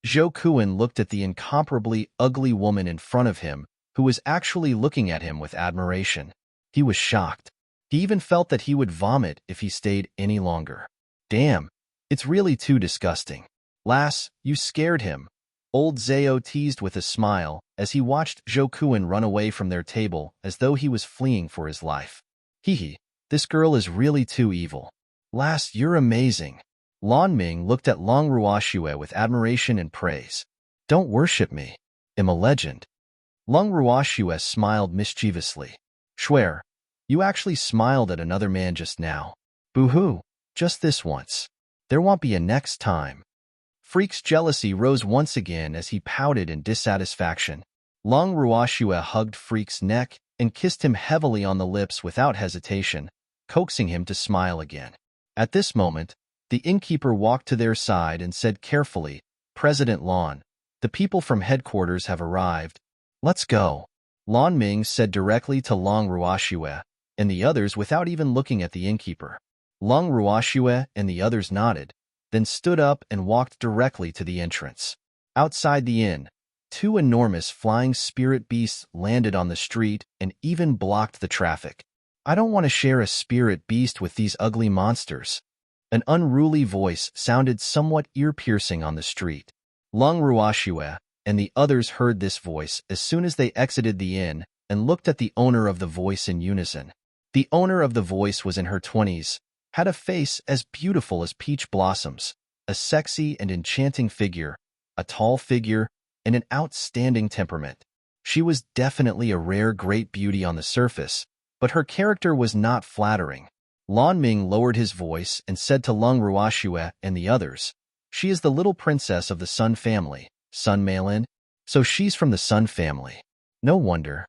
Zhou Kun looked at the incomparably ugly woman in front of him, who was actually looking at him with admiration. He was shocked. He even felt that he would vomit if he stayed any longer. Damn, it's really too disgusting. Lass, you scared him, Old Zhao teased with a smile as he watched Zhou Kun run away from their table as though he was fleeing for his life. Hee, this girl is really too evil. Lass, you're amazing. Lan Ming looked at Long Ruoxue with admiration and praise. Don't worship me. I'm a legend. Long Ruoxue smiled mischievously. Swear, you actually smiled at another man just now. Boo-hoo, just this once. There won't be a next time. Freak's jealousy rose once again as he pouted in dissatisfaction. Long Ruoxue hugged Freak's neck and kissed him heavily on the lips without hesitation, coaxing him to smile again. At this moment, the innkeeper walked to their side and said carefully, President Lan, the people from headquarters have arrived. Let's go. Lan Ming said directly to Long Ruoxue, and the others without even looking at the innkeeper. Long Ruoxue and the others nodded, then stood up and walked directly to the entrance. Outside the inn, 2 enormous flying spirit beasts landed on the street and even blocked the traffic. I don't want to share a spirit beast with these ugly monsters. An unruly voice sounded somewhat ear-piercing on the street. Long Ruoxue and the others heard this voice as soon as they exited the inn and looked at the owner of the voice in unison. The owner of the voice was in her 20s, had a face as beautiful as peach blossoms, a sexy and enchanting figure, a tall figure, and an outstanding temperament. She was definitely a rare great beauty on the surface, but her character was not flattering. Lan Ming lowered his voice and said to Lung Ruoxue and the others, "She is the little princess of the Sun family, Sun Meilin, so she's from the Sun family. No wonder."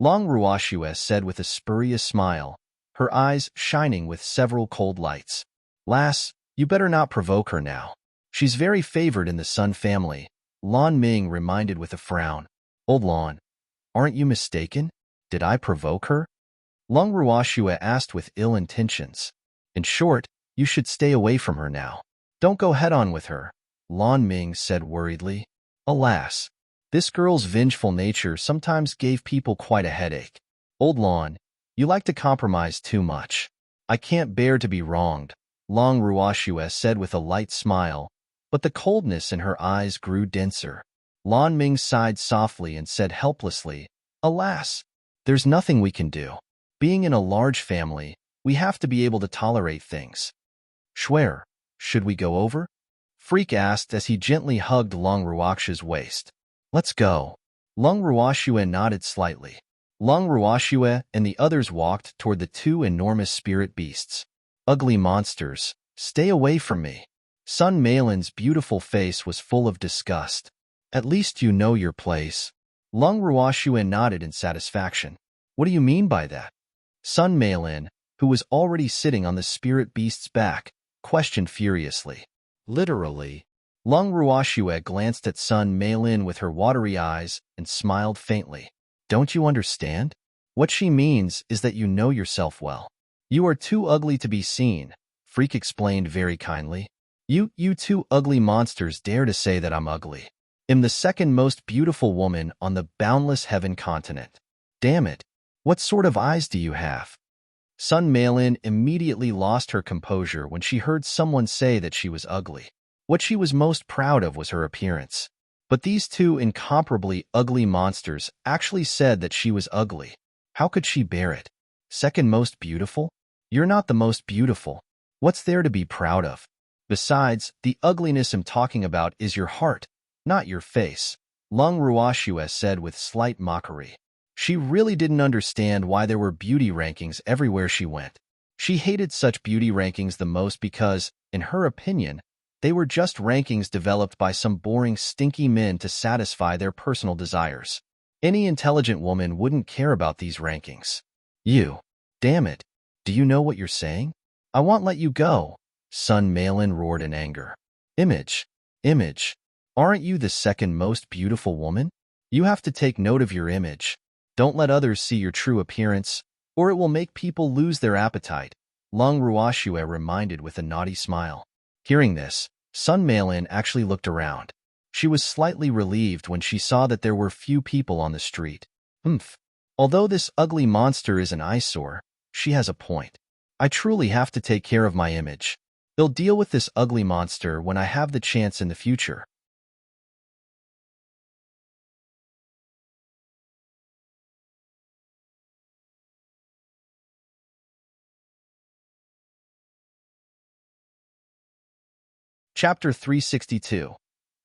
Long Ruoxue said with a spurious smile, her eyes shining with several cold lights. "Lass, you better not provoke her now. She's very favored in the Sun family," Lan Ming reminded with a frown. "Old Lan, aren't you mistaken? Did I provoke her?" Lung Ruoxue asked with ill intentions. "In short, you should stay away from her now. Don't go head-on with her," Lan Ming said worriedly. Alas, this girl's vengeful nature sometimes gave people quite a headache. "Old Lan, you like to compromise too much. I can't bear to be wronged," Long Ruoxue said with a light smile, but the coldness in her eyes grew denser. Lan Ming sighed softly and said helplessly, "Alas, there's nothing we can do. Being in a large family, we have to be able to tolerate things." "Schwer, should we go over?" Freak asked as he gently hugged Lung Ruoxue's waist. "Let's go." Lung Ruoxue nodded slightly. Lung Ruoxue and the others walked toward the two enormous spirit beasts. "Ugly monsters, stay away from me." Sun Meilin's beautiful face was full of disgust. "At least you know your place." Lung Ruoxue nodded in satisfaction. "What do you mean by that?" Sun Meilin, who was already sitting on the spirit beast's back, questioned furiously. "Literally." Lung Ruoxue glanced at Sun Meilin with her watery eyes and smiled faintly. "Don't you understand? What she means is that you know yourself well. You are too ugly to be seen," Freak explained very kindly. You two ugly monsters dare to say that I'm ugly. I'm the second most beautiful woman on the boundless heaven continent. Damn it, what sort of eyes do you have?" Sun Meilin immediately lost her composure when she heard someone say that she was ugly. What she was most proud of was her appearance. But these two incomparably ugly monsters actually said that she was ugly. How could she bear it? Second most beautiful? You're not the most beautiful. What's there to be proud of? Besides, the ugliness I'm talking about is your heart, not your face, Lung Ruoxue said with slight mockery. She really didn't understand why there were beauty rankings everywhere she went. She hated such beauty rankings the most because, in her opinion, they were just rankings developed by some boring, stinky men to satisfy their personal desires. Any intelligent woman wouldn't care about these rankings. "You, damn it, do you know what you're saying? I won't let you go," Sun Meilin roared in anger. Image, aren't you the second most beautiful woman? You have to take note of your image. Don't let others see your true appearance, or it will make people lose their appetite," Lung Ruoxue reminded with a naughty smile. Hearing this, Sun Meilin actually looked around. She was slightly relieved when she saw that there were few people on the street. Although this ugly monster is an eyesore, she has a point. I truly have to take care of my image. They'll deal with this ugly monster when I have the chance in the future. Chapter 362.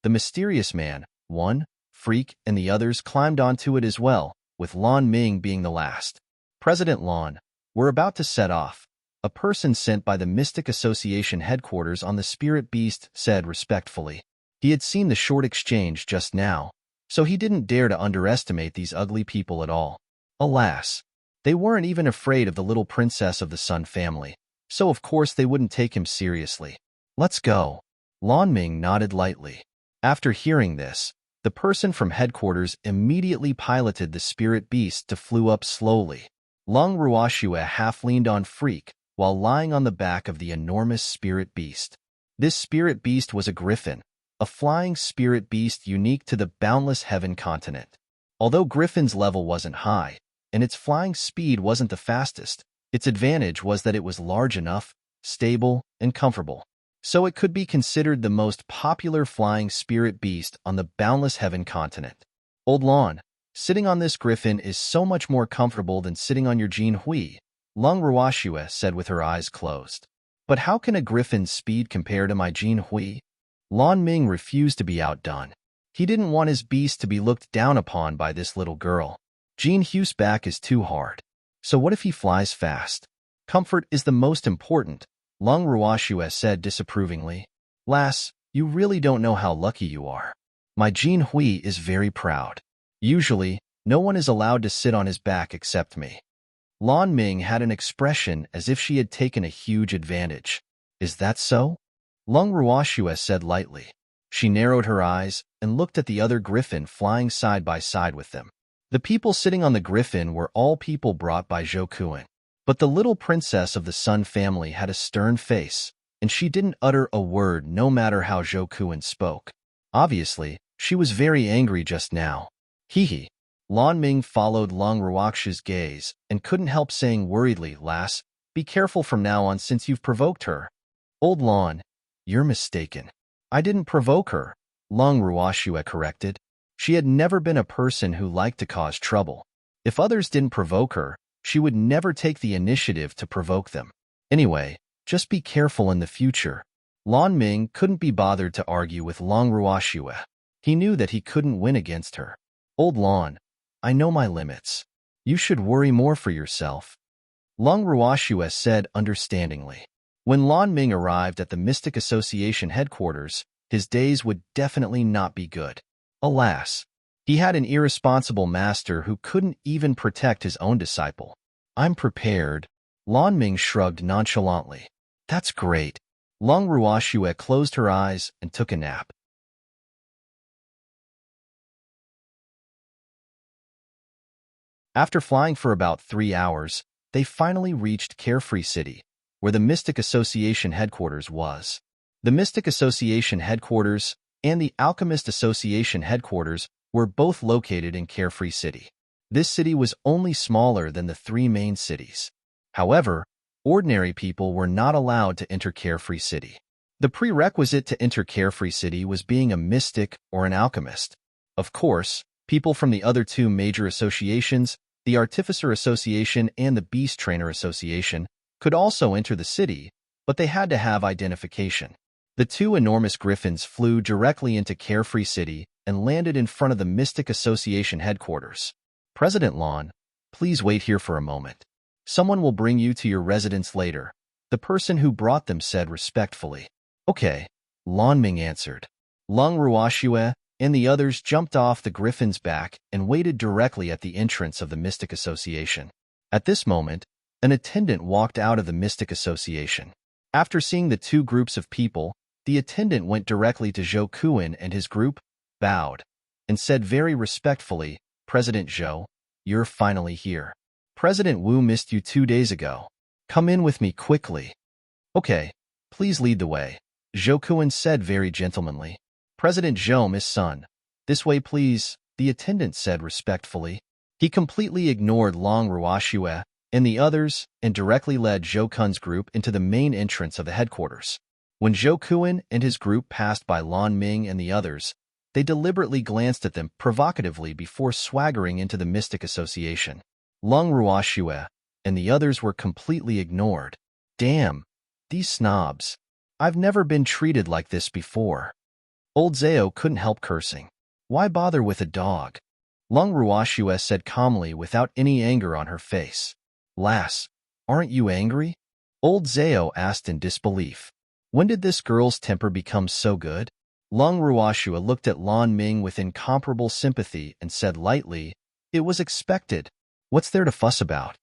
The Mysterious Man, 1. Freak and the others climbed onto it as well, with Lan Ming being the last. "President Lan, we're about to set off," a person sent by the Mystic Association headquarters on the Spirit Beast said respectfully. He had seen the short exchange just now, so he didn't dare to underestimate these ugly people at all. Alas, they weren't even afraid of the little princess of the Sun family, so of course they wouldn't take him seriously. "Let's go." Lan Ming nodded lightly. After hearing this, the person from headquarters immediately piloted the spirit beast to flew up slowly. Lung Ruoxue half leaned on Freak while lying on the back of the enormous spirit beast. This spirit beast was a griffin, a flying spirit beast unique to the boundless heaven continent. Although Griffin's level wasn't high, and its flying speed wasn't the fastest, its advantage was that it was large enough, stable, and comfortable. So it could be considered the most popular flying spirit beast on the boundless heaven continent. "Old Lan, Sitting on this griffin is so much more comfortable than sitting on your Jin Hui, Lung Ruoxue said with her eyes closed. But how can a griffin's speed compare to my Jin Hui? Lan Ming refused to be outdone. He didn't want his beast to be looked down upon by this little girl. Jin Hu's back is too hard. So what if he flies fast? Comfort is the most important, Lung Ruoxue said disapprovingly. Lass, you really don't know how lucky you are. My Jin Hui is very proud. Usually, no one is allowed to sit on his back except me. Lan Ming had an expression as if she had taken a huge advantage. Is that so? Lung Ruoxue said lightly. She narrowed her eyes and looked at the other griffin flying side by side with them. The people sitting on the griffin were all people brought by Zhou Kuan. But the little princess of the Sun family had a stern face, and she didn't utter a word no matter how Zhou Kuan spoke. Obviously, she was very angry just now. Hee. Lan Ming followed Lung Ruoxue's gaze and couldn't help saying worriedly, Lass, be careful from now on since you've provoked her. Old Lan, you're mistaken. I didn't provoke her, Lung Ruoxue corrected. She had never been a person who liked to cause trouble. If others didn't provoke her, she would never take the initiative to provoke them. Anyway, just be careful in the future. Lan Ming couldn't be bothered to argue with Lung Ruoxue. He knew that he couldn't win against her. Old Lan, I know my limits. You should worry more for yourself. Lung Ruoxue said understandingly. When Lan Ming arrived at the Mystic Association headquarters, his days would definitely not be good. Alas, he had an irresponsible master who couldn't even protect his own disciple. I'm prepared. Lan Ming shrugged nonchalantly. That's great. Lung Ruoxue closed her eyes and took a nap. After flying for about 3 hours, they finally reached Carefree City, where the Mystic Association headquarters was. The Mystic Association headquarters and the Alchemist Association headquarters were both located in Carefree City. This city was only smaller than the 3 main cities. However, ordinary people were not allowed to enter Carefree City. The prerequisite to enter Carefree City was being a mystic or an alchemist. Of course, people from the other 2 major associations, the Artificer Association and the Beast Trainer Association, could also enter the city, but they had to have identification. The 2 enormous griffins flew directly into Carefree City and landed in front of the Mystic Association headquarters. President Lan, please wait here for a moment. Someone will bring you to your residence later, the person who brought them said respectfully. Okay, Lan Ming answered. Lung Ruoxue and the others jumped off the griffin's back and waited directly at the entrance of the Mystic Association. At this moment, an attendant walked out of the Mystic Association. After seeing the 2 groups of people, the attendant went directly to Zhou Kuan and his group, bowed, and said very respectfully, President Zhou, you're finally here. President Wu missed you 2 days ago. Come in with me quickly. Okay, please lead the way, Zhou Kuan said very gentlemanly. President Zhou, Miss Sun, this way please, the attendant said respectfully. He completely ignored Lung Ruoxue and the others and directly led Zhou Kun's group into the main entrance of the headquarters. When Zhou Kuan and his group passed by Lan Ming and the others, they deliberately glanced at them provocatively before swaggering into the Mystic Association. Lung Ruoxue and the others were completely ignored. Damn, these snobs. I've never been treated like this before. Old Zhao couldn't help cursing. Why bother with a dog? Lung Ruoxue said calmly without any anger on her face. Lass, aren't you angry? Old Zhao asked in disbelief. When did this girl's temper become so good? Lung Ruoxue looked at Lan Ming with incomparable sympathy and said lightly, It was expected. What's there to fuss about?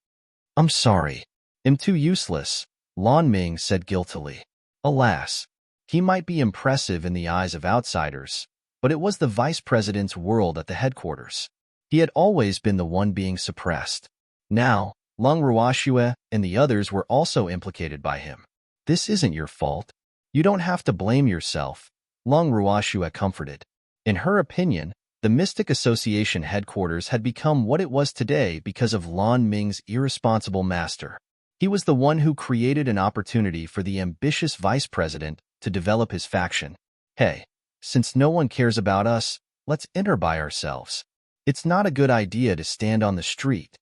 I'm sorry. I'm too useless, Lan Ming said guiltily. Alas, he might be impressive in the eyes of outsiders, but it was the vice president's world at the headquarters. He had always been the one being suppressed. Now, Lung Ruoxue and the others were also implicated by him. This isn't your fault. You don't have to blame yourself, Lung Ruoxue comforted. In her opinion, the Mystic Association headquarters had become what it was today because of Lan Ming's irresponsible master. He was the one who created an opportunity for the ambitious vice president to develop his faction. Hey, since no one cares about us, let's enter by ourselves. It's not a good idea to stand on the street,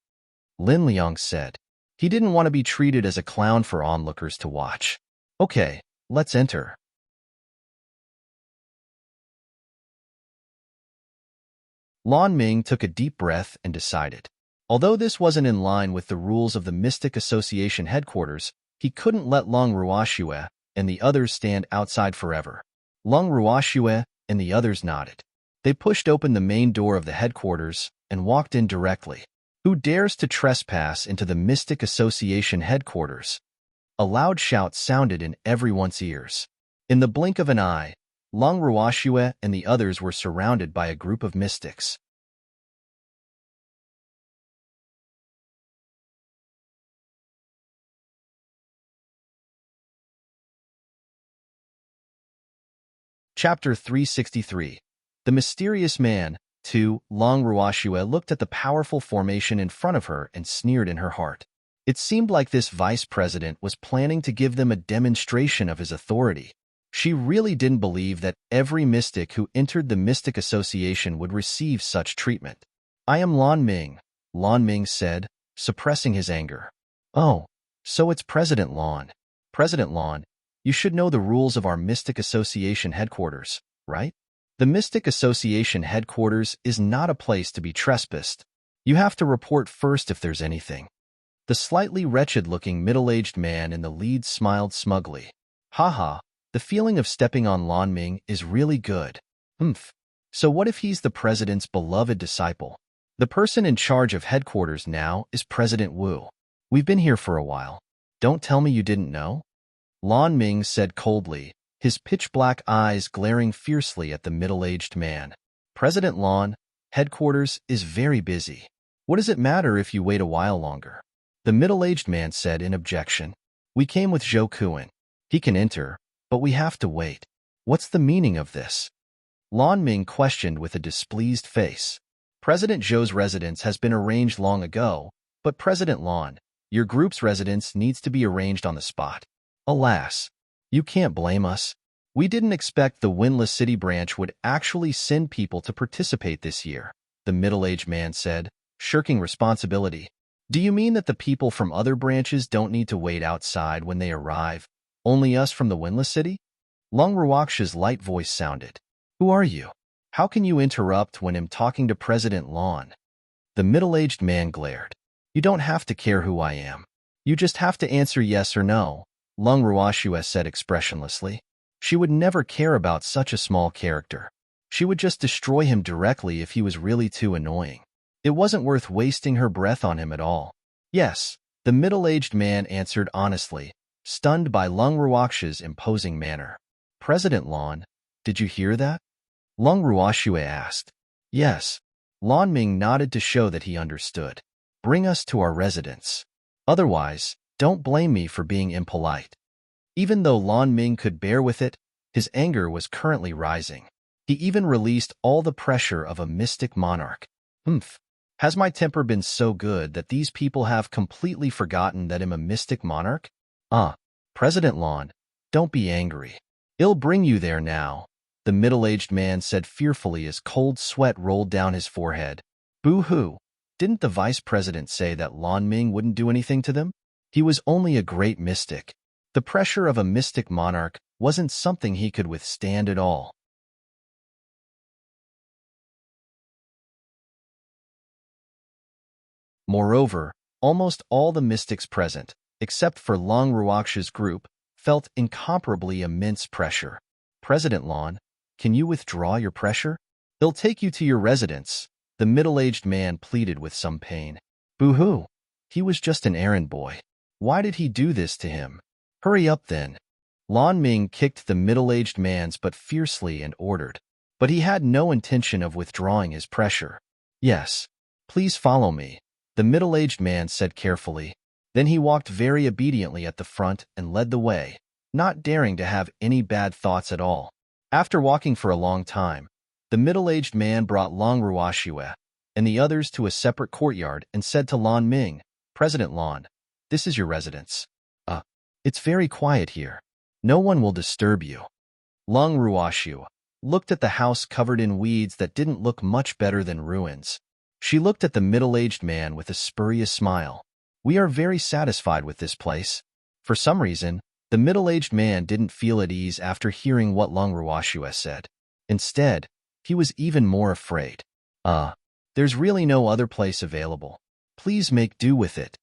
Lin Liang said. He didn't want to be treated as a clown for onlookers to watch. Okay, let's enter. Lan Ming took a deep breath and decided. Although this wasn't in line with the rules of the Mystic Association headquarters, he couldn't let Long Ruoxue and the others stand outside forever. Long Ruoxue and the others nodded. They pushed open the main door of the headquarters and walked in directly. Who dares to trespass into the Mystic Association headquarters? A loud shout sounded in everyone's ears. In the blink of an eye, Long Ruoxue and the others were surrounded by a group of mystics. Chapter 363. The Mysterious Man. 2. Long Ruoxue looked at the powerful formation in front of her and sneered in her heart. It seemed like this vice president was planning to give them a demonstration of his authority. She really didn't believe that every mystic who entered the Mystic Association would receive such treatment. I am Lan Ming said, suppressing his anger. Oh, so it's President Lan. President Lan, you should know the rules of our Mystic Association headquarters, right? The Mystic Association headquarters is not a place to be trespassed. You have to report first if there's anything. The slightly wretched-looking middle-aged man in the lead smiled smugly. Haha, the feeling of stepping on Lan Ming is really good. So what if he's the president's beloved disciple? The person in charge of headquarters now is President Wu. We've been here for a while. Don't tell me you didn't know? Lan Ming said coldly, his pitch-black eyes glaring fiercely at the middle-aged man. President Lan, headquarters is very busy. What does it matter if you wait a while longer? The middle-aged man said in objection. We came with Zhou Kuan. He can enter, but we have to wait. What's the meaning of this? Lan Ming questioned with a displeased face. President Zhou's residence has been arranged long ago, but President Lan, your group's residence needs to be arranged on the spot. Alas, you can't blame us. We didn't expect the Windless City branch would actually send people to participate this year, the middle-aged man said, shirking responsibility. Do you mean that the people from other branches don't need to wait outside when they arrive? Only us from the Windless City? Long Ruoxue's light voice sounded. Who are you? How can you interrupt when I'm talking to President Lan? The middle-aged man glared. You don't have to care who I am. You just have to answer yes or no, Long Ruoxue said expressionlessly. She would never care about such a small character. She would just destroy him directly if he was really too annoying. It wasn't worth wasting her breath on him at all. Yes, the middle-aged man answered honestly, stunned by Long Ruoxue's imposing manner. President Lan, did you hear that? Long Ruoxue asked. Yes. Lan Ming nodded to show that he understood. Bring us to our residence. Otherwise, don't blame me for being impolite. Even though Lan Ming could bear with it, his anger was currently rising. He even released all the pressure of a mystic monarch. Has my temper been so good that these people have completely forgotten that I'm a mystic monarch? President Lan, don't be angry. I'll bring you there now, the middle-aged man said fearfully as cold sweat rolled down his forehead. Boo-hoo, didn't the vice president say that Lan Ming wouldn't do anything to them? He was only a great mystic. The pressure of a mystic monarch wasn't something he could withstand at all. Moreover, almost all the mystics present, except for Long Ruoxue's group, felt incomparably immense pressure. President Lan, can you withdraw your pressure? They'll take you to your residence, the middle-aged man pleaded with some pain. Boo-hoo, he was just an errand boy. Why did he do this to him? Hurry up then. Lan Ming kicked the middle-aged man's butt fiercely and ordered. But he had no intention of withdrawing his pressure. Yes, please follow me, the middle-aged man said carefully. Then he walked very obediently at the front and led the way, not daring to have any bad thoughts at all. After walking for a long time, the middle-aged man brought Long Ruoxue and the others to a separate courtyard and said to Lan Ming, President Lan, this is your residence. It's very quiet here. No one will disturb you. Long Ruoxue looked at the house covered in weeds that didn't look much better than ruins. She looked at the middle-aged man with a spurious smile. We are very satisfied with this place. For some reason, the middle-aged man didn't feel at ease after hearing what Long Ruashue said. Instead, he was even more afraid. There's really no other place available. Please make do with it.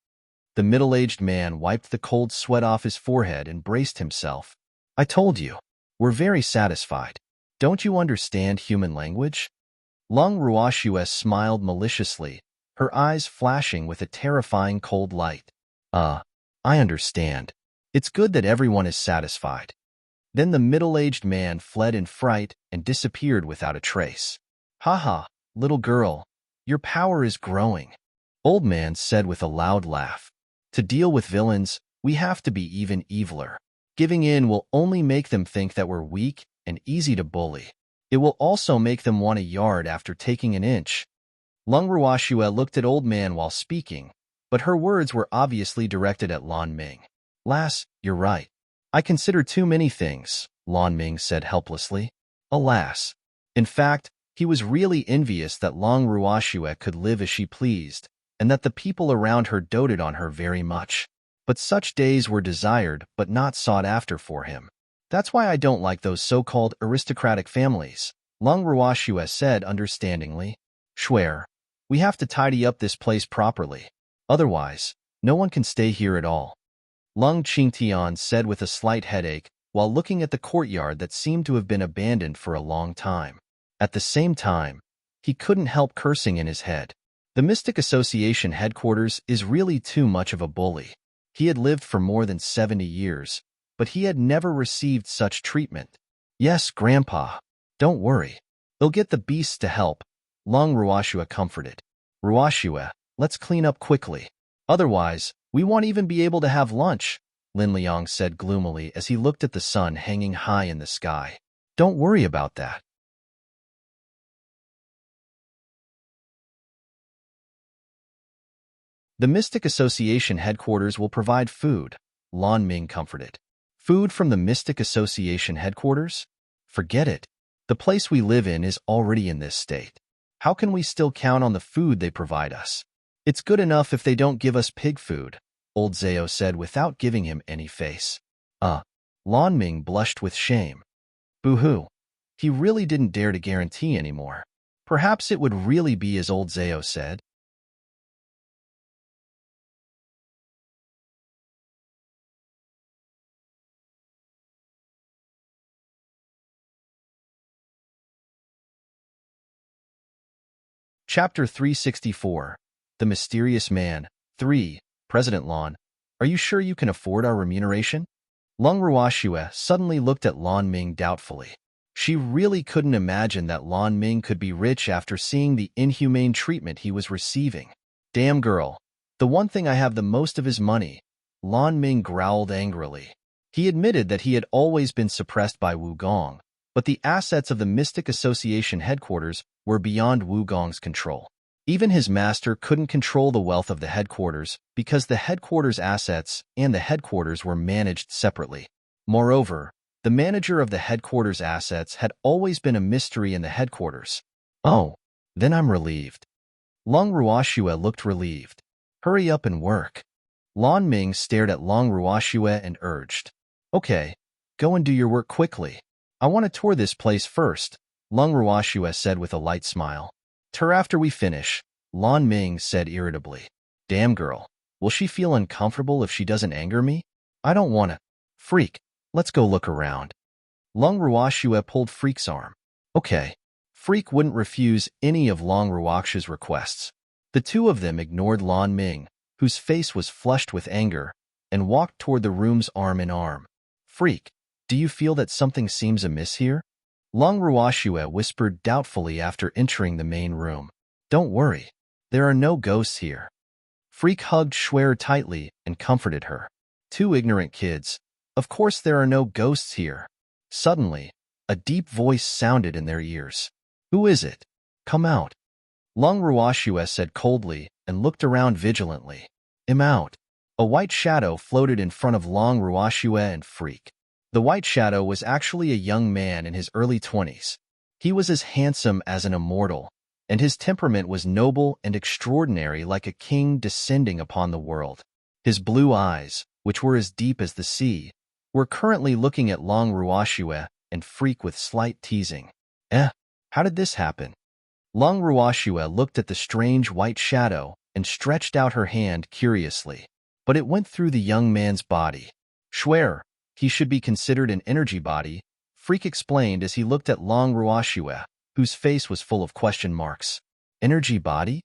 The middle-aged man wiped the cold sweat off his forehead and braced himself. I told you, we're very satisfied. Don't you understand human language? Long Ruashue smiled maliciously, her eyes flashing with a terrifying cold light. I understand. It's good that everyone is satisfied. Then the middle-aged man fled in fright and disappeared without a trace. Ha, little girl, your power is growing, Old Man said with a loud laugh. To deal with villains, we have to be even eviler. Giving in will only make them think that we're weak and easy to bully. It will also make them want a yard after taking an inch. Long Ruashue looked at Old Man while speaking, but her words were obviously directed at Lan Ming. Lass, you're right. I consider too many things, Lan Ming said helplessly. Alas. In fact, he was really envious that Long Ruashue could live as she pleased, and that the people around her doted on her very much. But such days were desired but not sought after for him. That's why I don't like those so-called aristocratic families, Long Ruashue said understandingly. Schwer, we have to tidy up this place properly. Otherwise, no one can stay here at all. Lung Qingtian said with a slight headache while looking at the courtyard that seemed to have been abandoned for a long time. At the same time, he couldn't help cursing in his head. The Mystic Association headquarters is really too much of a bully. He had lived for more than 70 years, but he had never received such treatment. Yes, Grandpa. Don't worry. They'll get the beasts to help, Long Ruashue comforted. Ruashue, let's clean up quickly. Otherwise, we won't even be able to have lunch, Lin Liang said gloomily as he looked at the sun hanging high in the sky. Don't worry about that. The Mystic Association headquarters will provide food, Lan Ming comforted. Food from the Mystic Association headquarters? Forget it. The place we live in is already in this state. How can we still count on the food they provide us? It's good enough if they don't give us pig food, Old Zao said without giving him any face. Lan Ming blushed with shame. Boo-hoo. He really didn't dare to guarantee anymore. Perhaps it would really be as Old Zao said. Chapter 364. The Mysterious Man. 3. President Lan, are you sure you can afford our remuneration? Long Ruashue suddenly looked at Lan Ming doubtfully. She really couldn't imagine that Lan Ming could be rich after seeing the inhumane treatment he was receiving. Damn girl. The one thing I have the most of is money, Lan Ming growled angrily. He admitted that he had always been suppressed by Wu Gong, but the assets of the Mystic Association headquarters were beyond Wu Gong's control. Even his master couldn't control the wealth of the headquarters because the headquarters' assets and the headquarters were managed separately. Moreover, the manager of the headquarters' assets had always been a mystery in the headquarters. Oh, then I'm relieved. Long Ruashue looked relieved. Hurry up and work. Lan Ming stared at Long Ruashue and urged. Okay, go and do your work quickly. I want to tour this place first, Long Ruashue said with a light smile. Tour after we finish, Lan Ming said irritably. Damn girl, will she feel uncomfortable if she doesn't anger me? I don't want to. Freak, let's go look around. Long Ruashue pulled Freak's arm. Okay. Freak wouldn't refuse any of Long Ruakshue's requests. The two of them ignored Lan Ming, whose face was flushed with anger, and walked toward the rooms arm in arm. Freak, do you feel that something seems amiss here? Long Ruashue whispered doubtfully after entering the main room. Don't worry, there are no ghosts here. Freak hugged Schwer tightly and comforted her. Two ignorant kids. Of course there are no ghosts here. Suddenly, a deep voice sounded in their ears. Who is it? Come out. Long Ruashue said coldly and looked around vigilantly. I'm out. A white shadow floated in front of Long Ruashue and Freak. The white shadow was actually a young man in his early 20s. He was as handsome as an immortal, and his temperament was noble and extraordinary like a king descending upon the world. His blue eyes, which were as deep as the sea, were currently looking at Long Ruoxue and Freak with slight teasing. How did this happen? Long Ruoxue looked at the strange white shadow and stretched out her hand curiously, but it went through the young man's body. Schwer, he should be considered an energy body, Freak explained as he looked at Long Ruoxue, whose face was full of question marks. Energy body?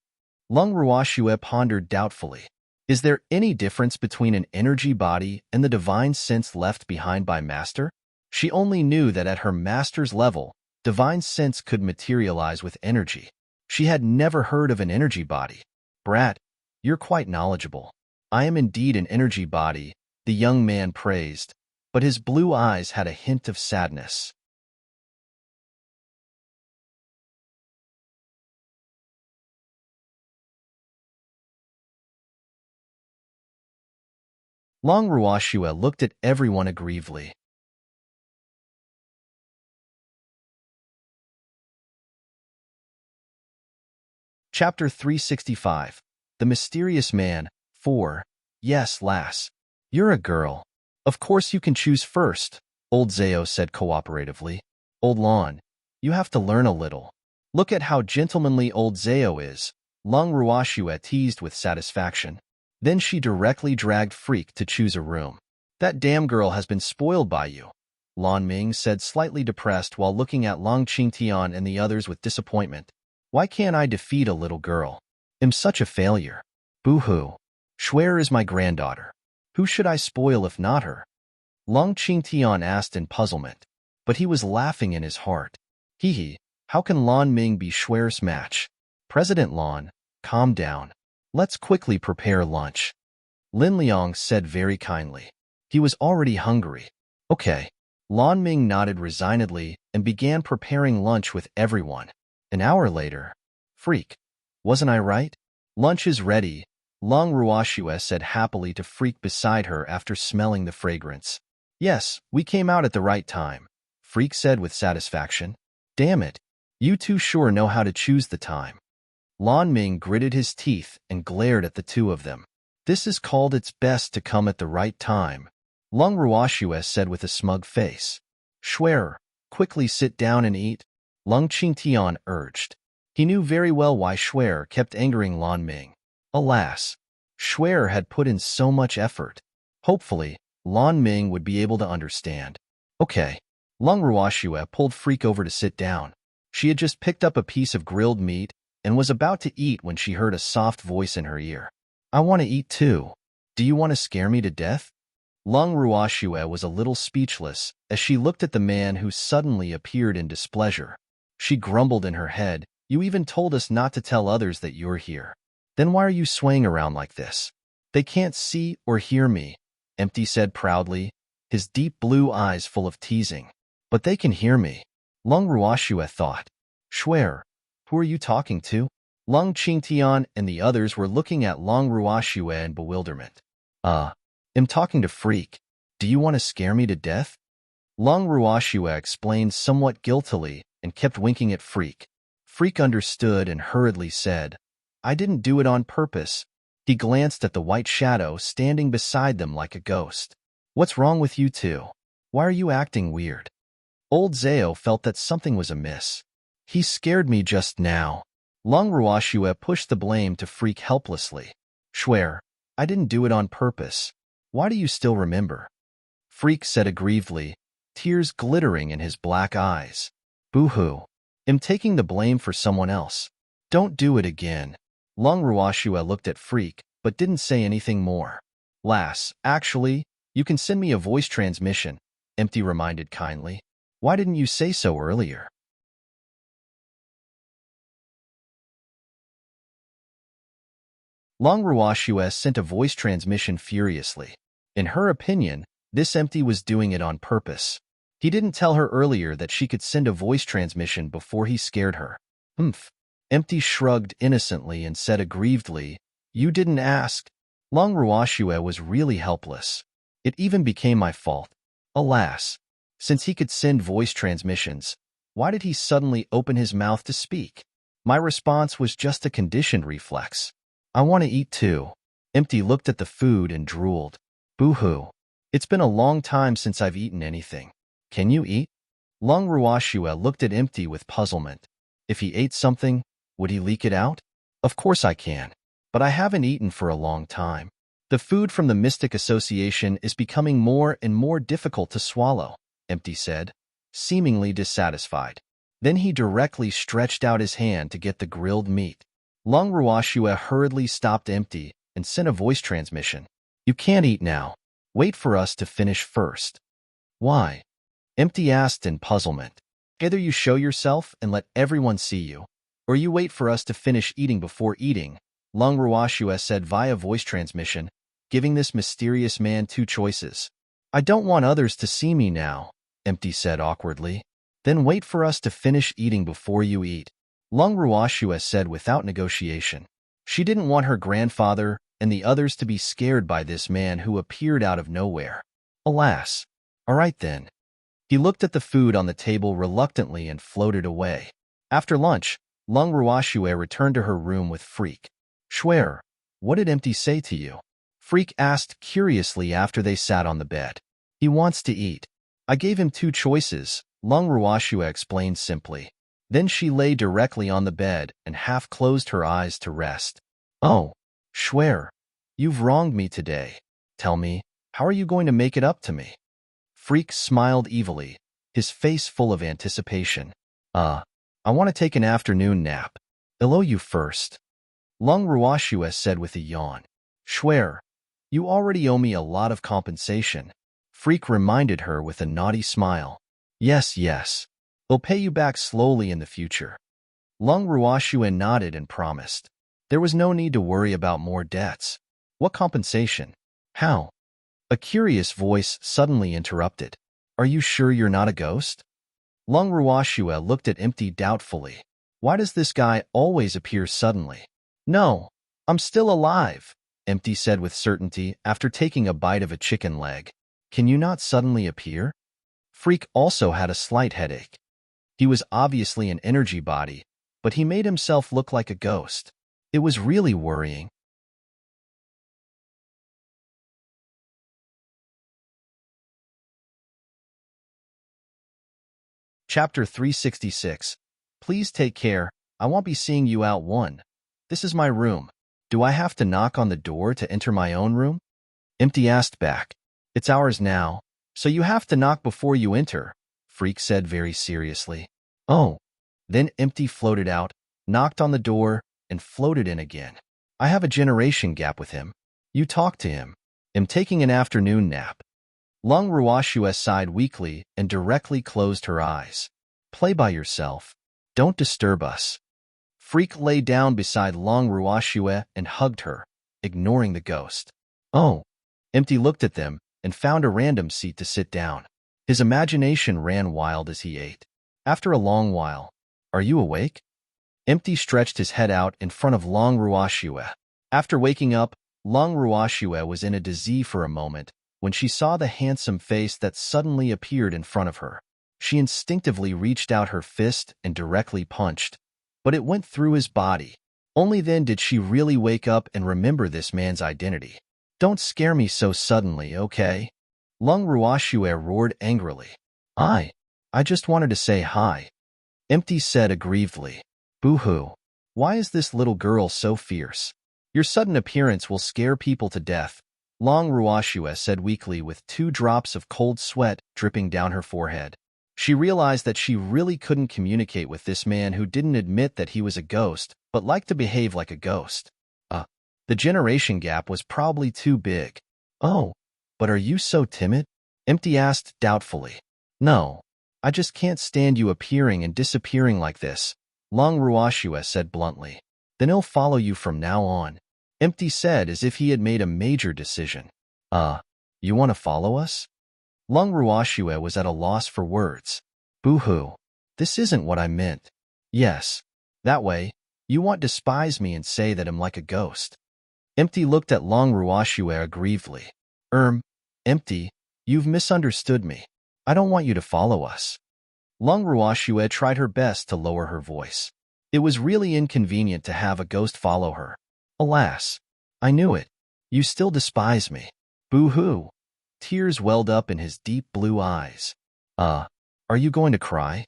Long Ruoxue pondered doubtfully. Is there any difference between an energy body and the divine sense left behind by Master? She only knew that at her Master's level, divine sense could materialize with energy. She had never heard of an energy body. Brat, you're quite knowledgeable. I am indeed an energy body, the young man praised, but his blue eyes had a hint of sadness. Long Ruoxue looked at everyone aggrievedly. Chapter 365. The Mysterious Man. 4. Yes, lass. You're a girl. Of course you can choose first, Old Zao said cooperatively. Old Lon, you have to learn a little. Look at how gentlemanly Old Zao is, Long Ruoxue teased with satisfaction. Then she directly dragged Freak to choose a room. That damn girl has been spoiled by you, Lan Ming said slightly depressed while looking at Long Qingtian and the others with disappointment. Why can't I defeat a little girl? I'm such a failure. Boo-hoo. Schwer is my granddaughter. Who should I spoil if not her? Long Qingtian asked in puzzlement, but he was laughing in his heart. Hee, how can Lan Ming be Schwer's match? President Lan, calm down. Let's quickly prepare lunch. Lin Liang said very kindly. He was already hungry. Okay. Lan Ming nodded resignedly and began preparing lunch with everyone. An hour later. Freak. Wasn't I right? Lunch is ready, Long Ruoxue said happily to Freak beside her after smelling the fragrance. Yes, we came out at the right time, Freak said with satisfaction. Damn it. You two sure know how to choose the time. Lan Ming gritted his teeth and glared at the two of them. This is called its best to come at the right time, Long Ruoxue said with a smug face. Schwer, quickly sit down and eat, Long Qingtian urged. He knew very well why Schwer kept angering Lan Ming. Alas, Schwer had put in so much effort. Hopefully, Lan Ming would be able to understand. Okay. Long Ruoxue pulled Freak over to sit down. She had just picked up a piece of grilled meat and was about to eat when she heard a soft voice in her ear. I want to eat too. Do you want to scare me to death? Long Ruoxue was a little speechless as she looked at the man who suddenly appeared in displeasure. She grumbled in her head, You even told us not to tell others that you're here. Then why are you swaying around like this? They can't see or hear me, Empty said proudly, his deep blue eyes full of teasing. But they can hear me. Long Ruoxue thought. Schwer, who are you talking to? Long Qingtian and the others were looking at Long Ruoxue in bewilderment. I'm talking to Freak. Do you want to scare me to death? Long Ruoxue explained somewhat guiltily and kept winking at Freak. Freak understood and hurriedly said, I didn't do it on purpose. He glanced at the white shadow standing beside them like a ghost. What's wrong with you two? Why are you acting weird? Old Zao felt that something was amiss. He scared me just now. Long Ruoxue pushed the blame to Freak helplessly. Schwer, I didn't do it on purpose. Why do you still remember? Freak said aggrievedly, tears glittering in his black eyes. Boo-hoo. I'm taking the blame for someone else. Don't do it again. Long Ruoxue looked at Freak, but didn't say anything more. Lass, actually, you can send me a voice transmission, Empty reminded kindly. Why didn't you say so earlier? Long Ruoxue sent a voice transmission furiously. In her opinion, this Empty was doing it on purpose. He didn't tell her earlier that she could send a voice transmission before he scared her. Empty shrugged innocently and said aggrievedly, You didn't ask. Long Ruoxue was really helpless. It even became my fault. Alas. Since he could send voice transmissions, why did he suddenly open his mouth to speak? My response was just a conditioned reflex. I want to eat too. Empty looked at the food and drooled. Boo-hoo. It's been a long time since I've eaten anything. Can you eat? Long Ruashua looked at Empty with puzzlement. If he ate something, would he leak it out? Of course I can. But I haven't eaten for a long time. The food from the Mystic Association is becoming more and more difficult to swallow, Empty said, seemingly dissatisfied. Then he directly stretched out his hand to get the grilled meat. Long Ruashua hurriedly stopped Empty and sent a voice transmission. You can't eat now. Wait for us to finish first. Why? Empty asked in puzzlement. Either you show yourself and let everyone see you, or you wait for us to finish eating before eating, Long Ruashua said via voice transmission, giving this mysterious man two choices. I don't want others to see me now, Empty said awkwardly. Then wait for us to finish eating before you eat, Long Ruashua said without negotiation. She didn't want her grandfather and the others to be scared by this man who appeared out of nowhere. Alas. All right then. He looked at the food on the table reluctantly and floated away. After lunch, Long Ruashua returned to her room with Freak. Schwer, what did Empty say to you? Freak asked curiously after they sat on the bed. He wants to eat. I gave him two choices, Long Ruashua explained simply. Then she lay directly on the bed and half closed her eyes to rest. Oh, Schwer, you've wronged me today. Tell me, how are you going to make it up to me? Freak smiled evilly, his face full of anticipation. I want to take an afternoon nap. I'll owe you first. Long Ruashua said with a yawn. Schwer, you already owe me a lot of compensation. Freak reminded her with a naughty smile. Yes. I'll pay you back slowly in the future. Long Ruashua nodded and promised. There was no need to worry about more debts. What compensation? How? A curious voice suddenly interrupted. Are you sure you're not a ghost? Long Ruashua looked at Empty doubtfully. Why does this guy always appear suddenly? No, I'm still alive, Empty said with certainty after taking a bite of a chicken leg. Can you not suddenly appear? Freak also had a slight headache. He was obviously an energy body, but he made himself look like a ghost. It was really worrying. Chapter 366. Please take care. I won't be seeing you out one. This is my room. Do I have to knock on the door to enter my own room? Empty asked back. It's ours now, so you have to knock before you enter, Freak said very seriously. Oh. Then Empty floated out, knocked on the door, and floated in again. I have a generation gap with him. You talk to him. I'm taking an afternoon nap. Long Ruashua sighed weakly and directly closed her eyes. Play by yourself. Don't disturb us. Freak lay down beside Long Ruashua and hugged her, ignoring the ghost. Oh. Empty looked at them and found a random seat to sit down. His imagination ran wild as he ate. After a long while, are you awake? Empty stretched his head out in front of Long Ruashua. After waking up, Long Ruashua was in a daze for a moment when she saw the handsome face that suddenly appeared in front of her. She instinctively reached out her fist and directly punched, but it went through his body. Only then did she really wake up and remember this man's identity. Don't scare me so suddenly, okay? Long Ruashua roared angrily. I just wanted to say hi. Empty said aggrievedly. Boo-hoo. Why is this little girl so fierce? Your sudden appearance will scare people to death, Long Ruashua said weakly with 2 drops of cold sweat dripping down her forehead. She realized that she really couldn't communicate with this man who didn't admit that he was a ghost, but liked to behave like a ghost. The generation gap was probably too big. Oh, but are you so timid? Empty asked doubtfully. No, I just can't stand you appearing and disappearing like this, Long Ruashua said bluntly. Then he'll follow you from now on. Empty said as if he had made a major decision. You want to follow us? Long Ruashua was at a loss for words. Boo-hoo. This isn't what I meant. Yes. That way, you won't despise me and say that I'm like a ghost. Empty looked at Long Ruashua aggrievedly. Empty, you've misunderstood me. I don't want you to follow us. Long Ruashua tried her best to lower her voice. It was really inconvenient to have a ghost follow her. Alas, I knew it. You still despise me. Boo-hoo. Tears welled up in his deep blue eyes. Are you going to cry?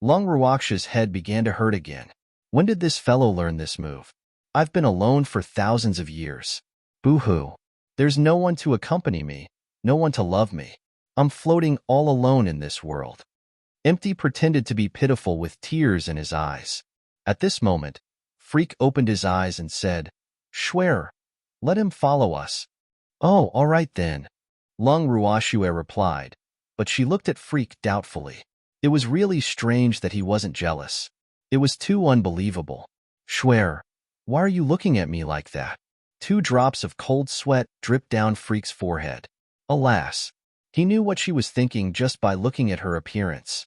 Long Ruaksha's head began to hurt again. When did this fellow learn this move? I've been alone for thousands of years. Boo-hoo. There's no one to accompany me, no one to love me. I'm floating all alone in this world. Empty pretended to be pitiful with tears in his eyes. At this moment, Freak opened his eyes and said, Schwer, let him follow us. Oh, all right then, Long Ruashue replied, but she looked at Freak doubtfully. It was really strange that he wasn't jealous. It was too unbelievable. Schwer, why are you looking at me like that? 2 drops of cold sweat dripped down Freak's forehead. Alas, he knew what she was thinking just by looking at her appearance.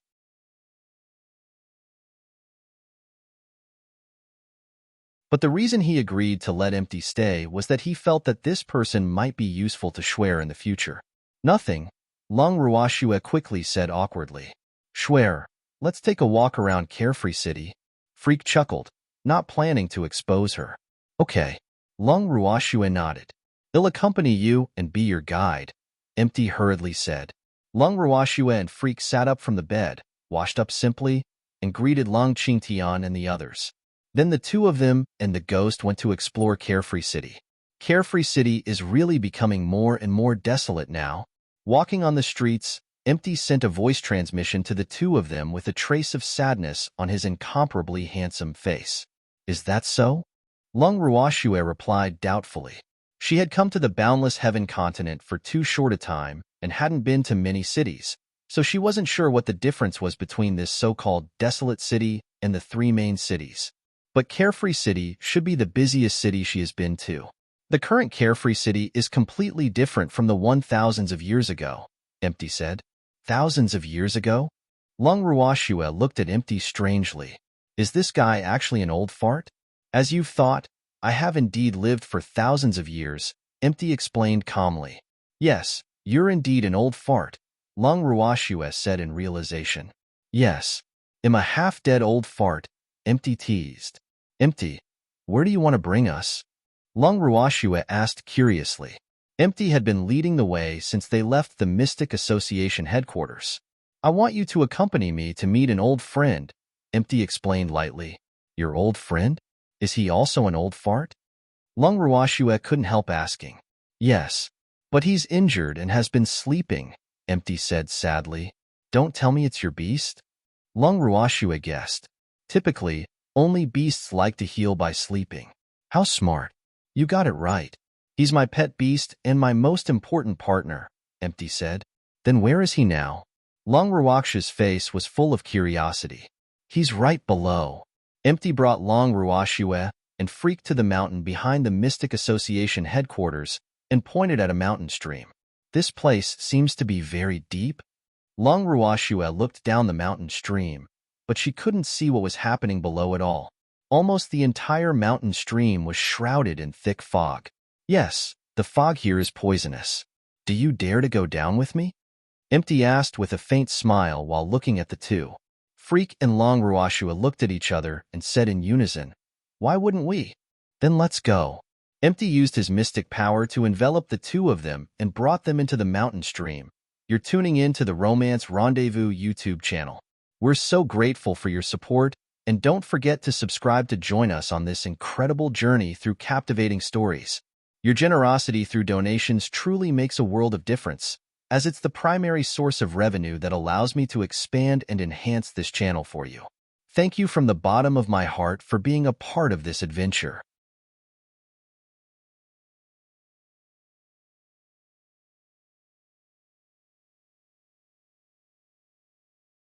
But the reason he agreed to let Empty stay was that he felt that this person might be useful to Schwer in the future. Nothing, Long Ruashue quickly said awkwardly. Schwer, let's take a walk around Carefree City. Freak chuckled, not planning to expose her. Okay, Long Ruashue nodded. I'll accompany you and be your guide, Empty hurriedly said. Long Ruashue and Freak sat up from the bed, washed up simply, and greeted Long Qingtian and the others. Then the 2 of them and the ghost went to explore Carefree City. Carefree City is really becoming more and more desolate now. Walking on the streets, Empty sent a voice transmission to the 2 of them with a trace of sadness on his incomparably handsome face. Is that so? Long Ruashue replied doubtfully. She had come to the boundless heaven continent for too short a time and hadn't been to many cities, so she wasn't sure what the difference was between this so-called desolate city and the 3 main cities. But Carefree City should be the busiest city she has been to. The current Carefree City is completely different from the one thousands of years ago, Empty said. Thousands of years ago? Long Ruashue looked at Empty strangely. Is this guy actually an old fart? As you've thought, I have indeed lived for thousands of years, Empty explained calmly. Yes, you're indeed an old fart, Long Ruashue said in realization. Yes, I'm a half-dead old fart, Empty teased. Empty, where do you want to bring us? Long Ruashue asked curiously. Empty had been leading the way since they left the Mystic Association headquarters. I want you to accompany me to meet an old friend, Empty explained lightly. Your old friend? Is he also an old fart? Long Ruashue couldn't help asking. Yes, but he's injured and has been sleeping, Empty said sadly. Don't tell me it's your beast? Long Ruashue guessed. Typically, only beasts like to heal by sleeping. How smart. You got it right. He's my pet beast and my most important partner, Empty said. Then where is he now? Long Ruaksha's face was full of curiosity. He's right below. Empty brought Long Ruashue and Freak to the mountain behind the Mystic Association headquarters and pointed at a mountain stream. This place seems to be very deep. Long Ruashue looked down the mountain stream, but she couldn't see what was happening below at all. Almost the entire mountain stream was shrouded in thick fog. Yes, the fog here is poisonous. Do you dare to go down with me? Empty asked with a faint smile while looking at the 2. Freak and Long Ruashue looked at each other and said in unison, Why wouldn't we? Then let's go. Empty used his mystic power to envelop the 2 of them and brought them into the mountain stream. You're tuning in to the Romance Rendezvous YouTube channel. We're so grateful for your support, and don't forget to subscribe to join us on this incredible journey through captivating stories. Your generosity through donations truly makes a world of difference, as it's the primary source of revenue that allows me to expand and enhance this channel for you. Thank you from the bottom of my heart for being a part of this adventure.